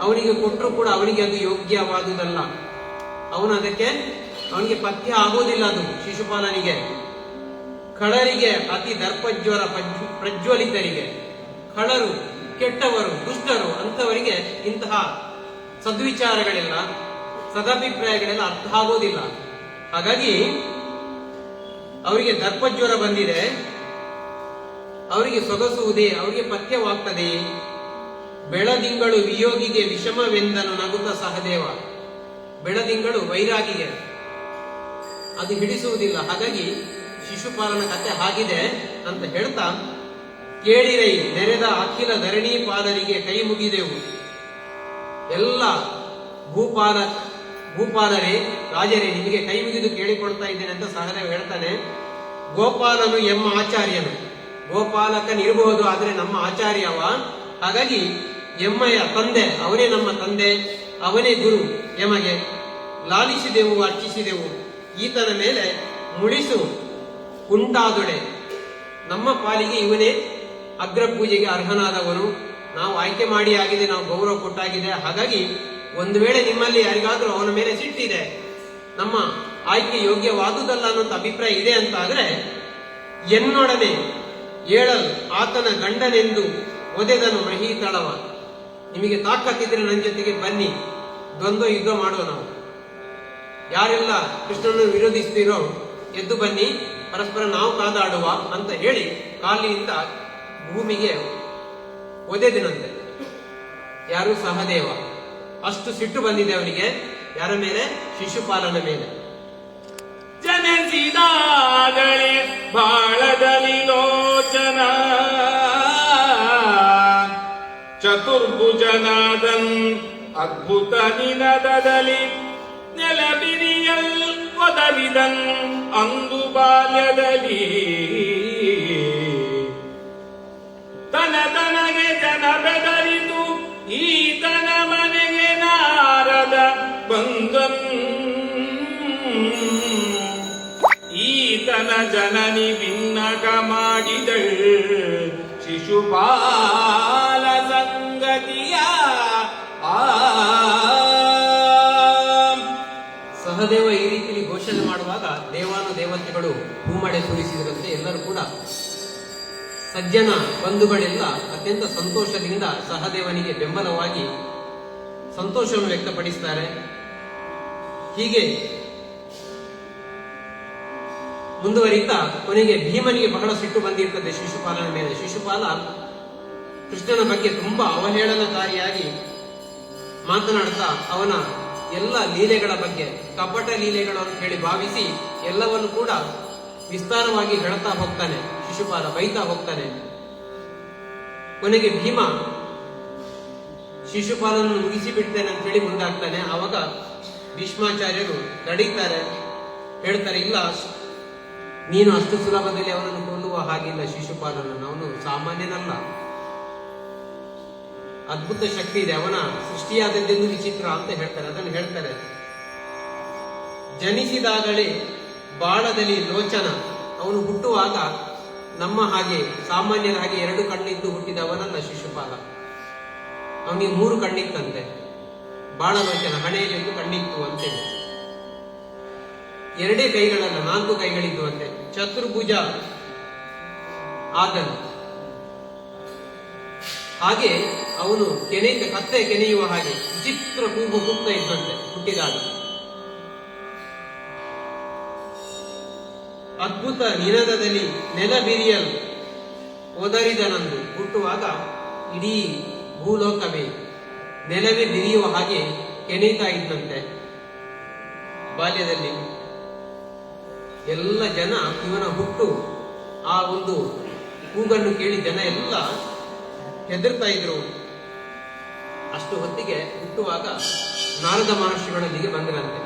ಅವನಿಗೆ ಕೊಟ್ಟರು ಕೂಡ ಅವನಿಗೆ ಅದು ಯೋಗ್ಯವಾದುದಲ್ಲ. ಅವನಿಗೆ ಪಥ್ಯ ಆಗೋದಿಲ್ಲ ಅದು. ಶಿಶುಪಾಲನಿಗೆ, ಖಳರಿಗೆ, ಅತಿ ದರ್ಪಜ್ವರ ಪ್ರಜ್ವಲಿತರಿಗೆ, ಖಳರು, ಕೆಟ್ಟವರು, ದುಷ್ಟರು ಅಂಥವರಿಗೆ ಇಂತಹ ಸದ್ವಿಚಾರಗಳೆಲ್ಲ, ಸದಾಭಿಪ್ರಾಯಗಳೆಲ್ಲ ಅರ್ಥ ಆಗೋದಿಲ್ಲ. ಹಾಗಾಗಿ ಅವರಿಗೆ ದರ್ಪಜ್ವರ ಬಂದಿದೆ, ಅವರಿಗೆ ಸೊಗಸುವುದೇ, ಅವರಿಗೆ ಪಥ್ಯವಾಗ್ತದೆ. ಬೆಳದಿಂಗಳು ವಿಯೋಗಿಗೆ ವಿಷಮವೆಂದನು ನಗುತ್ತ ಸಹದೇವ. ಬೆಳದಿಂಗಳು ವೈರಾಗಿಗೆ ಅದು ಹಿಡಿಸುವುದಿಲ್ಲ. ಹಾಗಾಗಿ ಶಿಶುಪಾಲನ ಕಥೆ ಹಾಗಿದೆ ಅಂತ ಹೇಳ್ತಾ, ಕೇಳಿರೈ ನೆರೆದ ಅಖಿಲ ಧರಣಿ ಪಾಲರಿಗೆ ಕೈ ಮುಗಿದೆವು. ಎಲ್ಲ ಭೂಪಾಲರೇ, ರಾಜರೇ, ನಿಮಗೆ ಕೈ ಮುಗಿದು ಕೇಳಿಕೊಡ್ತಾ ಇದ್ದೇನೆ ಅಂತ ಸಹದೇವ ಹೇಳ್ತಾನೆ. ಗೋಪಾಲನು ಎಮ್ಮ ಆಚಾರ್ಯನು, ಗೋಪಾಲಕನಿರಬಹುದು, ಆದರೆ ನಮ್ಮ ಆಚಾರ್ಯವ. ಹಾಗಾಗಿ ಎಮ್ಮಯ ತಂದೆ, ಅವನೇ ನಮ್ಮ ತಂದೆ, ಅವನೇ ಗುರು. ಎಮಗೆ ಲಾಲಿಸಿದೆವು, ಅರ್ಚಿಸಿದೆವು. ಈತನ ಮೇಲೆ ಮುಳಿಸು ಉಂಟಾದೊಡೆ. ನಮ್ಮ ಪಾಲಿಗೆ ಇವನೇ ಅಗ್ರ ಪೂಜೆಗೆ ಅರ್ಹನಾದವನು. ನಾವು ಆಯ್ಕೆ ಮಾಡಿ ಆಗಿದೆ, ನಾವು ಗೌರವ ಕೊಟ್ಟಾಗಿದೆ. ಹಾಗಾಗಿ ಒಂದು ವೇಳೆ ನಿಮ್ಮಲ್ಲಿ ಯಾರಿಗಾದ್ರೂ ಅವನ ಮೇಲೆ ಸಿಟ್ಟಿದೆ, ನಮ್ಮ ಆಯ್ಕೆ ಯೋಗ್ಯವಾದುದಲ್ಲ ಅನ್ನೋಂಥ ಅಭಿಪ್ರಾಯ ಇದೆ ಅಂತ ಆದ್ರೆ, ಎನ್ನೊಡನೆ ಏಳಲು ಆತನ ಗಂಡನೆಂದು ಒದೆದನು ಮಹೀತಳವ. ನಿಮಗೆ ತಾಕತ್ತಿದ್ರೆ ನನ್ನ ಜೊತೆಗೆ ಬನ್ನಿ, ದ್ವಂದ್ವ ಯುದ್ಧ ಮಾಡುವ. ನಾವು ಯಾರೆಲ್ಲ ಕೃಷ್ಣನನ್ನು ವಿರೋಧಿಸ್ತೀರೋ ಎದ್ದು ಬನ್ನಿ, ಪರಸ್ಪರ ನಾವು ಕಾದಾಡುವ ಅಂತ ಹೇಳಿ ಕಾಲಿನಿಂದ ಭೂಮಿಗೆ ಒದೆದಿನಂತೆ. ಯಾರು? ಸಹದೇವ. ಅಷ್ಟು ಸಿಟ್ಟು ಬಂದಿದೆ ಅವನಿಗೆ. ಯಾರ ಮೇಲೆ? ಶಿಶುಪಾಲನ ಮೇಲೆ. ಜನಿಸಿದಾಗಲೇ ಬಾಳದಲ್ಲಿ ಲೋಚನ ಚತುರ್ಭುಜನಾದನ್ ಅದ್ಭುತ ನಿನದದಲ್ಲಿ ನೆಲಬಿರಿಯಲ್ ಒದರಿದನ್ ಅಂದು ಬಾಲ್ಯದಲ್ಲಿ ತನಗೆ ಜನ ಬೆದರಿತು ಈತನ ಮನೆಗೆ ನಾರದ ಬಂದನ್ ಈತನ ಜನನಿ ಭಿನ್ನಕ ಮಾಡಿದಳ್ ಶಿಶುಪಾಲ ಸಂಗತಿಯ ಸಹದೇವ ಈ ರೀತಿಯಲ್ಲಿ ಘೋಷಣೆ ಮಾಡುವಾಗ ದೇವಾನು ದೇವತೆಗಳು ಹೂಮಳೆ ಸುರಿಸಿದ್ರಂತೆ. ಎಲ್ಲರೂ ಕೂಡ ಸಜ್ಜನ ಬಂಧುಗಳೆಲ್ಲ ಅತ್ಯಂತ ಸಂತೋಷದಿಂದ ಸಹದೇವನಿಗೆ ಬೆಂಬಲವಾಗಿ ಸಂತೋಷವನ್ನು ವ್ಯಕ್ತಪಡಿಸ್ತಾರೆ. ಹೀಗೆ ಮುಂದುವರಿತಾ ಕೊನೆಗೆ ಭೀಮನಿಗೆ ಬಹಳ ಸಿಟ್ಟು ಬಂದಿರ್ತದೆ ಶಿಶುಪಾಲನ ಮೇಲೆ. ಶಿಶುಪಾಲ ಕೃಷ್ಣನ ಬಗ್ಗೆ ತುಂಬಾ ಅವಹೇಳನಕಾರಿಯಾಗಿ ಮಾತನಾಡ್ತಾ ಅವನ ಎಲ್ಲ ಲೀಲೆಗಳ ಬಗ್ಗೆ, ಕಪಟ ಲೀಲೆಗಳು ಅಂತ ಹೇಳಿ ಭಾವಿಸಿ ಎಲ್ಲವನ್ನು ಕೂಡ ವಿಸ್ತಾರವಾಗಿ ಹೇಳ್ತಾ ಹೋಗ್ತಾನೆ. ಶಿಶುಪಾಲ ಬೈತಾ ಹೋಗ್ತಾನೆ. ಕೊನೆಗೆ ಭೀಮ ಶಿಶುಪಾಲನನ್ನು ಮುಗಿಸಿ ಬಿಡ್ತೇನೆ ಅಂತ ಹೇಳಿ ಮುಂದಾಗ್ತಾನೆ. ಆವಾಗ ಭೀಷ್ಮಾಚಾರ್ಯರು ತಡೀತಾರೆ, ಹೇಳ್ತಾರೆ, ಇಲ್ಲ, ನೀನು ಅಷ್ಟು ಸುಲಭದಲ್ಲಿ ಅವನನ್ನು ಕೊಲ್ಲುವ ಹಾಗಿಲ್ಲ. ಶಿಶುಪಾಲನನ್ನು, ಅವನು ಸಾಮಾನ್ಯನಲ್ಲ, ಅದ್ಭುತ ಶಕ್ತಿ ಇದೆ, ಅವನ ಸೃಷ್ಟಿಯಾದದ್ದೆಂದು ವಿಚಿತ್ರ ಅಂತ ಹೇಳ್ತಾರೆ. ಅದನ್ನು ಹೇಳ್ತಾರೆ. ಜನಿಸಿದಾಗಲೇ ಬಾಳದಲ್ಲಿ ಲೋಚನ, ಅವನು ಹುಟ್ಟುವಾಗ ನಮ್ಮ ಹಾಗೆ ಸಾಮಾನ್ಯರ ಹಾಗೆ 2 ಕಣ್ಣಿದ್ದು ಹುಟ್ಟಿದವನಲ್ಲ ಶಿಶುಪಾಲ. ಅವನಿಗೆ 3 ಕಣ್ಣಿತ್ತಂತೆ. ಬಾಳಲೋಚನ, ಹಣೆಯಲ್ಲಿ ಕಣ್ಣಿತ್ತು ಅಂತೇಳಿ. 2 ಕೈಗಳಲ್ಲ, 4 ಕೈಗಳಿದ್ದು ಅಂತೆ. ಚತುರ್ಭುಜ ಆದನು. ಹಾಗೆ ಅವನು ಕತ್ತೆ ಕೆನೆಯುವ ಹಾಗೆ ವಿಚಿತ್ರ ಕೂಗು ಕೂಗ್ತಾ ಇದ್ದಂತೆ ಹುಟ್ಟಿದಾಗ. ಅದ್ಭುತ ನಿನದದಲ್ಲಿ ನೆಲಬಿರಿಯಲ್ ಒದರಿದನಂದು, ಹುಟ್ಟುವಾಗ ಇಡೀ ಭೂಲೋಕವೇ ನೆಲವೇ ಬಿರಿಯುವ ಹಾಗೆ ಕೆನೀತಾ ಇದ್ದಂತೆ. ಬಾಲ್ಯದಲ್ಲಿ ಎಲ್ಲ ಜನ ಇವನ ಹುಟ್ಟು ಆ ಒಂದು ಕೂಗನ್ನು ಕೇಳಿ ಜನ ಎಲ್ಲ ಹೆದರ್ತಾ ಇದ್ರು. ಅಷ್ಟು ಹೊತ್ತಿಗೆ ಹುಟ್ಟುವಾಗ ನಾರದ ಮಹರ್ಷಿಗಳೊಂದಿಗೆ ಬಂದರಂತೆ.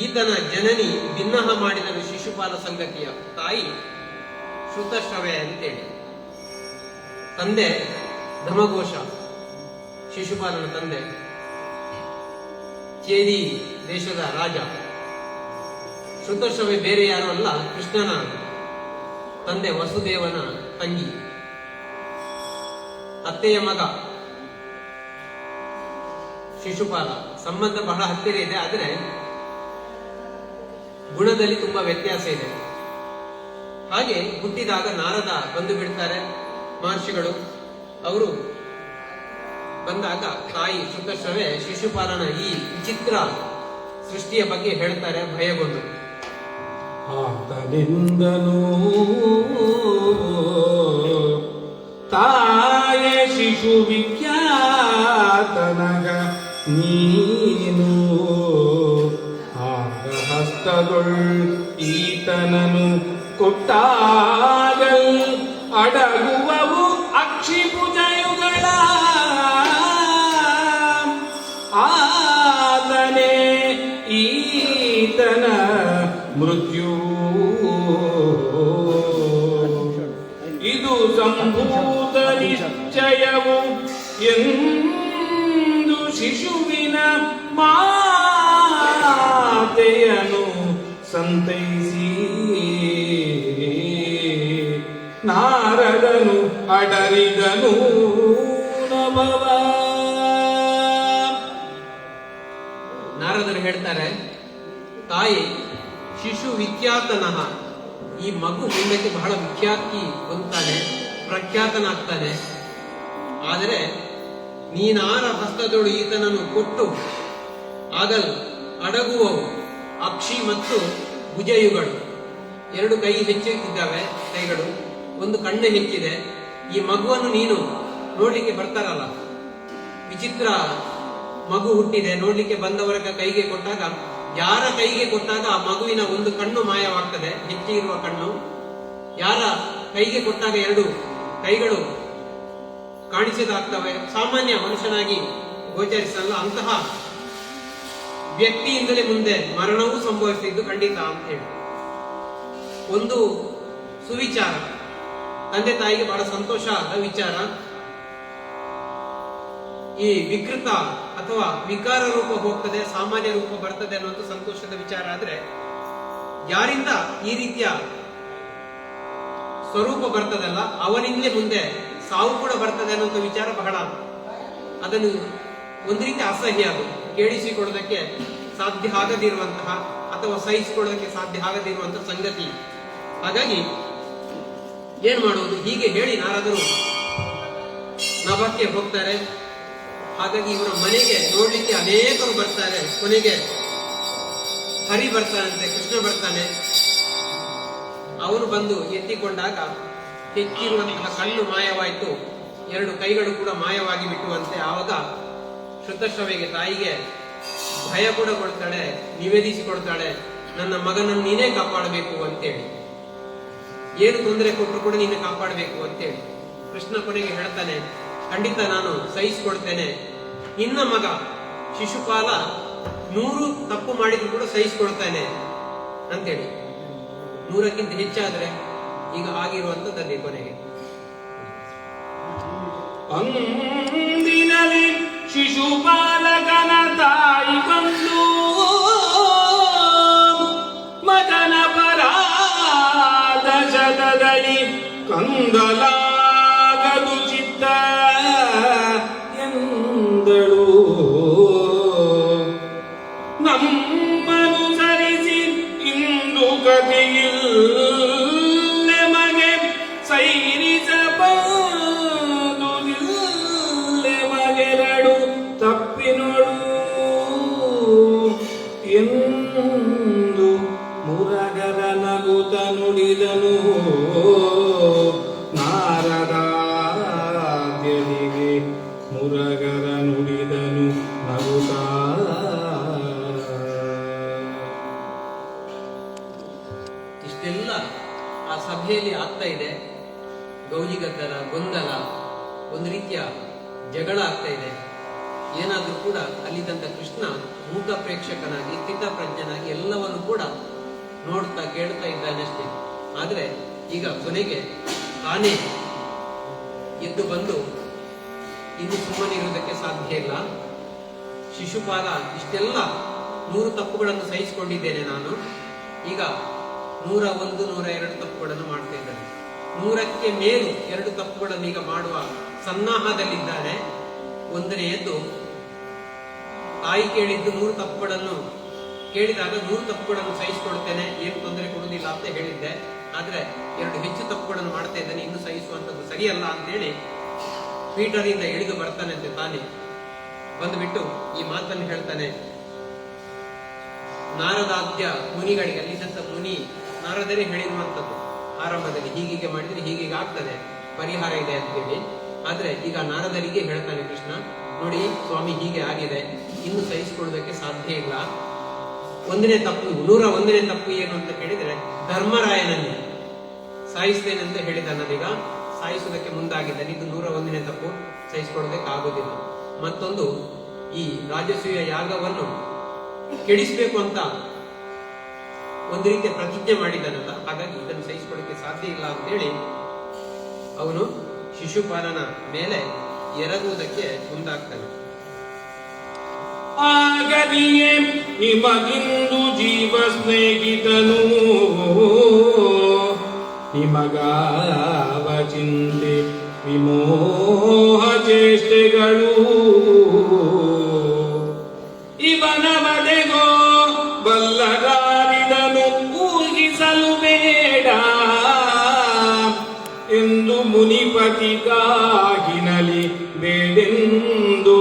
ಈತನ ಜನನಿ ಭಿನ್ನಹ ಮಾಡಿದನು ಶಿಶುಪಾಲ ಸಂಗತಿಯ ತಾಯಿ ಶ್ರುತಶ್ರವೆ ಅಂತೇಳಿ. ತಂದೆ ಧಮಘೋಷ, ಶಿಶುಪಾಲನ ತಂದೆ ಚೇದಿ ದೇಶದ ರಾಜ. ಶ್ರುತಶ್ರವೆ ಬೇರೆ ಯಾರು ಅಲ್ಲ, ಕೃಷ್ಣನ ತಂದೆ ವಸುದೇವನ ತಂಗಿ, ಅತ್ತೆಯ ಮಗ ಶಿಶುಪಾಲ. ಸಂಬಂಧ ಬಹಳ ಹತ್ತಿರ ಇದೆ, ಆದರೆ ಗುಣದಲ್ಲಿ ತುಂಬಾ ವ್ಯತ್ಯಾಸ ಇದೆ. ಹಾಗೆ ಹುಟ್ಟಿದಾಗ ನಾರದ ಬಂದು ಬಿಡ್ತಾರೆ ಮಹರ್ಷಿಗಳು. ಅವರು ಬಂದಾಗ ತಾಯಿ ಶ್ರುತಶ್ರವೆ ಶಿಶುಪಾಲನ ಈ ವಿಚಿತ್ರ ಸೃಷ್ಟಿಯ ಬಗ್ಗೆ ಹೇಳ್ತಾರೆ ಭಯಗೊಂಡು. ಆತನಿಂದನೂ ತಾಯ ಶಿಶು ವಿಖ್ಯಾತನಗ ನೀನು ಆಗ ಹಸ್ತದೊಳ್ ಈತನನು ಕೊಟ್ಟಾಗಲ್ ಅಡಗುವವು ಅಕ್ಷಿಪುಜಯುಗಳ ಆತನೇ ಈತನ ಮೃತ್ಯು. ಇದು ಸಂಭೂತ ನಿಶ್ಚಯವು ಎಂದು ಶಿಶುವಿನ ಮಾತೆಯನು ಸಂತೈಸಿ ನಾರದನು ಅಡರಿದನು ನಭವ. ನಾರದರು ಹೇಳ್ತಾರೆ, ತಾಯಿ ಶಿಶು ವಿಖ್ಯಾತನಃ, ಈ ಮಗು ಮುಂದಕ್ಕೆ ಬಹಳ ವಿಖ್ಯಾತಿ ಹೊಂದ್ತಾನೆ, ಪ್ರಖ್ಯಾತನಾಗ್ತಾನೆ. ಆದರೆ ನೀನಾರ ಹಸ್ತದೊಳು ಈತನನ್ನು ಕೊಟ್ಟು ಆಗಲ್ ಅಡಗುವವು ಅಕ್ಷಿ ಮತ್ತು ಭುಜಯುಗಳು. ಎರಡು ಕೈ ಹೆಚ್ಚಿದ್ದಾವೆ, ಕೈಗಳು, ಒಂದು ಕಣ್ಣು ಹೆಚ್ಚಿದೆ. ಈ ಮಗುವನ್ನು ನೀನು ನೋಡ್ಲಿಕ್ಕೆ ಬರ್ತಾರಲ್ಲ, ವಿಚಿತ್ರ ಮಗು ಹುಟ್ಟಿದೆ, ನೋಡ್ಲಿಕ್ಕೆ ಬಂದವರ ಕೈಗೆ ಕೊಟ್ಟಾಗ, ಯಾರ ಕೈಗೆ ಕೊಟ್ಟಾಗ ಆ ಮಗುವಿನ ಒಂದು ಕಣ್ಣು ಮಾಯವಾಗ್ತದೆ, ಹೆಚ್ಚಿರುವ ಕಣ್ಣು. ಯಾರ ಕೈಗೆ ಕೊಟ್ಟಾಗ ಎರಡು ಕೈಗಳು ಕಾಣಿಸಿದಾಗ್ತವೆ, ಸಾಮಾನ್ಯ ಮನುಷ್ಯನಾಗಿ ಗೋಚರಿಸಲ್ಲ. ಅಂತಹ ವ್ಯಕ್ತಿಯಿಂದಲೇ ಮುಂದೆ ಮರಣವೂ ಸಂಭವಿಸಿದ್ದು ಖಂಡಿತ ಅಂತ ಹೇಳಿ ಒಂದು ಸುವಿಚಾರ. ತಂದೆ ತಾಯಿಗೆ ಬಹಳ ಸಂತೋಷ ಆದ ವಿಚಾರ. ಈ ವಿಕೃತ ಅಥವಾ ವಿಕಾರ ರೂಪ ಹೋಗ್ತದೆ, ಸಾಮಾನ್ಯ ರೂಪ ಬರ್ತದೆ ಅನ್ನೋದು ಸಂತೋಷದ ವಿಚಾರ. ಆದ್ರೆ ಯಾರಿಂದ ಈ ರೀತಿಯ ಸ್ವರೂಪ ಬರ್ತದಲ್ಲ, ಅವನಿಂದಲೇ ಮುಂದೆ ಸಾವು ಕೂಡ ಬರ್ತದೆ ಅನ್ನೋ ವಿಚಾರ ಬಹಳ, ಅದನ್ನು ಒಂದು ರೀತಿ ಅಸಹ್ಯ, ಅದು ಕೇಳಿಸಿಕೊಳ್ಳೋದಕ್ಕೆ ಸಾಧ್ಯ ಆಗದಿರುವಂತಹ ಅಥವಾ ಸಹಿಸಿಕೊಳ್ಳೋದಕ್ಕೆ ಸಾಧ್ಯ ಆಗದಿರುವಂತಹ ಸಂಗತಿ. ಹಾಗಾಗಿ ಏನ್ ಮಾಡುವುದು? ಹೀಗೆ ಹೇಳಿ ನಾರದರು ನಭಕ್ಕೆ ಹೋಗ್ತಾರೆ. ಹಾಗಾಗಿ ಇವರ ಮನೆಗೆ ನೋಡ್ಲಿಕ್ಕೆ ಅನೇಕರು ಬರ್ತಾರೆ. ಕೊನೆಗೆ ಹರಿ ಬರ್ತಾನಂತೆ, ಕೃಷ್ಣ ಬರ್ತಾನೆ. ಅವನು ಬಂದು ಎತ್ತಿಕೊಂಡಾಗ ಹೆಚ್ಚಿರುವಂತಹ ಕಣ್ಣು ಮಾಯವಾಯಿತು, ಎರಡು ಕೈಗಳು ಕೂಡ ಮಾಯವಾಗಿ ಬಿಟ್ಟುವಂತೆ. ಆವಾಗ ಶ್ರುತಶ್ರವೆಗೆ, ತಾಯಿಗೆ ಭಯ ಕೂಡ ಕೊಡ್ತಾಳೆ, ನಿವೇದಿಸಿಕೊಡ್ತಾಳೆ, ನನ್ನ ಮಗನನ್ನು ನೀನೇ ಕಾಪಾಡಬೇಕು ಅಂತೇಳಿ, ಏನು ತೊಂದರೆ ಕೊಟ್ಟರು ಕೂಡ ನೀನು ಕಾಪಾಡಬೇಕು ಅಂತೇಳಿ. ಕೃಷ್ಣ ಕೊನೆಗೆ ಹೇಳ್ತಾನೆ, ಖಂಡಿತ ನಾನು ಸಹಿಸಿಕೊಡ್ತೇನೆ. ನಿನ್ನ ಮಗ ಶಿಶುಪಾಲ 100 ತಪ್ಪು ಮಾಡಿದ್ರು ಕೂಡ ಸಹಿಸಿಕೊಡ್ತಾನೆ ಅಂತೇಳಿ. 100ಕ್ಕಿಂತ ಹೆಚ್ಚಾದ್ರೆ ಈಗ ಆಗಿರುವಂತದ್ದೇ ಕೊನೆಗೆ. ಅಂದಿನಲ್ಲಿ ಶಿಶುಪಾಲಕನ ತಾಯಿ ಬಂದು ಮಗನ ಪರಾದ ಶತದಲ್ಲಿ ಕಂದಲಾಗದು ಚಿತ್ತ ಎಂದಳು. ನಮ್ಮನು ಸರಿಸಿ ಇಂದು ಗತಿಯಿಲ್ಲ ಮಗೆ ಸೈರಿಸಬಾದುದಿಲ್ಲ ಮಗೆರಡು ತಪ್ಪಿನೊಳು ಎಂದು ಮುರಗರ ನಗುತ ನುಡಿದನು ನಾರದಾದ್ಯ. ಆ ಸಭೆಯಲ್ಲಿ ಆಗ್ತಾ ಇದೆ ಗೌಜಿಗದ್ದಲ, ಗೊಂದಲ, ಒಂದು ರೀತಿಯ ಜಗಳ ಆಗ್ತಾ ಇದೆ. ಏನಾದ್ರೂ ಕೂಡ ಅಲ್ಲಿದ್ದಂತ ಕೃಷ್ಣ ಮೂಕ ಪ್ರೇಕ್ಷಕನಾಗಿ ಸ್ಥಿತಪ್ರಜ್ಞನಾಗಿ ಎಲ್ಲವನ್ನು ಕೂಡ ನೋಡ್ತಾ ಕೇಳ್ತಾ ಇದ್ದಾನಷ್ಟೇ. ಆದ್ರೆ ಈಗ ಕೊನೆಗೆ ತಾನೇ ಎದ್ದು ಬಂದು ಇನ್ನು ಸುಮ್ಮನಿರುವುದಕ್ಕೆ ಸಾಧ್ಯ ಇಲ್ಲ. ಶಿಶುಪಾಲ ಇಷ್ಟೆಲ್ಲ 100 ತಪ್ಪುಗಳನ್ನು ಸಹಿಸಿಕೊಂಡಿದ್ದೇನೆ ನಾನು, ಈಗ 101, 102 ತಪ್ಪುಗಳನ್ನು ಮಾಡ್ತಾ ಇದ್ದಾನೆ. 100ಕ್ಕೆ ಮೇಲೂ 2 ತಪ್ಪುಗಳನ್ನು ಈಗ ಮಾಡುವ ಸನ್ನಾಹದಲ್ಲಿದ್ದಾನೆ. ಒಂದನೆಯದ್ದು, ತಾಯಿ ಕೇಳಿದ್ದು 100 ತಪ್ಪುಗಳನ್ನು ಕೇಳಿದಾಗ 100 ತಪ್ಪುಗಳನ್ನು ಸಹಿಸಿಕೊಳ್ತೇನೆ, ಏನು ತೊಂದರೆ ಕೊಡುವುದಿಲ್ಲ ಅಂತ ಹೇಳಿದ್ದೆ. ಆದ್ರೆ 2 ಹೆಚ್ಚು ತಪ್ಪುಗಳನ್ನು ಮಾಡ್ತಾ ಇದ್ದಾನೆ, ಇನ್ನು ಸಹಿಸುವಂತದ್ದು ಸರಿಯಲ್ಲ ಅಂತೇಳಿ ಪೀಠರಿಂದ ಇಳಿದು ಬರ್ತಾನಂತೆ. ತಾನೇ ಬಂದುಬಿಟ್ಟು ಈ ಮಾತನ್ನು ಹೇಳ್ತಾನೆ. ನಾರದಾದ್ಯ ಮುನಿಗಳಿಗೆ, ಅಲ್ಲಿದ್ದಂತ ಮುನಿ ನಾರದರೇ ಹೇಳಿರುವಂತದ್ದು ಆರಂಭದಲ್ಲಿ, ಹೀಗೀಗೆ ಮಾಡಿದ್ರೆ ಹೀಗೀಗೆ ಆಗ್ತದೆ, ಪರಿಹಾರ ಇದೆ ಅಂತೇಳಿ. ಆದ್ರೆ ಈಗ ನಾರದರಿಗೆ ಹೇಳ್ತಾನೆ ಕೃಷ್ಣ, ನೋಡಿ ಸ್ವಾಮಿ ಹೀಗೆ ಆಗಿದೆ, ಇನ್ನು ಸಹಿಸಿಕೊಳ್ಳುವುದಕ್ಕೆ ಸಾಧ್ಯ ಇಲ್ಲ. 1ನೇ ತಪ್ಪು, 101ನೇ ತಪ್ಪು ಏನು ಅಂತ ಹೇಳಿದ್ರೆ, ಧರ್ಮರಾಯನನ್ನು ಸಾಯಿಸ್ತೇನೆ ಅಂತ ಹೇಳಿದ ನಾನೀಗ ಸಾಯಿಸುವುದಕ್ಕೆ ಮುಂದಾಗಿದ್ದಾನೆ. ಇದು 101ನೇ ತಪ್ಪು, ಸಹಿಸಿಕೊಳ್ಳೋದಕ್ಕೆ ಆಗೋದಿಲ್ಲ. ಮತ್ತೊಂದು, ಈ ರಾಜಸೂಯ ಯಾಗವನ್ನು ಕೆಡಿಸಬೇಕು ಅಂತ ಒಂದು ರೀತಿಯ ಪ್ರತಿಜ್ಞೆ ಮಾಡಿದ್ದಾನಲ್ಲ, ಹಾಗಾಗಿ ಇದನ್ನು ಸಹಿಸಿಕೊಳ್ಳಕ್ಕೆ ಸಾಧ್ಯ ಇಲ್ಲ ಅಂತೇಳಿ ಅವನು ಶಿಶುಪಾಲನ ಮೇಲೆ ಎರಗುವುದಕ್ಕೆ ಮುಂದಾಗ್ತಾನೆ. ಆಗಲಿಯೇ ನಿಮಗಿಂದು ಜೀವ ಸ್ನೇಹಿತನು, ನಿಮಗಾವ ಚಿಂತೆ ವಿಮೋಹ ಚೇಷ್ಟೆಗಳು, ಇವನ ಬದೆಗೋ ಬಲ್ಲಗಾರಿದನು ಊಹಿಸಲು ಬೇಡ ಎಂದು ಮುನಿಪತಿ ಕಾಗಿನಲಿ ಬೇಡೆಂದು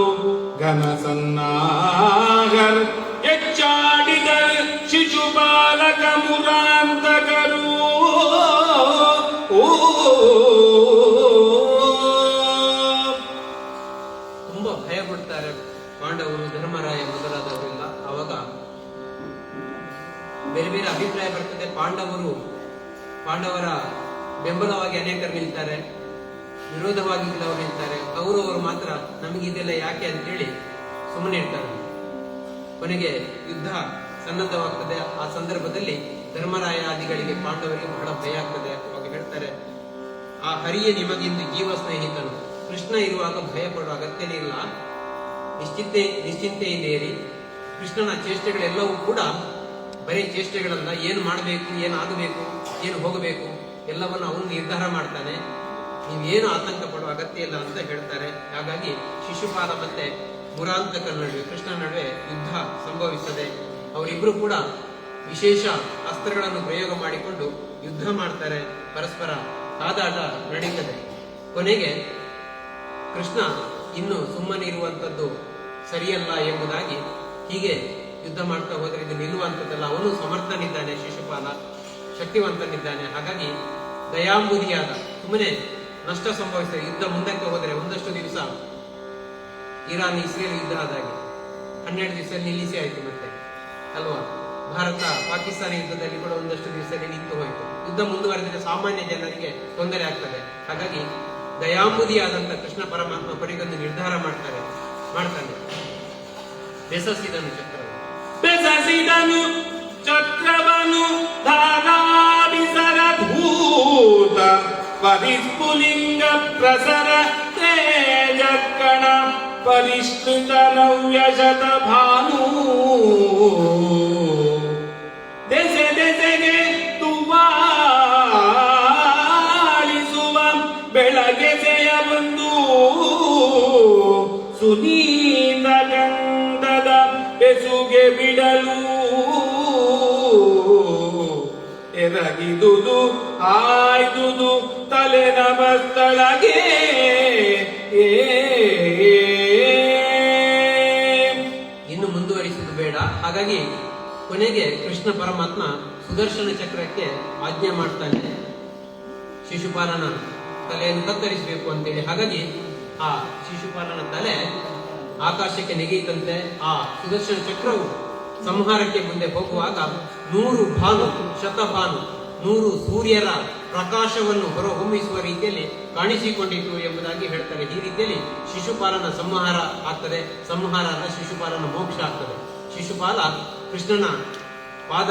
ಘನಸನ್ನಾಗರ್ ಹೆಚ್ಚಾಡಿದ ಶಿಶುಪಾಲಕ ಮುರಾಂತಕರು. ತುಂಬಾ ಭಯ ಪಡ್ತಾರೆ ಪಾಂಡವರು, ಧರ್ಮರಾಯ ಮೊದಲಾದವರೆಲ್ಲ. ಅವಾಗ ಬೇರೆ ಬೇರೆ ಅಭಿಪ್ರಾಯ ಬರ್ತದೆ. ಪಾಂಡವರ ಬೆಂಬಲವಾಗಿ ಅನೇಕರು ನಿಲ್ತಾರೆ, ವಿರೋಧವಾಗಿ ಕೆಲವರು ನಿಲ್ತಾರೆ. ಕೌರವರು ಮಾತ್ರ ನಮಗಿದೆಲ್ಲ ಯಾಕೆ ಅಂತೇಳಿ ಸುಮ್ಮನೆ ಇರ್ತಾರೆ. ಕೊನೆಗೆ ಯುದ್ಧ ಸನ್ನದ್ಧವಾಗ್ತದೆ. ಆ ಸಂದರ್ಭದಲ್ಲಿ ಧರ್ಮರಾಯ ಆದಿಗಳಿಗೆ, ಪಾಂಡವರಿಗೆ ಬಹಳ ಭಯ ಆಗ್ತದೆ. ಅವಾಗ ಹೇಳ್ತಾರೆ, ಆ ಹರಿಯೇ ನಿಮಗಿಂದು ಜೀವ ಸ್ನೇಹಿತನು, ಕೃಷ್ಣ ಇರುವಾಗ ಭಯ ಪಡುವ ಅಗತ್ಯನೇ ಇಲ್ಲ, ನಿಶ್ಚಿಂತೆಯಿಂದೇರಿ. ಕೃಷ್ಣನ ಚೇಷ್ಟೆಗಳೆಲ್ಲವೂ ಕೂಡ ಬರೀ ಚೇಷ್ಟೆಗಳಲ್ಲ, ಏನು ಮಾಡಬೇಕು, ಏನು ಆಗಬೇಕು, ಏನು ಹೋಗಬೇಕು ಎಲ್ಲವನ್ನು ಅವನು ನಿರ್ಧಾರ ಮಾಡ್ತಾನೆ, ನೀವೇನು ಆತಂಕ ಪಡುವ ಅಗತ್ಯ ಇಲ್ಲ ಅಂತ ಹೇಳ್ತಾರೆ. ಹಾಗಾಗಿ ಶಿಶುಪಾಲ ಮತ್ತೆ ಮುರಾಂತಕರ ನಡುವೆ, ಕೃಷ್ಣ ನಡುವೆ ಯುದ್ಧ ಸಂಭವಿಸುತ್ತದೆ. ಅವರಿಬ್ರು ಕೂಡ ವಿಶೇಷ ಅಸ್ತ್ರಗಳನ್ನು ಪ್ರಯೋಗ ಮಾಡಿಕೊಂಡು ಯುದ್ಧ ಮಾಡ್ತಾರೆ. ಪರಸ್ಪರ ಕಾದಾಟ ನಡೀತದೆ. ಕೊನೆಗೆ ಕೃಷ್ಣ ಇನ್ನು ಸುಮ್ಮನಿರುವಂತದ್ದು ಸರಿಯಲ್ಲ ಎಂಬುದಾಗಿ, ಹೀಗೆ ಯುದ್ಧ ಮಾಡ್ತಾ ಹೋದ್ರೆ ಇದು ನಿಲ್ಲುವಂಥದ್ದಲ್ಲ, ಅವನು ಸಮರ್ಥನಿದ್ದಾನೆ, ಶಿಶುಪಾಲ ಶಕ್ತಿವಂತನಿದ್ದಾನೆ. ಹಾಗಾಗಿ ದಯಾಂಬುದಿಯಾದ, ಸುಮ್ಮನೆ ನಷ್ಟ ಸಂಭವಿಸಿದೆ. ಯುದ್ಧ ಮುಂದಕ್ಕೆ ಹೋದರೆ ಒಂದಷ್ಟು ದಿವಸ ಇರಾನ್ ಇಸ್ರೇಲ್ ಯುದ್ಧ ಆದಾಗೆ 12 ದಿವಸ ನಿಲ್ಲಿಸಿ ಆಯ್ತು ಮತ್ತೆ ಅಲ್ವಾ. ಭಾರತ ಪಾಕಿಸ್ತಾನ ಯುದ್ಧದಲ್ಲಿ ಕೂಡ ಒಂದಷ್ಟು ದಿವಸದಲ್ಲಿ ನಿಂತು ಹೋಯಿತು. ಯುದ್ಧ ಮುಂದುವರೆದರೆ ಸಾಮಾನ್ಯ ಜನರಿಗೆ ತೊಂದರೆ ಆಗ್ತದೆ. ಹಾಗಾಗಿ ದಯಾಂಬುದಿಯಾದಂತ ಕೃಷ್ಣ ಪರಮಾತ್ಮ ಕೊನೆಗೊಂದು ನಿರ್ಧಾರ ಮಾಡ್ತಾನೆ. ಬೆಸಸಿದನು ಚಕ್ರವನು ಧಾರಾಭಿಸರಭೂತ ಪರಿಸ್ಫುಲಿಂಗ ಪ್ರಸರ ತೇಜಕ್ಕಣ ಪರಿಷ್ಕೃತ ನವ್ಯಶತ ಭಾನು ದೆಸೆ ದೆಸೆಗೆ ತುವಾಲಿಸುವ ಬೆಳಗೆಸೆಯ ಬಂದು ಸುನೀತ ಗಂಧದ ಬೆಸುಗೆ ಬಿಡಲು ಎರಗಿದುದು ಆಯ್ದುದು ತಲೆ ನಮಸ್ತಳಗೆ ಇನ್ನು ಮುಂದುವರಿಸುವುದು ಬೇಡ. ಹಾಗಾಗಿ ಕೊನೆಗೆ ಕೃಷ್ಣ ಪರಮಾತ್ಮ ಸುದರ್ಶನ ಚಕ್ರಕ್ಕೆ ಆಜ್ಞೆ ಮಾಡ್ತಾನೆ, ಶಿಶುಪಾಲನ ತಲೆಯನ್ನು ಕತ್ತರಿಸಬೇಕು ಅಂತೇಳಿ. ಹಾಗಾಗಿ ಆ ಶಿಶುಪಾಲನ ತಲೆ ಆಕಾಶಕ್ಕೆ ನೆಗೆಯಿತಂತೆ. ಆ ಸುದರ್ಶನ ಚಕ್ರವು ಸಂಹಾರಕ್ಕೆ ಮುಂದೆ ಹೋಗುವಾಗ 100 ಭಾನು, ಶತಭಾನು 100 ಸೂರ್ಯರ ಪ್ರಕಾಶವನ್ನು ಹೊರಹೊಮ್ಮಿಸುವ ರೀತಿಯಲ್ಲಿ ಕಾಣಿಸಿಕೊಂಡಿತು ಎಂಬುದಾಗಿ ಹೇಳ್ತಾರೆ. ಈ ರೀತಿಯಲ್ಲಿ ಶಿಶುಪಾಲನ ಸಂಹಾರ ಆಗ್ತದೆ. ಸಂಹಾರ ಅಲ್ಲ, ಶಿಶುಪಾಲನ ಮೋಕ್ಷ ಆಗ್ತದೆ. ಶಿಶುಪಾಲ ಕೃಷ್ಣನ ಪಾದ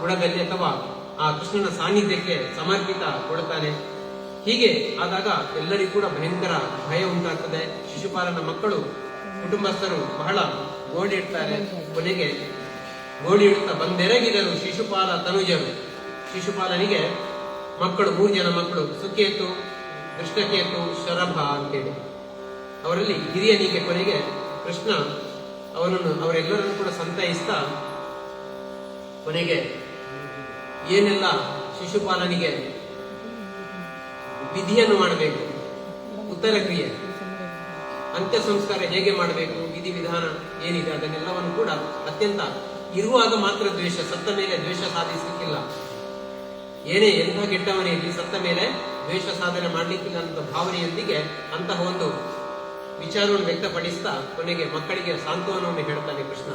ಬುಡದಲ್ಲಿ ಅಥವಾ ಆ ಕೃಷ್ಣನ ಸಾನ್ನಿಧ್ಯಕ್ಕೆ ಸಮರ್ಪಿತ ಕೊಡುತ್ತಾನೆ. ಹೀಗೆ ಆದಾಗ ಎಲ್ಲರಿಗೂ ಕೂಡ ಭಯಂಕರ ಭಯ ಉಂಟಾಗ್ತದೆ. ಶಿಶುಪಾಲನ ಮಕ್ಕಳು ಕುಟುಂಬಸ್ಥರು ಬಹಳ ಗೋಳಿಡ್ತಾರೆ. ಕೊನೆಗೆ ಗೋಳಿಡುತ್ತಾ ಬಂದೆರಗಿದರು ಶಿಶುಪಾಲ ತನುಜರು. ಶಿಶುಪಾಲನಿಗೆ ಮಕ್ಕಳು 3 ಜನ ಮಕ್ಕಳು, ಸುಕೇತು, ಕೃಷ್ಣಕೇತು, ಶರಭ ಅಂತೇಳಿ. ಅವರಲ್ಲಿ ಹಿರಿಯನಿಗೆ ಕೊನೆಗೆ ಕೃಷ್ಣ ಅವರೆಲ್ಲರನ್ನು ಕೂಡ ಸಂತೈಸ್ತಾ ಕೊನೆಗೆ ಏನೆಲ್ಲ ಶಿಶುಪಾಲನಿಗೆ ವಿಧಿಯನ್ನು ಮಾಡಬೇಕು, ಉತ್ತರ ಕ್ರಿಯೆ, ಅಂತ್ಯ ಸಂಸ್ಕಾರ ಹೇಗೆ ಮಾಡಬೇಕು, ವಿಧಿವಿಧಾನ ಏನಿದೆ ಅದನ್ನೆಲ್ಲವನ್ನು ಕೂಡ ಅತ್ಯಂತ ಇರುವಾಗ ಮಾತ್ರ ದ್ವೇಷ, ಸತ್ತ ಮೇಲೆ ದ್ವೇಷ ಸಾಧಿಸಲಿಕ್ಕಿಲ್ಲ. ಏನೇ ಎಂಥ ಕೆಟ್ಟವನೇ ಇರಲಿ, ಸತ್ತ ಮೇಲೆ ದ್ವೇಷ ಸಾಧನೆ ಮಾಡಲಿಕ್ಕಿಲ್ಲ ಅಂತ ಭಾವನೆಯೊಂದಿಗೆ ಅಂತಹ ಒಂದು ವಿಚಾರವನ್ನು ವ್ಯಕ್ತಪಡಿಸ್ತಾ ಕೊನೆಗೆ ಮಕ್ಕಳಿಗೆ ಸಾಂತ್ವನವನ್ನು ಹೇಳ್ತಾನೆ ಕೃಷ್ಣ.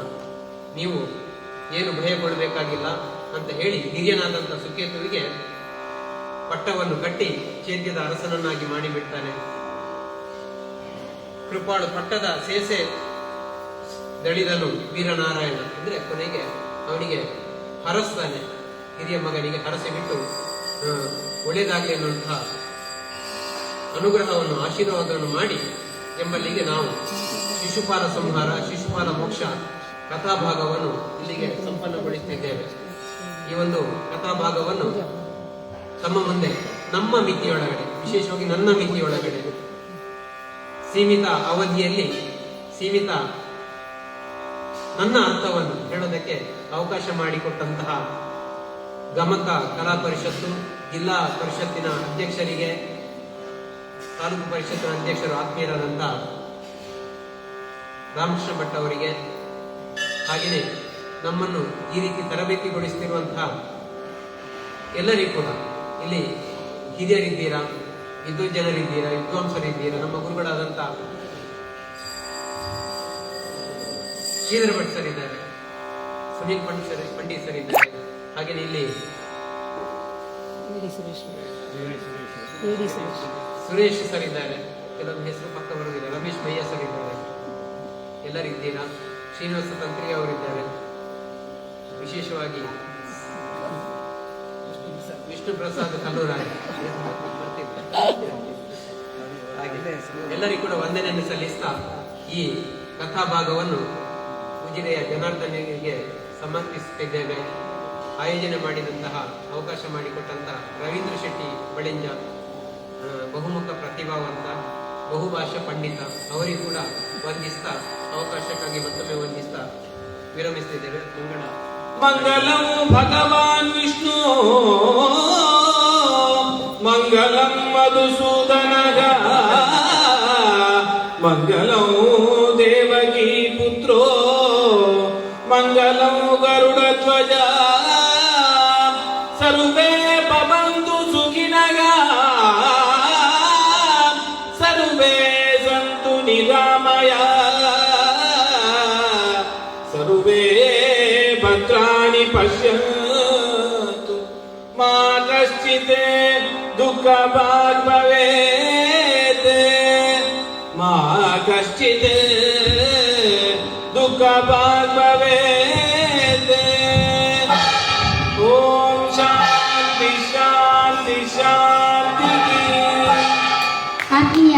ನೀವು ಏನು ಭಯಗೊಳ್ಳಬೇಕಾಗಿಲ್ಲ ಅಂತ ಹೇಳಿ ಹಿರಿಯನಾದಂಥ ಸುಕೇತುವಿಗೆ ಪಟ್ಟವನ್ನು ಕಟ್ಟಿ ಚೈತ್ಯದ ಅರಸನನ್ನಾಗಿ ಮಾಡಿಬಿಡ್ತಾನೆ. ಕೃಪಾಳು ಪಟ್ಟದ ಸೇಸೆ ದಳಿದನು ವೀರನಾರಾಯಣ ಅಂದ್ರೆ ಕೊನೆಗೆ ಅವನಿಗೆ ಹರಸ್ತಾನೆ. ಹಿರಿಯ ಮಗನಿಗೆ ಹರಸೆ ಬಿಟ್ಟು ಒಳ್ಳೆಯದಾಗಲಿ ಅನ್ನುವಂತಹ ಅನುಗ್ರಹವನ್ನು, ಆಶೀರ್ವಾದವನ್ನು ಮಾಡಿ ಎಂಬಲ್ಲಿಗೆ ನಾವು ಶಿಶುಪಾಲ ಸಂಹಾರ, ಶಿಶುಪಾಲ ಮೋಕ್ಷ ಕಥಾಭಾಗವನ್ನು ಇಲ್ಲಿಗೆ ಸಂಪನ್ನಗೊಳಿಸುತ್ತಿದ್ದೇವೆ. ಈ ಒಂದು ಕಥಾಭಾಗವನ್ನು ತಮ್ಮ ಮುಂದೆ ನಮ್ಮ ಮಿತಿಯೊಳಗಡೆ, ವಿಶೇಷವಾಗಿ ನನ್ನ ಮಿತಿಯೊಳಗಡೆ ಸೀಮಿತ ಅವಧಿಯಲ್ಲಿ ಸೀಮಿತ ನನ್ನ ಅರ್ಥವನ್ನು ಹೇಳೋದಕ್ಕೆ ಅವಕಾಶ ಮಾಡಿಕೊಟ್ಟಂತಹ ಗಮಕ ಕಲಾ ಪರಿಷತ್ತು, ಜಿಲ್ಲಾ ಪರಿಷತ್ತಿನ ಅಧ್ಯಕ್ಷರಿಗೆ, ತಾಲೂಕು ಪರಿಷತ್ತಿನ ಅಧ್ಯಕ್ಷರು ಆತ್ಮೀಯರಾದಂಥ ರಾಮಕೃಷ್ಣ ಭಟ್ ಅವರಿಗೆ, ಹಾಗೆಯೇ ನಮ್ಮನ್ನು ಈ ರೀತಿ ತರಬೇತಿಗೊಳಿಸುತ್ತಿರುವಂತಹ ಎಲ್ಲರಿಗೂ ಕೂಡ, ಇಲ್ಲಿ ಹಿರಿಯರಿದ್ದೀರಾ, ವಿದ್ವಜ್ಜನರಿದ್ದೀರಾ, ವಿದ್ವಾಂಸರಿದ್ದೀರಾ, ನಮ್ಮ ಗುರುಗಳಾದಂಥ ಶ್ರೀಧರ ಭಟ್ ಸರ್ ಇದ್ದಾರೆ, ಸುನೀಲ್ ಪಂಡಿತ್ ಸರ್ ಇದ್ದಾರೆ, ಹಾಗೆಯೇ ಇಲ್ಲಿ ಸುರೇಶ್ ಸರ್ ಇದ್ದಾರೆ, ಕೆಲವೊಂದು ಹೆಸರು ಪಕ್ಕ ಬರುವುದಿಲ್ಲ, ರಮೇಶ್ ಮಯ್ಯ ಸರ್ ಇದ್ದಾರೆ, ಎಲ್ಲರಿದ್ದೀರಾ, ಶ್ರೀನಿವಾಸ ತಂತ್ರಿ ಅವರಿದ್ದಾರೆ, ವಿಶೇಷವಾಗಿ ವಿಷ್ಣು ಪ್ರಸಾದ್ ಕಲ್ಲೂರಾಗಿ ಎಲ್ಲರಿಗೂ ಕೂಡ ವಂದನೆಯನ್ನು ಸಲ್ಲಿಸ್ತಾ ಈ ಕಥಾಭಾಗವನ್ನು ಉಜಿರೆಯ ಜನಾರ್ದನಿಗೆ ಸಮರ್ಪಿಸುತ್ತಿದ್ದೇವೆ. ಆಯೋಜನೆ ಮಾಡಿದಂತಹ, ಅವಕಾಶ ಮಾಡಿಕೊಟ್ಟಂತಹ ರವೀಂದ್ರ ಶೆಟ್ಟಿ ಬಳೆಂಜ, ಬಹುಮುಖ ಪ್ರತಿಭಾವಂತ, ಬಹುಭಾಷಾ ಪಂಡಿತ, ಅವರಿಗೂ ಕೂಡ ವಂದಿಸ್ತಾ, ಅವಕಾಶಕ್ಕಾಗಿ ಮತ್ತೊಮ್ಮೆ ವಂದಿಸ್ತಾ ವಿರಮಿಸುತ್ತಿದ್ದೇವೆ. ಮಂಗಲಂ ಭಗವಾನ್ ವಿಷ್ಣು ಮಂಗಲಂ ಮಧುಸೂದನಗ ಮಂಗಲಂ ದೇವಕೀ ಪುತ್ರೋ ಮಂಗಲಂ ಗರುಡಧ್ವಜ ಸರ್ವೇ ಭವಂತು ಸುಖಿನಃ ಸರ್ವೇ ಸಂತು ನಿರಾಮಯಾಃ ಸರ್ವೇ ಭದ್ರಾಣಿ ಪಶ್ಯಂತು ಮಾ ಕಶ್ಚಿತ್ ದುಃಖ ಭಾಗ್ ಭವೇತ್ ಮಾ ಕಶ್ಚಿತ್ ದುಃಖ ಭಾಗ್ ಭವೇತ್. ಓಂ ಶಾಂತಿ ಶಾಂತಿ ಶಾಂತಿ. ಆತ್ಮೀಯ